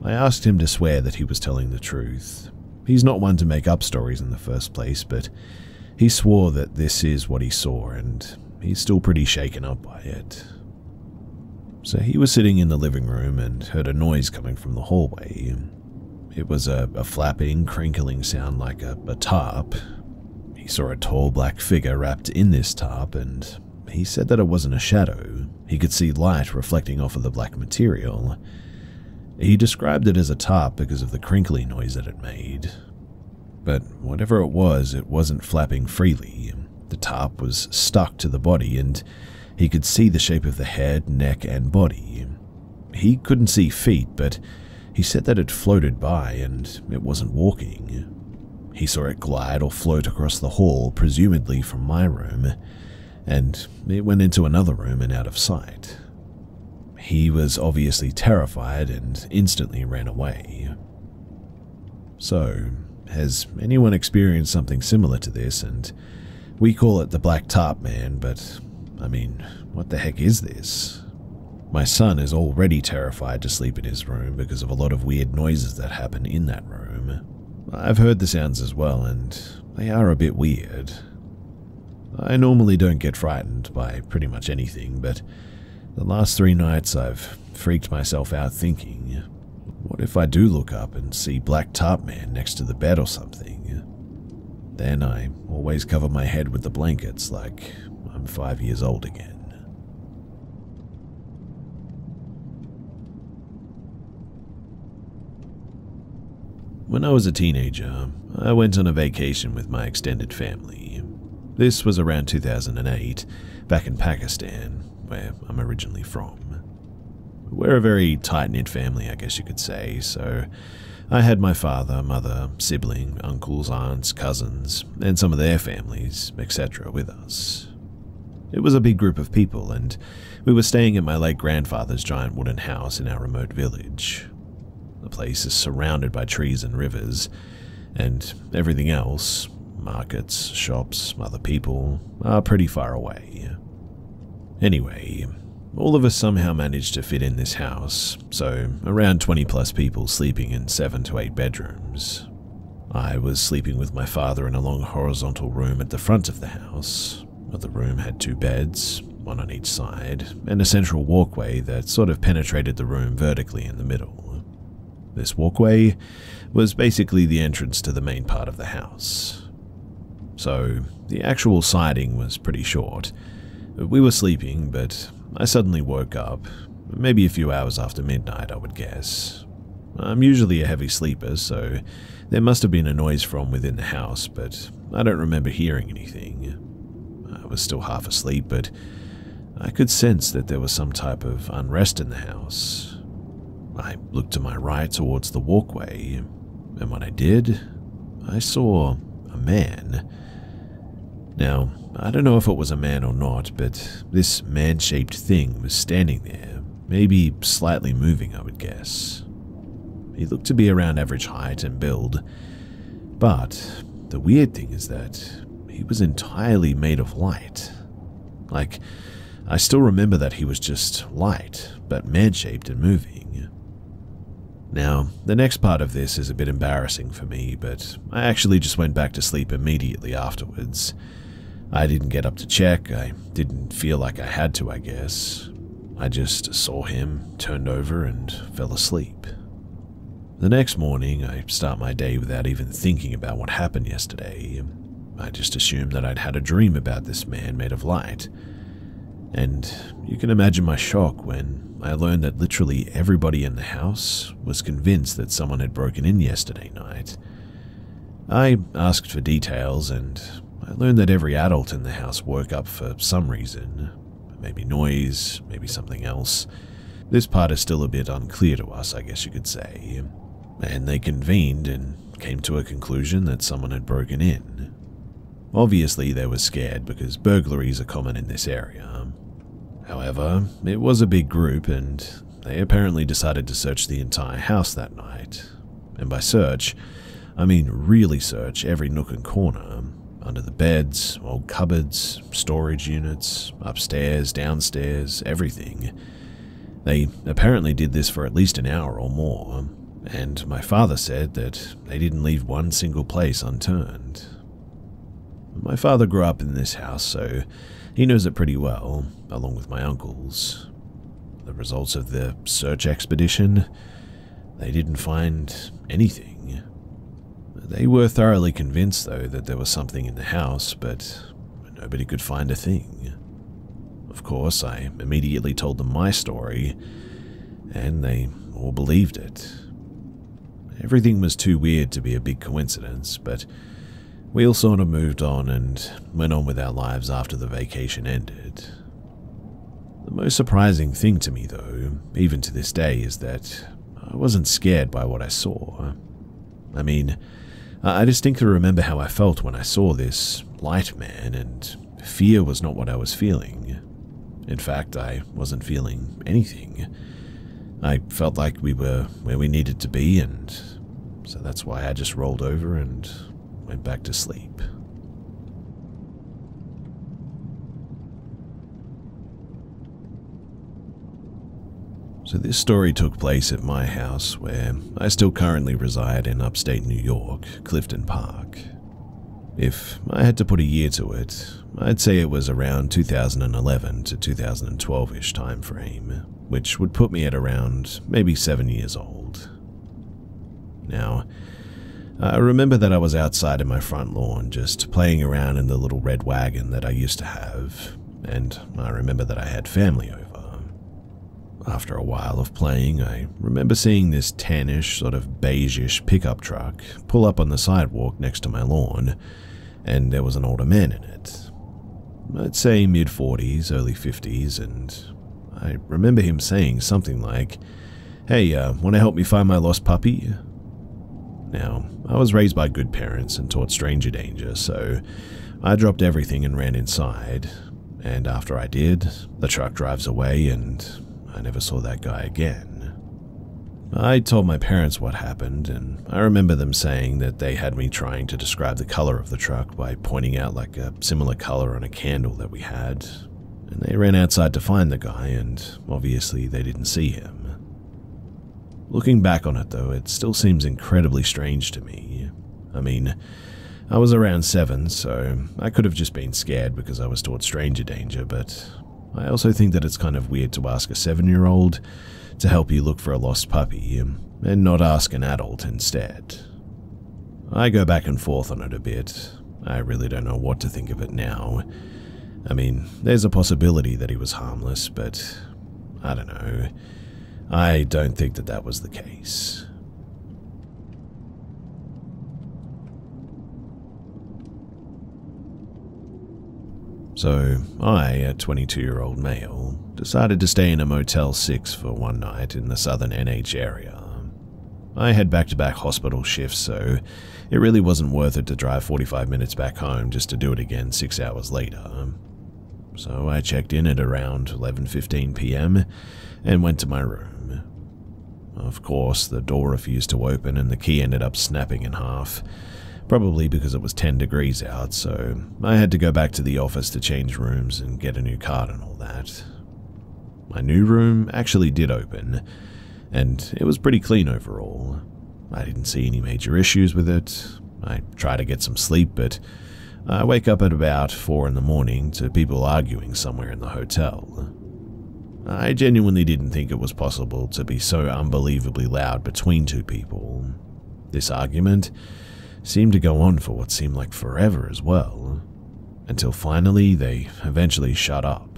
I asked him to swear that he was telling the truth. He's not one to make up stories in the first place, but he swore that this is what he saw, and he's still pretty shaken up by it. So he was sitting in the living room and heard a noise coming from the hallway. It was a flapping, crinkling sound like a tarp. He saw a tall black figure wrapped in this tarp, and he said that it wasn't a shadow. He could see light reflecting off of the black material. He described it as a tarp because of the crinkly noise that it made. But whatever it wasn't flapping freely. The tarp was stuck to the body, and he could see the shape of the head, neck, and body. He couldn't see feet, but he said that it floated by and it wasn't walking. He saw it glide or float across the hall, presumably from my room, and it went into another room and out of sight. He was obviously terrified and instantly ran away. So, has anyone experienced something similar to this? And we call it the Black Tarp Man, but I mean, what the heck is this? My son is already terrified to sleep in his room because of a lot of weird noises that happen in that room. I've heard the sounds as well, and they are a bit weird. I normally don't get frightened by pretty much anything, but the last 3 nights I've freaked myself out thinking, what if I do look up and see Black Tarp Man next to the bed or something? Then I always cover my head with the blankets like I'm 5 years old again. When I was a teenager, I went on a vacation with my extended family. This was around 2008, back in Pakistan, where I'm originally from. We're a very tight-knit family, I guess you could say, so I had my father, mother, sibling, uncles, aunts, cousins, and some of their families, etc. with us. It was a big group of people, and we were staying at my late grandfather's giant wooden house in our remote village. The place is surrounded by trees and rivers, and everything else, markets, shops, other people, are pretty far away. Anyway, all of us somehow managed to fit in this house, so around 20 plus people sleeping in 7 to 8 bedrooms. I was sleeping with my father in a long horizontal room at the front of the house. The room had 2 beds, one on each side, and a central walkway that sort of penetrated the room vertically in the middle. This walkway was basically the entrance to the main part of the house. So, the actual siding was pretty short. We were sleeping, but I suddenly woke up, maybe a few hours after midnight, I would guess. I'm usually a heavy sleeper, so there must have been a noise from within the house, but I don't remember hearing anything. I was still half asleep, but I could sense that there was some type of unrest in the house. I looked to my right towards the walkway, and when I did, I saw a man. Now, I don't know if it was a man or not, but this man-shaped thing was standing there, maybe slightly moving, I would guess. He looked to be around average height and build, but the weird thing is that he was entirely made of light. Like, I still remember that he was just light, but man-shaped and moving. Now, the next part of this is a bit embarrassing for me, but I actually just went back to sleep immediately afterwards. I didn't get up to check, I didn't feel like I had to, I guess. I just saw him, turned over, and fell asleep. The next morning, I start my day without even thinking about what happened yesterday. I just assumed that I'd had a dream about this man made of light. And you can imagine my shock when I learned that literally everybody in the house was convinced that someone had broken in yesterday night. I asked for details, and I learned that every adult in the house woke up for some reason. Maybe noise, maybe something else. This part is still a bit unclear to us, I guess you could say. And they convened and came to a conclusion that someone had broken in. Obviously, they were scared because burglaries are common in this area. However, it was a big group, and they apparently decided to search the entire house that night. And by search, I mean really search every nook and corner, under the beds, old cupboards, storage units, upstairs, downstairs, everything. They apparently did this for at least an hour or more, and my father said that they didn't leave one single place unturned. My father grew up in this house, so he knows it pretty well, along with my uncles. The results of the search expedition, they didn't find anything. They were thoroughly convinced, though, that there was something in the house, but nobody could find a thing. Of course, I immediately told them my story, and they all believed it. Everything was too weird to be a big coincidence, but we all sort of moved on and went on with our lives after the vacation ended. The most surprising thing to me, though, even to this day, is that I wasn't scared by what I saw. I mean, I distinctly remember how I felt when I saw this light man, and fear was not what I was feeling. In fact, I wasn't feeling anything. I felt like we were where we needed to be, and so that's why I just rolled over and went back to sleep. So this story took place at my house, where I still currently reside in upstate New York, Clifton Park. If I had to put a year to it, I'd say it was around 2011 to 2012-ish time frame, which would put me at around maybe 7 years old. Now, I remember that I was outside in my front lawn just playing around in the little red wagon that I used to have, and I remember that I had family over. After a while of playing, I remember seeing this tannish, sort of beige-ish pickup truck pull up on the sidewalk next to my lawn, and there was an older man in it. I'd say mid-40s, early 50s, and I remember him saying something like, "Hey, want to help me find my lost puppy?" Now, I was raised by good parents and taught stranger danger, so I dropped everything and ran inside, and after I did, the truck drives away and I never saw that guy again. I told my parents what happened, and I remember them saying that they had me trying to describe the color of the truck by pointing out like a similar color on a candle that we had, and they ran outside to find the guy, and obviously they didn't see him. Looking back on it though, it still seems incredibly strange to me. I mean, I was around 7, so I could have just been scared because I was taught stranger danger, but I also think that it's kind of weird to ask a 7-year-old to help you look for a lost puppy and not ask an adult instead. I go back and forth on it a bit. I really don't know what to think of it now. I mean, there's a possibility that he was harmless, but I don't know. I don't think that that was the case. So, I, a 22-year-old male, decided to stay in a Motel 6 for one night in the southern NH area. I had back-to-back hospital shifts, so it really wasn't worth it to drive 45 minutes back home just to do it again 6 hours later. So I checked in at around 11:15 p.m. and went to my room. Of course, the door refused to open and the key ended up snapping in half. Probably because it was 10 degrees out, so I had to go back to the office to change rooms and get a new card and all that. My new room actually did open, and it was pretty clean overall. I didn't see any major issues with it. I try to get some sleep, but I wake up at about 4 in the morning to people arguing somewhere in the hotel. I genuinely didn't think it was possible to be so unbelievably loud between two people. This argument seemed to go on for what seemed like forever as well, until finally they eventually shut up.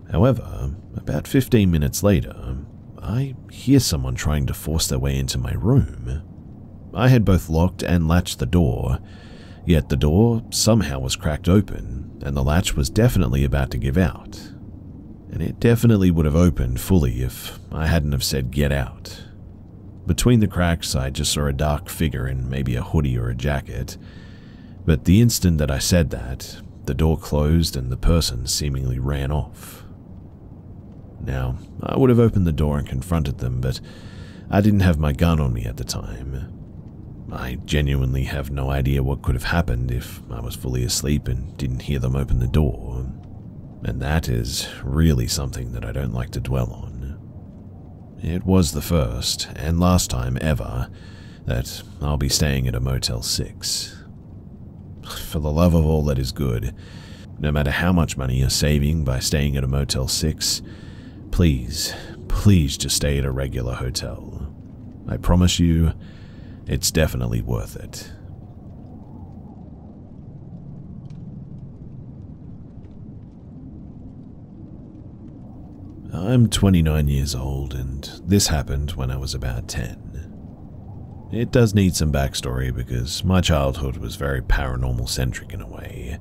However, about 15 minutes later, I hear someone trying to force their way into my room. I had both locked and latched the door, yet the door somehow was cracked open, and the latch was definitely about to give out. And it definitely would have opened fully if I hadn't have said "get out." Between the cracks, I just saw a dark figure in maybe a hoodie or a jacket, but the instant that I said that, the door closed and the person seemingly ran off. Now, I would have opened the door and confronted them, but I didn't have my gun on me at the time. I genuinely have no idea what could have happened if I was fully asleep and didn't hear them open the door, and that is really something that I don't like to dwell on. It was the first and last time ever that I'll be staying at a Motel 6. For the love of all that is good, no matter how much money you're saving by staying at a Motel 6, please just stay at a regular hotel. I promise you, it's definitely worth it. I'm 29 years old, and this happened when I was about 10. It does need some backstory because my childhood was very paranormal-centric in a way,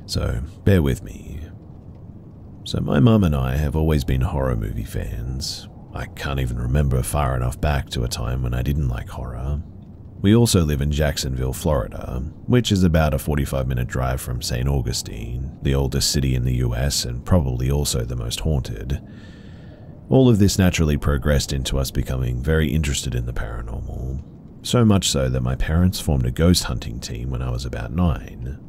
so bear with me. So my mum and I have always been horror movie fans. I can't even remember far enough back to a time when I didn't like horror. We also live in Jacksonville, Florida, which is about a 45-minute drive from St. Augustine, the oldest city in the US and probably also the most haunted. All of this naturally progressed into us becoming very interested in the paranormal, so much so that my parents formed a ghost hunting team when I was about 9.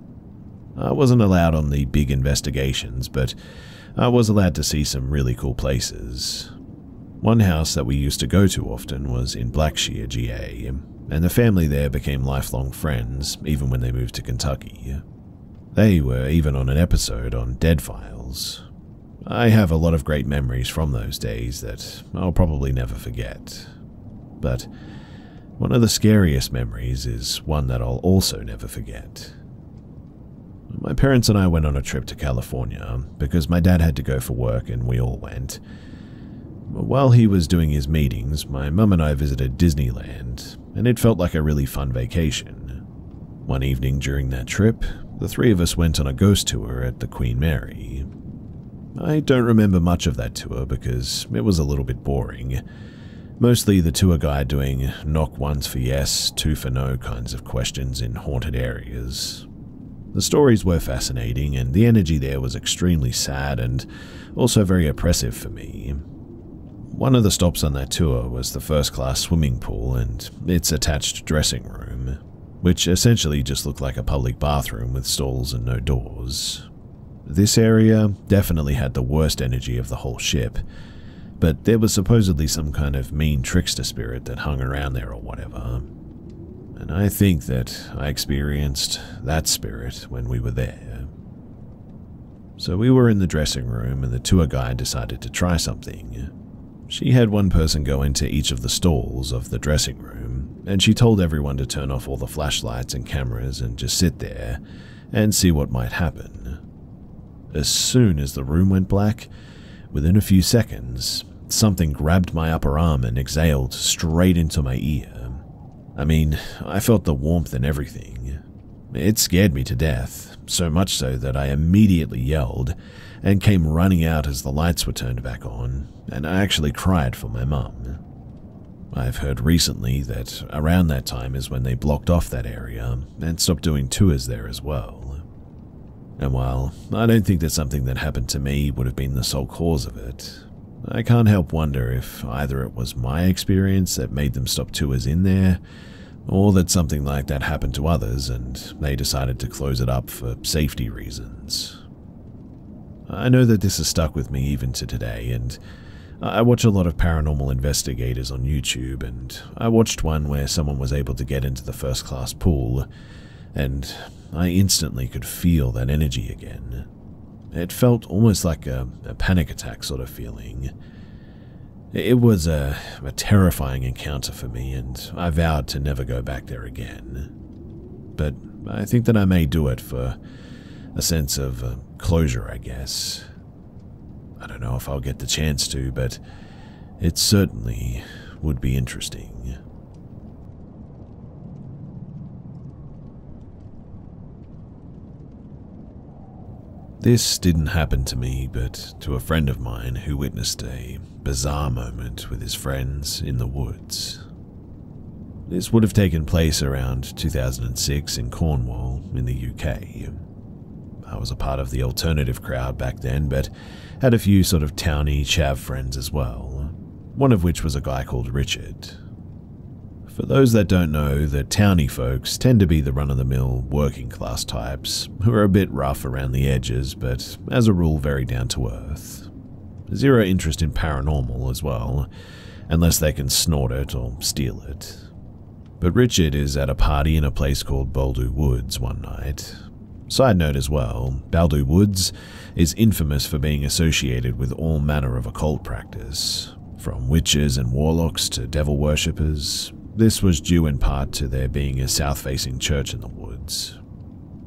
I wasn't allowed on the big investigations, but I was allowed to see some really cool places. One house that we used to go to often was in Blackshear, GA, and the family there became lifelong friends even when they moved to Kentucky. They were even on an episode on Dead Files. I have a lot of great memories from those days that I'll probably never forget. But one of the scariest memories is one that I'll also never forget. My parents and I went on a trip to California because my dad had to go for work and we all went. While he was doing his meetings, my mum and I visited Disneyland, and it felt like a really fun vacation. One evening during that trip, the three of us went on a ghost tour at the Queen Mary. I don't remember much of that tour because it was a little bit boring. Mostly the tour guide doing knock once for yes, two for no kinds of questions in haunted areas. The stories were fascinating and the energy there was extremely sad and also very oppressive for me. One of the stops on that tour was the first-class swimming pool and its attached dressing room, which essentially just looked like a public bathroom with stalls and no doors. This area definitely had the worst energy of the whole ship, but there was supposedly some kind of mean trickster spirit that hung around there or whatever. And I think that I experienced that spirit when we were there. So we were in the dressing room and the tour guide decided to try something. She had one person go into each of the stalls of the dressing room, and she told everyone to turn off all the flashlights and cameras and just sit there and see what might happen. As soon as the room went black, within a few seconds, something grabbed my upper arm and exhaled straight into my ear. I mean, I felt the warmth and everything. It scared me to death, so much so that I immediately yelled and came running out as the lights were turned back on, and I actually cried for my mum. I've heard recently that around that time is when they blocked off that area and stopped doing tours there as well. And while I don't think that something that happened to me would have been the sole cause of it, I can't help wonder if either it was my experience that made them stop tours in there, or that something like that happened to others and they decided to close it up for safety reasons. I know that this has stuck with me even to today, and I watch a lot of paranormal investigators on YouTube, and I watched one where someone was able to get into the first-class pool, and I instantly could feel that energy again. It felt almost like a panic attack sort of feeling. It was a terrifying encounter for me, and I vowed to never go back there again. But I think that I may do it for a sense of closure, I guess. I don't know if I'll get the chance to, but it certainly would be interesting. This didn't happen to me, but to a friend of mine who witnessed a bizarre moment with his friends in the woods. This would have taken place around 2006 in Cornwall, in the UK. I was a part of the alternative crowd back then, but had a few sort of towny chav friends as well, one of which was a guy called Richard. For those that don't know, the towny folks tend to be the run-of-the-mill working-class types, who are a bit rough around the edges, but as a rule very down-to-earth. Zero interest in paranormal as well, unless they can snort it or steal it. But Richard is at a party in a place called Baldu Woods one night. Side note as well, Baldu Woods is infamous for being associated with all manner of occult practice, From witches and warlocks to devil worshippers, this was due in part to there being a south-facing church in the woods.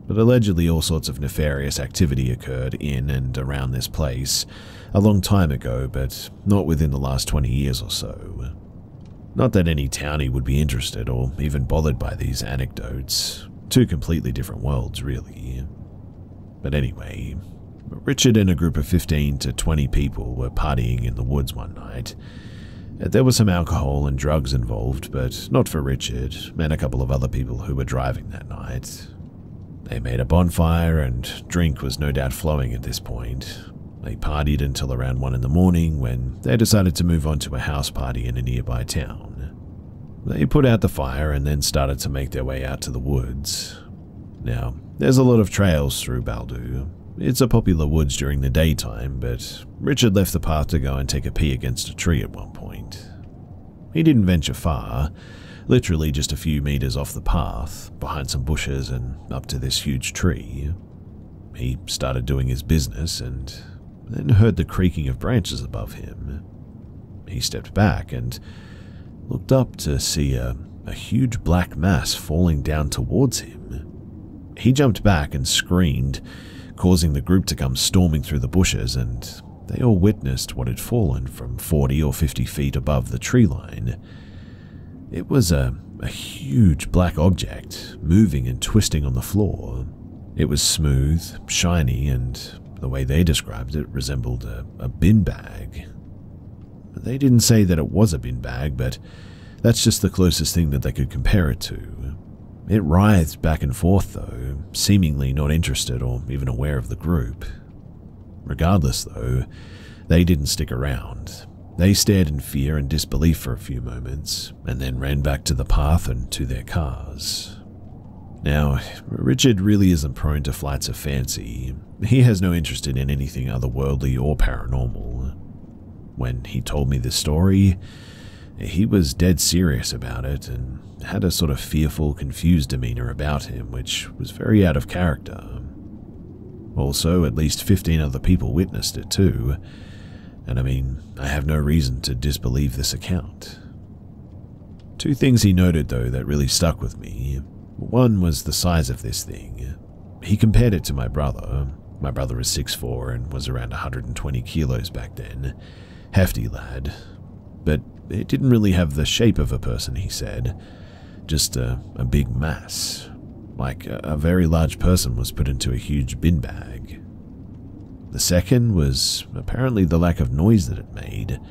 But allegedly all sorts of nefarious activity occurred in and around this place a long time ago, but not within the last 20 years or so. Not that any townie would be interested or even bothered by these anecdotes. Two completely different worlds, really. But anyway, Richard and a group of 15 to 20 people were partying in the woods one night. There was some alcohol and drugs involved, but not for Richard and a couple of other people who were driving that night. They made a bonfire and drink was no doubt flowing at this point. They partied until around 1 in the morning when they decided to move on to a house party in a nearby town. They put out the fire and then started to make their way out to the woods. Now, there's a lot of trails through Baldu. It's a popular woods during the daytime, but Richard left the path to go and take a pee against a tree at one point. He didn't venture far, literally just a few meters off the path, behind some bushes and up to this huge tree. He started doing his business and then heard the creaking of branches above him. He stepped back and looked up to see a huge black mass falling down towards him. He jumped back and screamed, causing the group to come storming through the bushes, and they all witnessed what had fallen from 40 or 50 feet above the tree line. It was a huge black object, moving and twisting on the floor. It was smooth, shiny, and the way they described it resembled a bin bag. They didn't say that it was a bin bag, but that's just the closest thing that they could compare it to. It writhed back and forth though, seemingly not interested or even aware of the group. Regardless though, they didn't stick around. They stared in fear and disbelief for a few moments, and then ran back to the path and to their cars. Now, Richard really isn't prone to flights of fancy. He has no interest in anything otherworldly or paranormal. When he told me this story, he was dead serious about it and had a sort of fearful, confused demeanor about him, which was very out of character. Also, at least 15 other people witnessed it too, and I mean, I have no reason to disbelieve this account. Two things he noted though that really stuck with me. One was the size of this thing. He compared it to my brother. My brother is 6'4" and was around 120 kilos back then. Hefty lad. But it didn't really have the shape of a person, he said. Just a big mass. Like a very large person was put into a huge bin bag. The second was apparently the lack of noise that it made.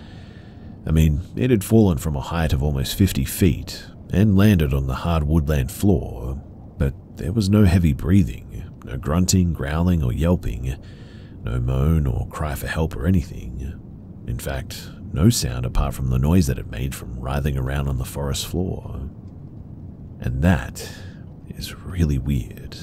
I mean, it had fallen from a height of almost 50 feet and landed on the hard woodland floor, but there was no heavy breathing, no grunting, growling, or yelping, no moan or cry for help or anything. In fact, no sound apart from the noise that it made from writhing around on the forest floor. And that is really weird.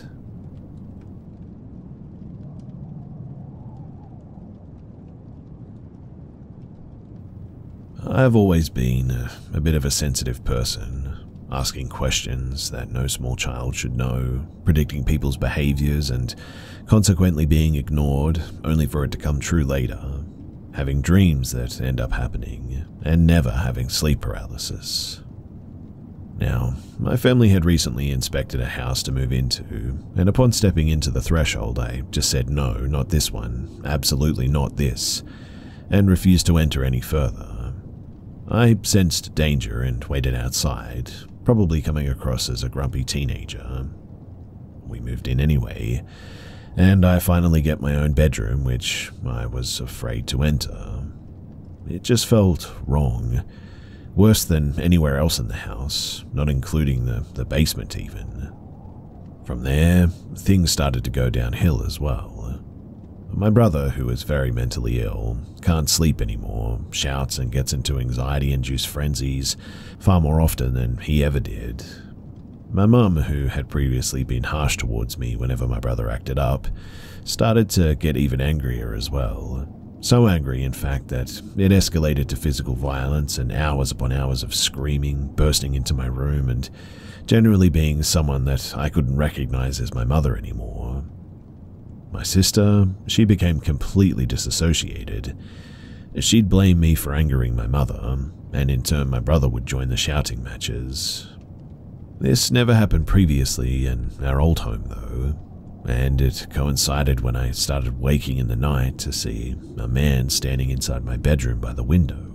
I've always been a bit of a sensitive person, asking questions that no small child should know, predicting people's behaviors and consequently being ignored only for it to come true later, having dreams that end up happening, and never having sleep paralysis. Now, my family had recently inspected a house to move into, and upon stepping into the threshold I just said no, not this one, absolutely not this, and refused to enter any further. I sensed danger and waited outside, probably coming across as a grumpy teenager. We moved in anyway, and I finally get my own bedroom, which I was afraid to enter. It just felt wrong, worse than anywhere else in the house, not including the basement even. From there, things started to go downhill as well. My brother, who is very mentally ill, can't sleep anymore, shouts and gets into anxiety-induced frenzies far more often than he ever did. My mum, who had previously been harsh towards me whenever my brother acted up, started to get even angrier as well. So angry, in fact, that it escalated to physical violence and hours upon hours of screaming, bursting into my room, and generally being someone that I couldn't recognize as my mother anymore. My sister, she became completely disassociated. She'd blame me for angering my mother, and in turn my brother would join the shouting matches. This never happened previously in our old home though, and it coincided when I started waking in the night to see a man standing inside my bedroom by the window.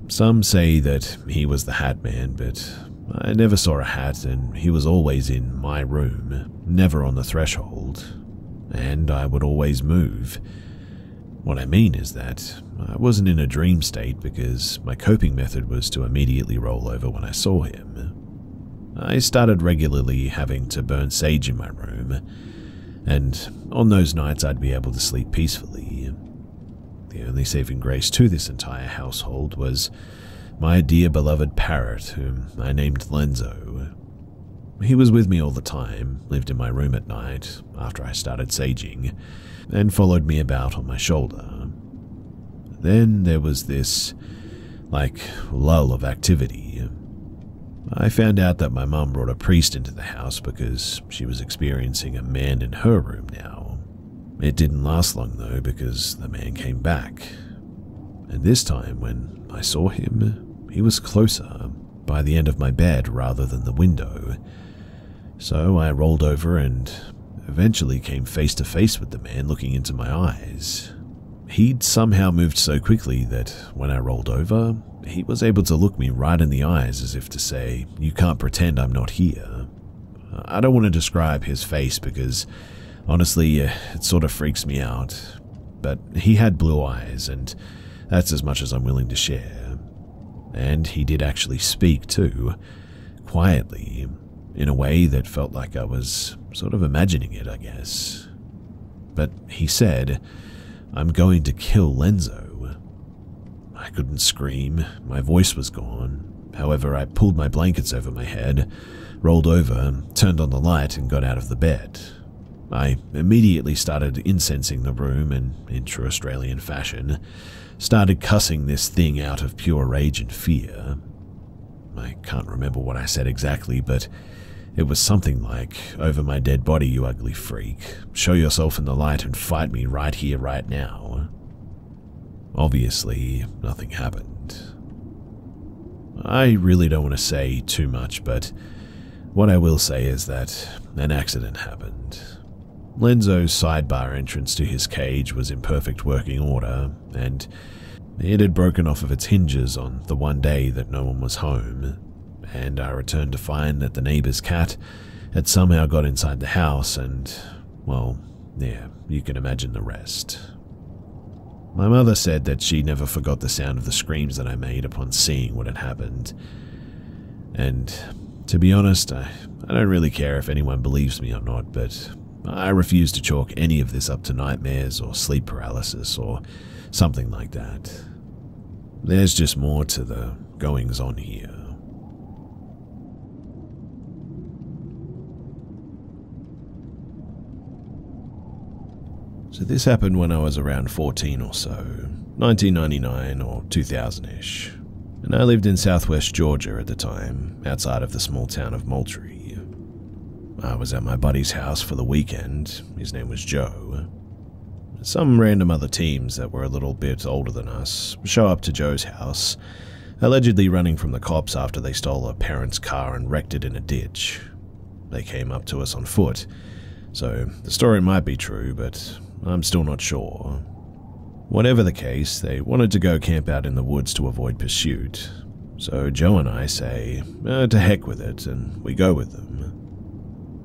Some say that he was the Hat Man, but I never saw a hat, and he was always in my room, never on the threshold, and I would always move. What I mean is that I wasn't in a dream state because my coping method was to immediately roll over when I saw him. I started regularly having to burn sage in my room, and on those nights I'd be able to sleep peacefully. The only saving grace to this entire household was my dear beloved parrot, whom I named Lenzo. He was with me all the time, lived in my room at night after I started saging, and followed me about on my shoulder. Then there was this, lull of activity. I found out that my mum brought a priest into the house because she was experiencing a man in her room now. It didn't last long though, because the man came back. And this time when I saw him, he was closer, by the end of my bed rather than the window. So I rolled over and eventually came face to face with the man looking into my eyes. He'd somehow moved so quickly that when I rolled over, he was able to look me right in the eyes as if to say, "You can't pretend I'm not here." I don't want to describe his face because, honestly, it sort of freaks me out. But he had blue eyes, and that's as much as I'm willing to share. And he did actually speak too, quietly, in a way that felt like I was sort of imagining it, I guess. But he said, "I'm going to kill Lenzo." I couldn't scream, my voice was gone. However, I pulled my blankets over my head, rolled over, turned on the light, and got out of the bed. I immediately started incensing the room, and in true Australian fashion, started cussing this thing out of pure rage and fear. I can't remember what I said exactly, but it was something like, "Over my dead body, you ugly freak. Show yourself in the light and fight me right here, right now." Obviously, nothing happened. I really don't want to say too much, but what I will say is that an accident happened. Lenzo's sidebar entrance to his cage was in perfect working order, and it had broken off of its hinges on the one day that no one was home, and I returned to find that the neighbor's cat had somehow got inside the house and, well, yeah, you can imagine the rest. My mother said that she never forgot the sound of the screams that I made upon seeing what had happened. And to be honest, I don't really care if anyone believes me or not, but I refuse to chalk any of this up to nightmares or sleep paralysis or something like that. There's just more to the goings-on here. So this happened when I was around 14 or so, 1999 or 2000-ish, and I lived in southwest Georgia at the time, outside of the small town of Moultrie. I was at my buddy's house for the weekend. His name was Joe. Some random other teams that were a little bit older than us show up to Joe's house, allegedly running from the cops after they stole a parent's car and wrecked it in a ditch. They came up to us on foot, so the story might be true, but I'm still not sure. Whatever the case, they wanted to go camp out in the woods to avoid pursuit, so Joe and I say, to heck with it, and we go with them.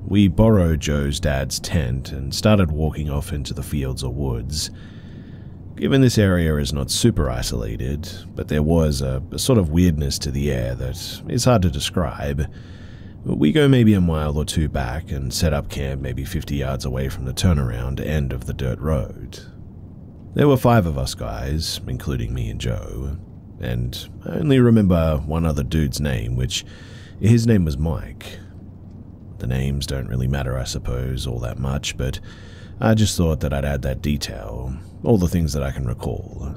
We borrowed Joe's dad's tent and started walking off into the fields or woods. Given this area is not super isolated, but there was a sort of weirdness to the air that is hard to describe, we go maybe a mile or two back and set up camp maybe 50 yards away from the turnaround end of the dirt road. There were 5 of us guys, including me and Joe, and I only remember one other dude's name, which his name was Mike. The names don't really matter, I suppose, all that much, but I just thought that I'd add that detail, all the things that I can recall.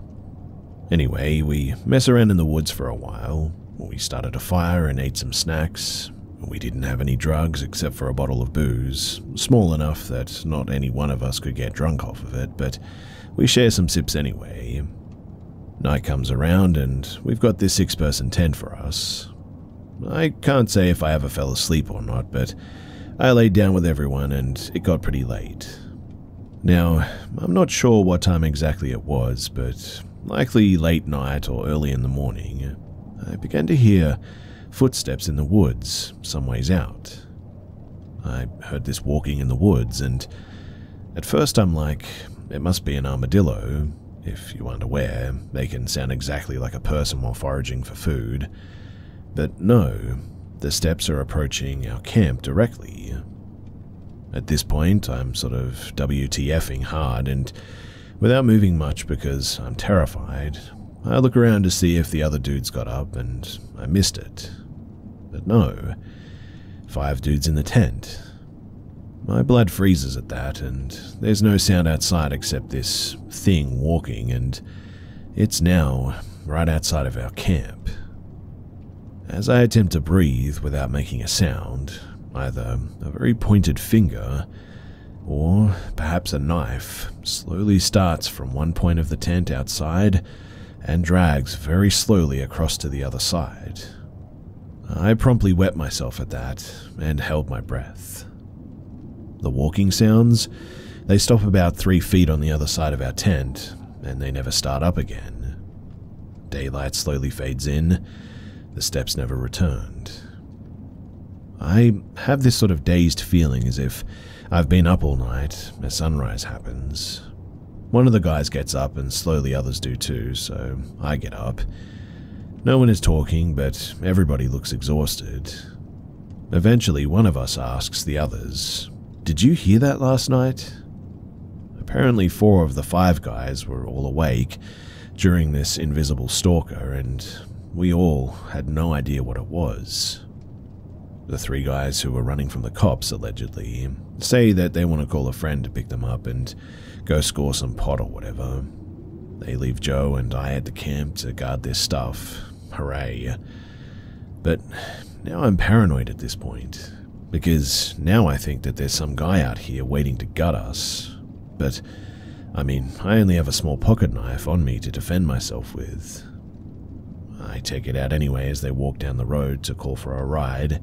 Anyway, we mess around in the woods for a while. We started a fire and ate some snacks. We didn't have any drugs except for a bottle of booze, small enough that not any one of us could get drunk off of it, but we share some sips anyway. Night comes around and we've got this 6-person tent for us. I can't say if I ever fell asleep or not, but I laid down with everyone and it got pretty late. Now, I'm not sure what time exactly it was, but likely late night or early in the morning, I began to hear footsteps in the woods some ways out. I heard this walking in the woods, and at first I'm like, it must be an armadillo. If you aren't aware, they can sound exactly like a person while foraging for food. But no, the steps are approaching our camp directly. At this point, I'm sort of WTFing hard, and without moving much because I'm terrified, I look around to see if the other dudes got up, and I missed it. But no, 5 dudes in the tent. My blood freezes at that, and there's no sound outside except this thing walking, and it's now right outside of our camp. As I attempt to breathe without making a sound, either a very pointed finger or perhaps a knife slowly starts from one point of the tent outside and drags very slowly across to the other side. I promptly wet myself at that and held my breath. The walking sounds, they stop about 3 feet on the other side of our tent, and they never start up again. Daylight slowly fades in, the steps never returned. I have this sort of dazed feeling as if I've been up all night as sunrise happens. One of the guys gets up and slowly others do too, so I get up. No one is talking, but everybody looks exhausted. Eventually, one of us asks the others, "Did you hear that last night?" Apparently 4 of the 5 guys were all awake during this invisible stalker, and we all had no idea what it was. The 3 guys who were running from the cops, allegedly, say that they want to call a friend to pick them up and go score some pot or whatever. They leave Joe and I at the camp to guard their stuff. Hooray. But now I'm paranoid at this point, because now I think that there's some guy out here waiting to gut us. But, I mean, I only have a small pocket knife on me to defend myself with. I take it out anyway as they walk down the road to call for a ride.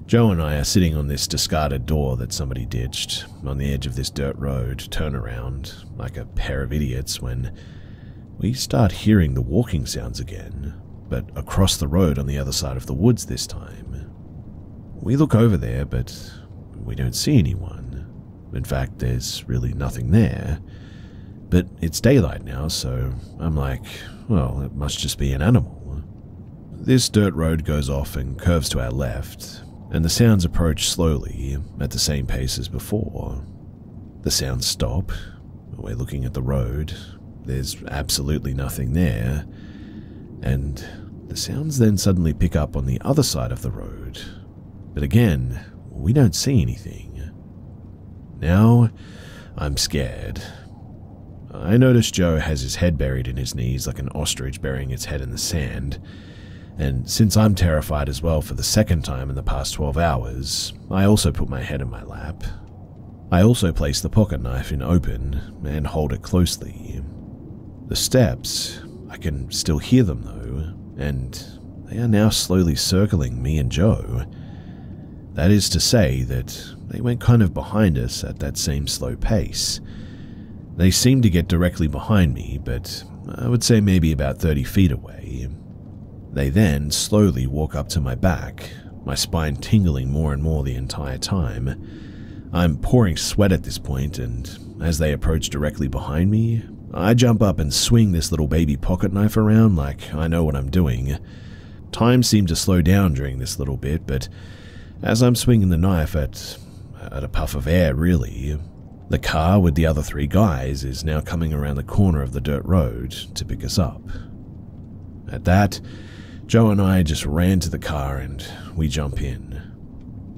Joe and I are sitting on this discarded door that somebody ditched on the edge of this dirt road turnaround like a pair of idiots when we start hearing the walking sounds again, but across the road on the other side of the woods this time. We look over there, but we don't see anyone. In fact, there's really nothing there. But it's daylight now, so I'm like, well, it must just be an animal. This dirt road goes off and curves to our left, and the sounds approach slowly, at the same pace as before. The sounds stop. We're looking at the road. There's absolutely nothing there. And the sounds then suddenly pick up on the other side of the road. But again, we don't see anything. Now, I'm scared. I notice Joe has his head buried in his knees like an ostrich burying its head in the sand. And since I'm terrified as well for the second time in the past 12 hours, I also put my head in my lap. I also place the pocket knife in open and hold it closely. The steps, I can still hear them though, and they are now slowly circling me and Joe. That is to say that they went kind of behind us at that same slow pace. They seemed to get directly behind me, but I would say maybe about 30 feet away. They then slowly walk up to my back, my spine tingling more and more the entire time. I'm pouring sweat at this point, and as they approach directly behind me, I jump up and swing this little baby pocket knife around like I know what I'm doing. Time seemed to slow down during this little bit, but as I'm swinging the knife at a puff of air, really, the car with the other 3 guys is now coming around the corner of the dirt road to pick us up. At that, Joe and I just ran to the car and we jump in.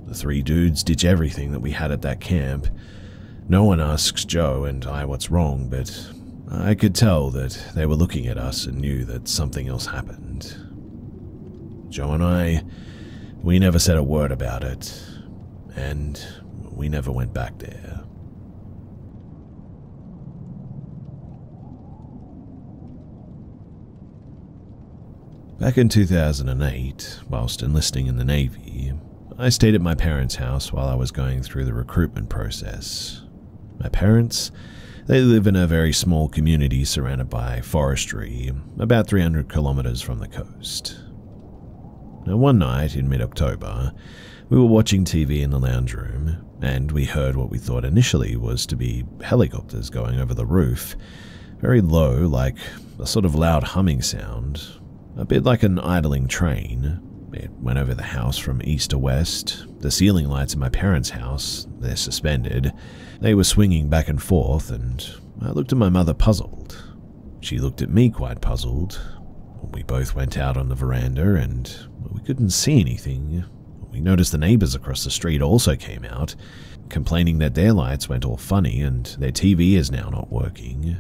The 3 dudes ditch everything that we had at that camp. No one asks Joe and I what's wrong, but I could tell that they were looking at us and knew that something else happened. Joe and I, we never said a word about it, and we never went back there. Back in 2008, whilst enlisting in the Navy, I stayed at my parents' house while I was going through the recruitment process. My parents, they live in a very small community surrounded by forestry, about 300 kilometers from the coast. Now, one night in mid-October, we were watching TV in the lounge room, and we heard what we thought initially was to be helicopters going over the roof, very low, like a sort of loud humming sound, a bit like an idling train. It went over the house from east to west. The ceiling lights in my parents' house, they're suspended. They were swinging back and forth, and I looked at my mother puzzled. She looked at me quite puzzled. We both went out on the veranda, and we couldn't see anything. We noticed the neighbors across the street also came out, complaining that their lights went all funny and their TV is now not working.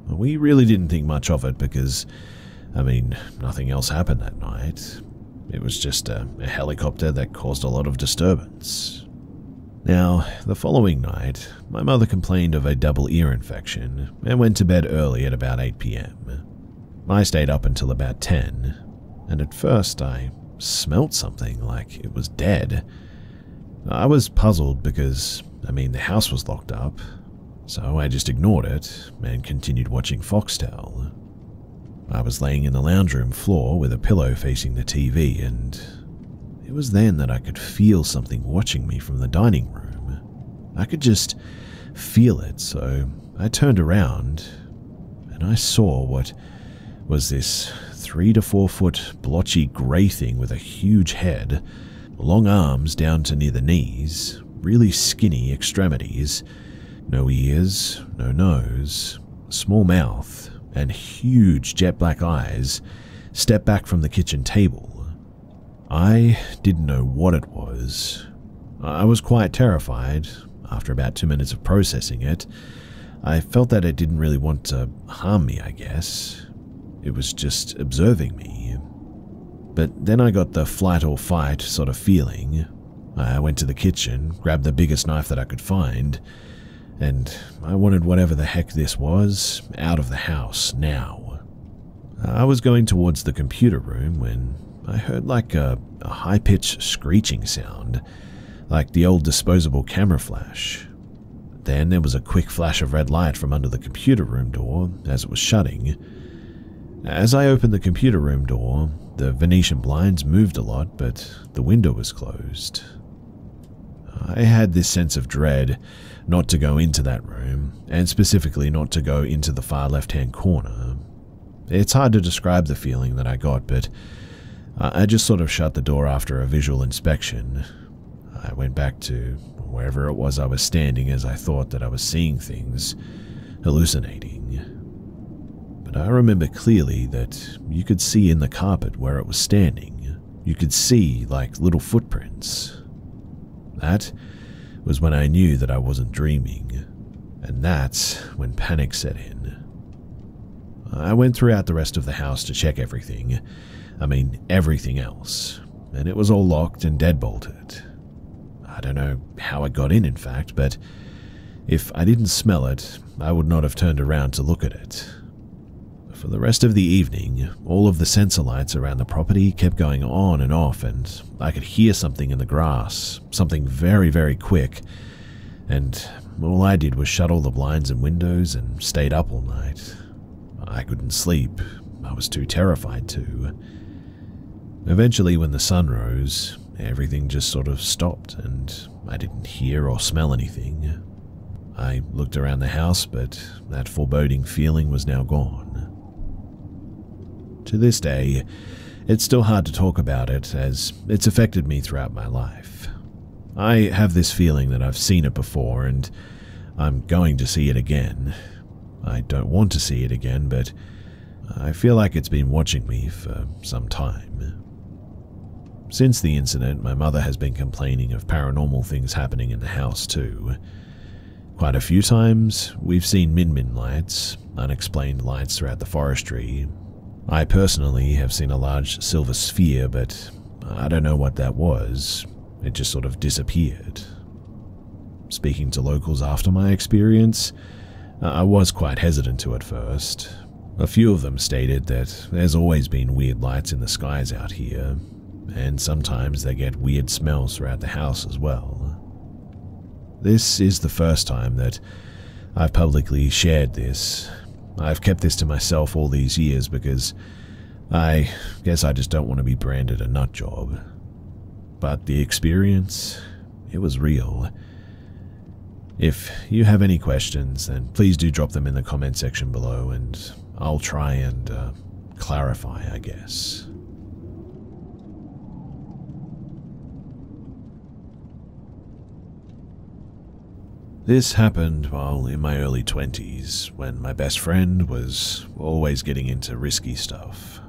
We really didn't think much of it because, nothing else happened that night. It was just a helicopter that caused a lot of disturbance. Now, the following night, my mother complained of a double ear infection and went to bed early at about 8 p.m. I stayed up until about 10, and at first I smelt something like it was dead. I was puzzled because, the house was locked up, so I just ignored it and continued watching Foxtel. I was laying in the lounge room floor with a pillow facing the TV, and it was then that I could feel something watching me from the dining room. I could just feel it, so I turned around, and I saw what was this 3 to 4 foot blotchy grey thing with a huge head, long arms down to near the knees, really skinny extremities, no ears, no nose, small mouth, and huge jet black eyes, step back from the kitchen table. I didn't know what it was. I was quite terrified. After about 2 minutes of processing it, I felt that it didn't really want to harm me, I guess. It was just observing me. But then I got the flight or fight sort of feeling. I went to the kitchen, grabbed the biggest knife that I could find, and I wanted whatever the heck this was out of the house now. I was going towards the computer room when I heard like a high-pitched screeching sound, like the old disposable camera flash. Then there was a quick flash of red light from under the computer room door as it was shutting. As I opened the computer room door, the Venetian blinds moved a lot, but the window was closed. I had this sense of dread not to go into that room, and specifically not to go into the far left-hand corner. It's hard to describe the feeling that I got, but I just sort of shut the door after a visual inspection. I went back to wherever it was I was standing as I thought that I was seeing things, hallucinating. But I remember clearly that you could see in the carpet where it was standing. You could see like little footprints. That was when I knew that I wasn't dreaming, and that's when panic set in. I went throughout the rest of the house to check everything. Everything else, and it was all locked and deadbolted. I don't know how it got in fact, but if I didn't smell it, I would not have turned around to look at it. For the rest of the evening, all of the sensor lights around the property kept going on and off, and I could hear something in the grass, something very, very quick, and all I did was shut all the blinds and windows and stayed up all night. I couldn't sleep. I was too terrified to. Eventually, when the sun rose, everything just sort of stopped, and I didn't hear or smell anything. I looked around the house, but that foreboding feeling was now gone. To this day, it's still hard to talk about it as it's affected me throughout my life. I have this feeling that I've seen it before and I'm going to see it again. I don't want to see it again, but I feel like it's been watching me for some time. Since the incident, my mother has been complaining of paranormal things happening in the house too. Quite a few times, we've seen min-min lights, unexplained lights throughout the forestry. I personally have seen a large silver sphere, but I don't know what that was. It just sort of disappeared. Speaking to locals after my experience, I was quite hesitant to at first. A few of them stated that there's always been weird lights in the skies out here, and sometimes they get weird smells throughout the house as well. This is the first time that I've publicly shared this. I've kept this to myself all these years because I guess I just don't want to be branded a nut job. But the experience, it was real. If you have any questions, then please do drop them in the comment section below and I'll try and clarify, I guess. This happened while in my early 20s, when my best friend was always getting into risky stuff.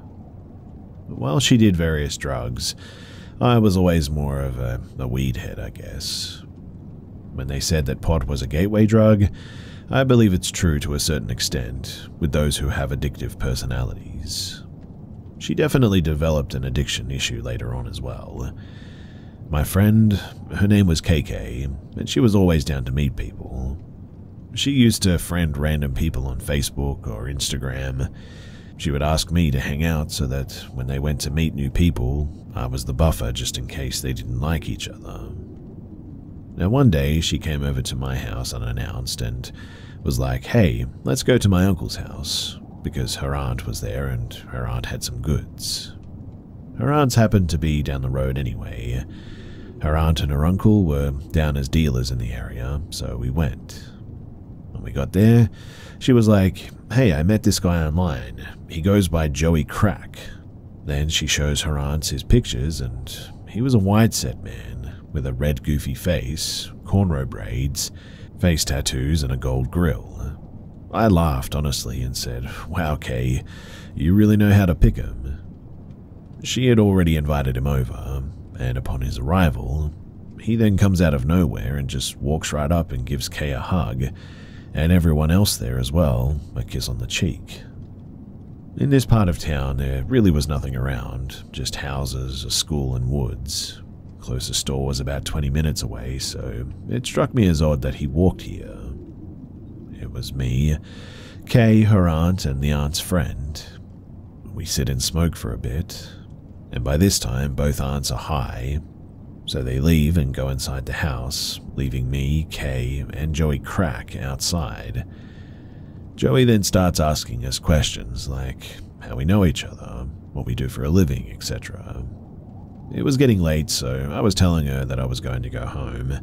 While she did various drugs, I was always more of a weed head, I guess. When they said that pot was a gateway drug, I believe it's true to a certain extent with those who have addictive personalities. She definitely developed an addiction issue later on as well. My friend, her name was KK, and she was always down to meet people. She used to friend random people on Facebook or Instagram. She would ask me to hang out so that when they went to meet new people, I was the buffer just in case they didn't like each other. Now one day, she came over to my house unannounced and was like, "Hey, let's go to my uncle's house," because her aunt was there and her aunt had some goods. Her aunts happened to be down the road anyway. Her aunt and her uncle were down as dealers in the area, so we went. When we got there, she was like, "Hey, I met this guy online. He goes by Joey Crack." Then she shows her aunts his pictures, and he was a wide-set man with a red goofy face, cornrow braids, face tattoos, and a gold grill. I laughed, honestly, and said, "Wow, Kay, you really know how to pick him." She had already invited him over, and upon his arrival, he then comes out of nowhere and just walks right up and gives Kay a hug, and everyone else there as well, a kiss on the cheek. In this part of town, there really was nothing around, just houses, a school, and woods. Closest store was about 20 minutes away, so it struck me as odd that he walked here. It was me, Kay, her aunt, and the aunt's friend. We sit and smoke for a bit, and by this time both aunts are high, so they leave and go inside the house, leaving me, Kay, and Joey Crack outside. Joey then starts asking us questions like how we know each other, what we do for a living, etc. It was getting late, so I was telling her that I was going to go home.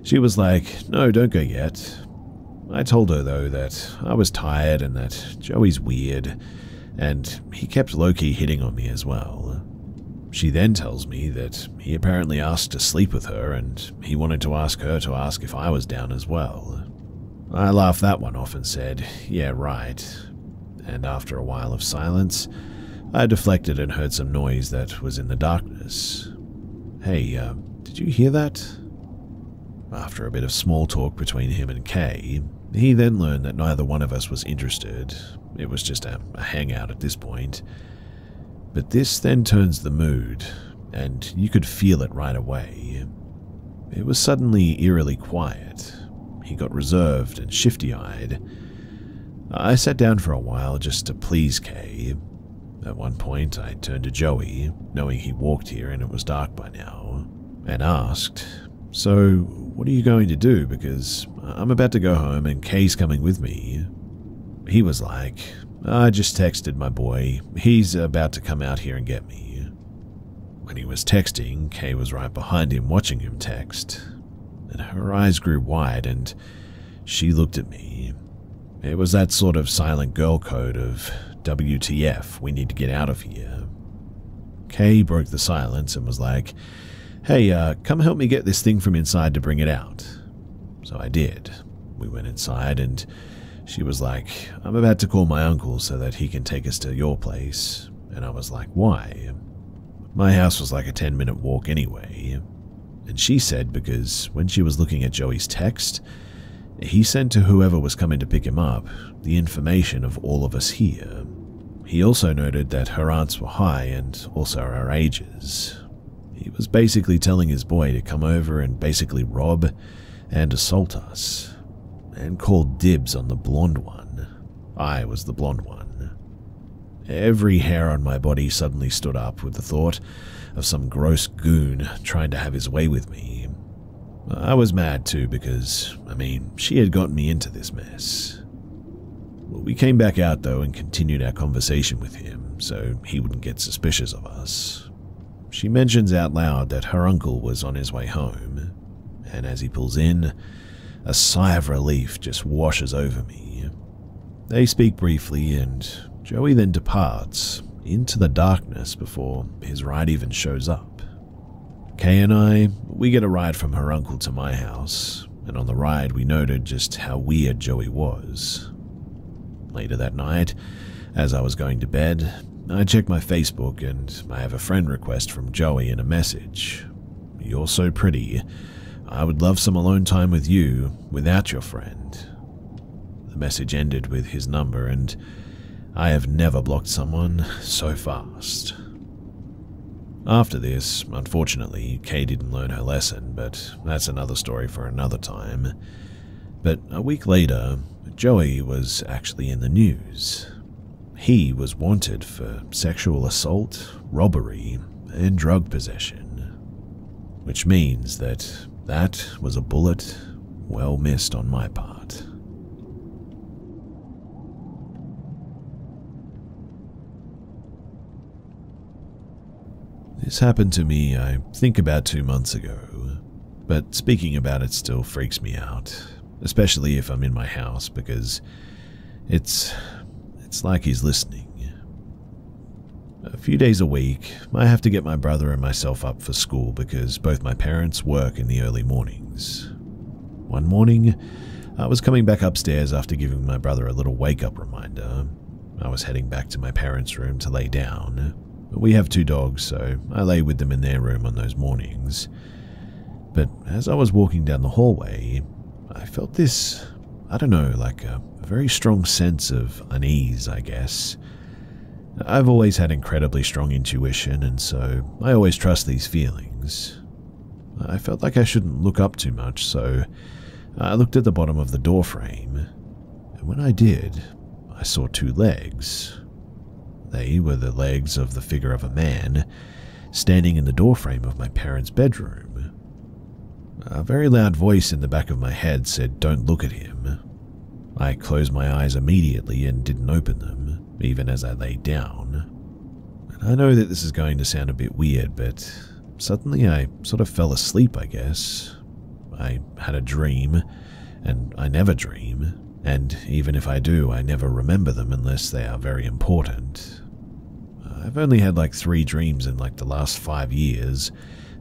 She was like, "No, don't go yet." I told her, though, that I was tired and that Joey's weird, and he kept low-key hitting on me as well. She then tells me that he apparently asked to sleep with her, and he wanted to ask her to ask if I was down as well. I laughed that one off and said, "Yeah, right." And after a while of silence, I deflected and heard some noise that was in the darkness. "Hey, did you hear that?" After a bit of small talk between him and Kay, he then learned that neither one of us was interested. It was just a hangout at this point. But this then turns the mood, and you could feel it right away. It was suddenly eerily quiet. He got reserved and shifty-eyed. I sat down for a while just to please Kay. At one point, I turned to Joey, knowing he walked here and it was dark by now, and asked, "So, what are you going to do? Because I'm about to go home and Kay's coming with me." He was like, "I just texted my boy. He's about to come out here and get me." When he was texting, Kay was right behind him watching him text, and her eyes grew wide and she looked at me. It was that sort of silent girl code of, "WTF, we need to get out of here." Kay broke the silence and was like, "Hey, come help me get this thing from inside to bring it out." So I did. We went inside and she was like, "I'm about to call my uncle so that he can take us to your place." And I was like, "Why?" My house was like a 10-minute walk anyway. And she said because when she was looking at Joey's text, he sent to whoever was coming to pick him up the information of all of us here. He also noted that her aunts were high and also our ages. He was basically telling his boy to come over and basically rob and assault us, and called dibs on the blonde one. I was the blonde one. Every hair on my body suddenly stood up with the thought of some gross goon trying to have his way with me. I was mad too because, she had gotten me into this mess. We came back out though and continued our conversation with him so he wouldn't get suspicious of us. She mentions out loud that her uncle was on his way home, and as he pulls in, a sigh of relief just washes over me. They speak briefly and Joey then departs into the darkness before his ride even shows up. Kay and I, we get a ride from her uncle to my house, and on the ride we noted just how weird Joey was. Later that night, as I was going to bed, I checked my Facebook and I have a friend request from Joey in a message. "You're so pretty. I would love some alone time with you without your friend." The message ended with his number, and I have never blocked someone so fast. After this, unfortunately, Kay didn't learn her lesson, but that's another story for another time. But a week later, Joey was actually in the news. He was wanted for sexual assault, robbery, and drug possession. Which means that was a bullet well missed on my part. This happened to me, I think, about 2 months ago, but speaking about it still freaks me out, especially if I'm in my house, because it's like he's listening. A few days a week, I have to get my brother and myself up for school because both my parents work in the early mornings. One morning, I was coming back upstairs after giving my brother a little wake-up reminder. I was heading back to my parents' room to lay down. We have 2 dogs, so I lay with them in their room on those mornings. But as I was walking down the hallway, I felt this, like a very strong sense of unease, I guess. I've always had incredibly strong intuition, and so I always trust these feelings. I felt like I shouldn't look up too much, so I looked at the bottom of the door frame, and when I did, I saw 2 legs. They were the legs of the figure of a man standing in the doorframe of my parents' bedroom. A very loud voice in the back of my head said, "Don't look at him." I closed my eyes immediately and didn't open them, even as I laid down. And I know that this is going to sound a bit weird, but suddenly I sort of fell asleep, I guess. I had a dream, and I never dream, and even if I do, I never remember them unless they are very important. I've only had like 3 dreams in like the last 5 years,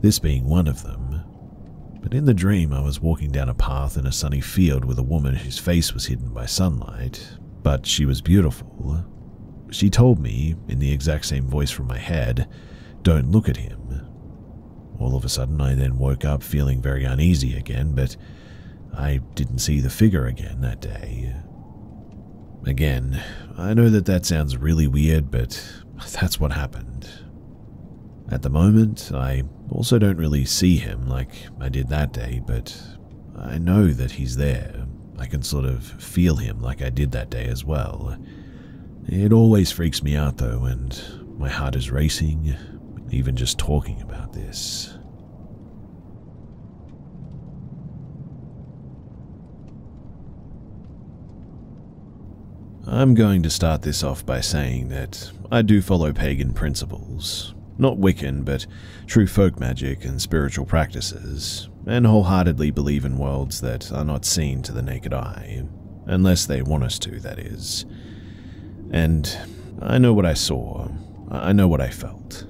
this being one of them. But in the dream, I was walking down a path in a sunny field with a woman whose face was hidden by sunlight, but she was beautiful. She told me, in the exact same voice from my head, "Don't look at him." All of a sudden, I then woke up feeling very uneasy again, but I didn't see the figure again that day. Again, I know that sounds really weird, but that's what happened. At the moment, I also don't really see him like I did that day, but I know that he's there. I can sort of feel him like I did that day as well. It always freaks me out though, and my heart is racing, even just talking about this. I'm going to start this off by saying that I do follow pagan principles. Not Wiccan, but true folk magic and spiritual practices, and wholeheartedly believe in worlds that are not seen to the naked eye, unless they want us to, that is. And I know what I saw, I know what I felt.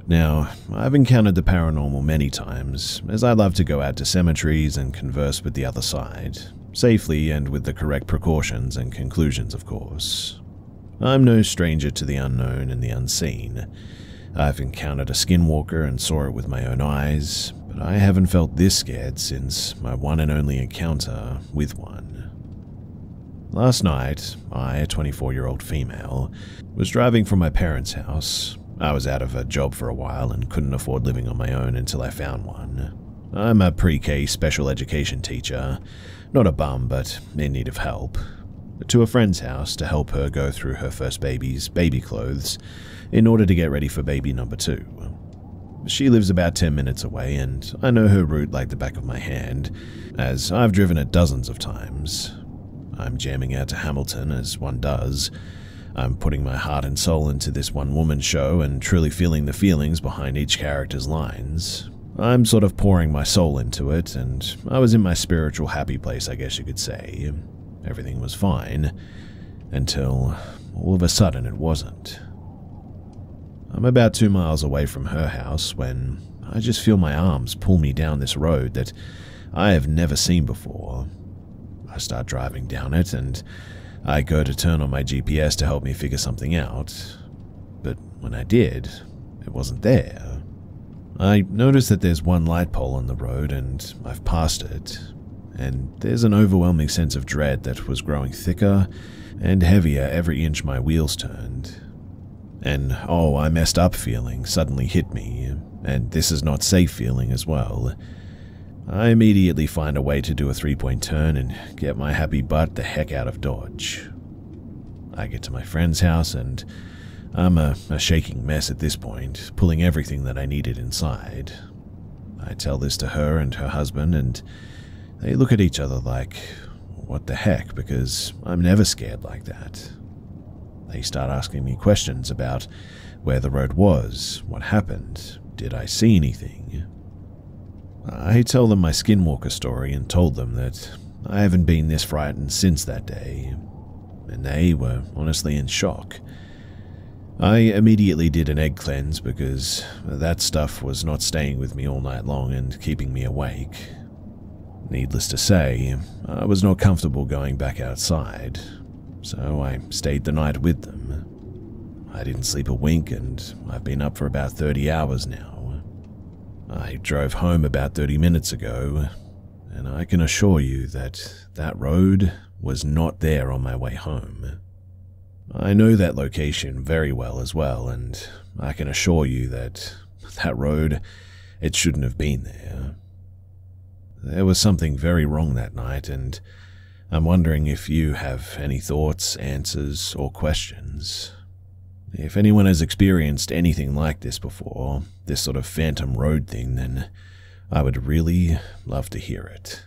Now, I've encountered the paranormal many times, as I love to go out to cemeteries and converse with the other side, safely and with the correct precautions and conclusions, of course. I'm no stranger to the unknown and the unseen. I've encountered a skinwalker and saw it with my own eyes, but I haven't felt this scared since my one and only encounter with one. Last night, I, a 24-year-old female, was driving from my parents' house. I was out of a job for a while and couldn't afford living on my own until I found one. I'm a pre-K special education teacher, not a bum, but in need of help. to a friend's house to help her go through her first baby's baby clothes in order to get ready for baby number 2. She lives about 10 minutes away, and I know her route like the back of my hand, as I've driven it dozens of times. I'm jamming out to Hamilton, as one does. I'm putting my heart and soul into this one-woman show and truly feeling the feelings behind each character's lines. I'm sort of pouring my soul into it, and I was in my spiritual happy place, I guess you could say. Everything was fine, until all of a sudden it wasn't. I'm about 2 miles away from her house when I just feel my arms pull me down this road that I have never seen before. I start driving down it, and I go to turn on my GPS to help me figure something out. But when I did, it wasn't there. I notice that there's one light pole on the road, and I've passed it, and there's an overwhelming sense of dread that was growing thicker and heavier every inch my wheels turned. And oh, I messed up feeling suddenly hit me, and this is not safe feeling as well. I immediately find a way to do a 3-point turn and get my happy butt the heck out of Dodge. I get to my friend's house, and I'm a shaking mess at this point, pulling everything that I needed inside. I tell this to her and her husband, and they look at each other like, what the heck, because I'm never scared like that. They start asking me questions about where the road was, what happened, did I see anything. I tell them my skinwalker story and told them that I haven't been this frightened since that day, and they were honestly in shock. I immediately did an egg cleanse because that stuff was not staying with me all night long and keeping me awake. Needless to say, I was not comfortable going back outside, so I stayed the night with them. I didn't sleep a wink, and I've been up for about 30 hours now. I drove home about 30 minutes ago, and I can assure you that that road was not there on my way home. I know that location very well as well, and I can assure you that that road, it shouldn't have been there. There was something very wrong that night, and I'm wondering if you have any thoughts, answers, or questions. If anyone has experienced anything like this before, this sort of phantom road thing, then I would really love to hear it.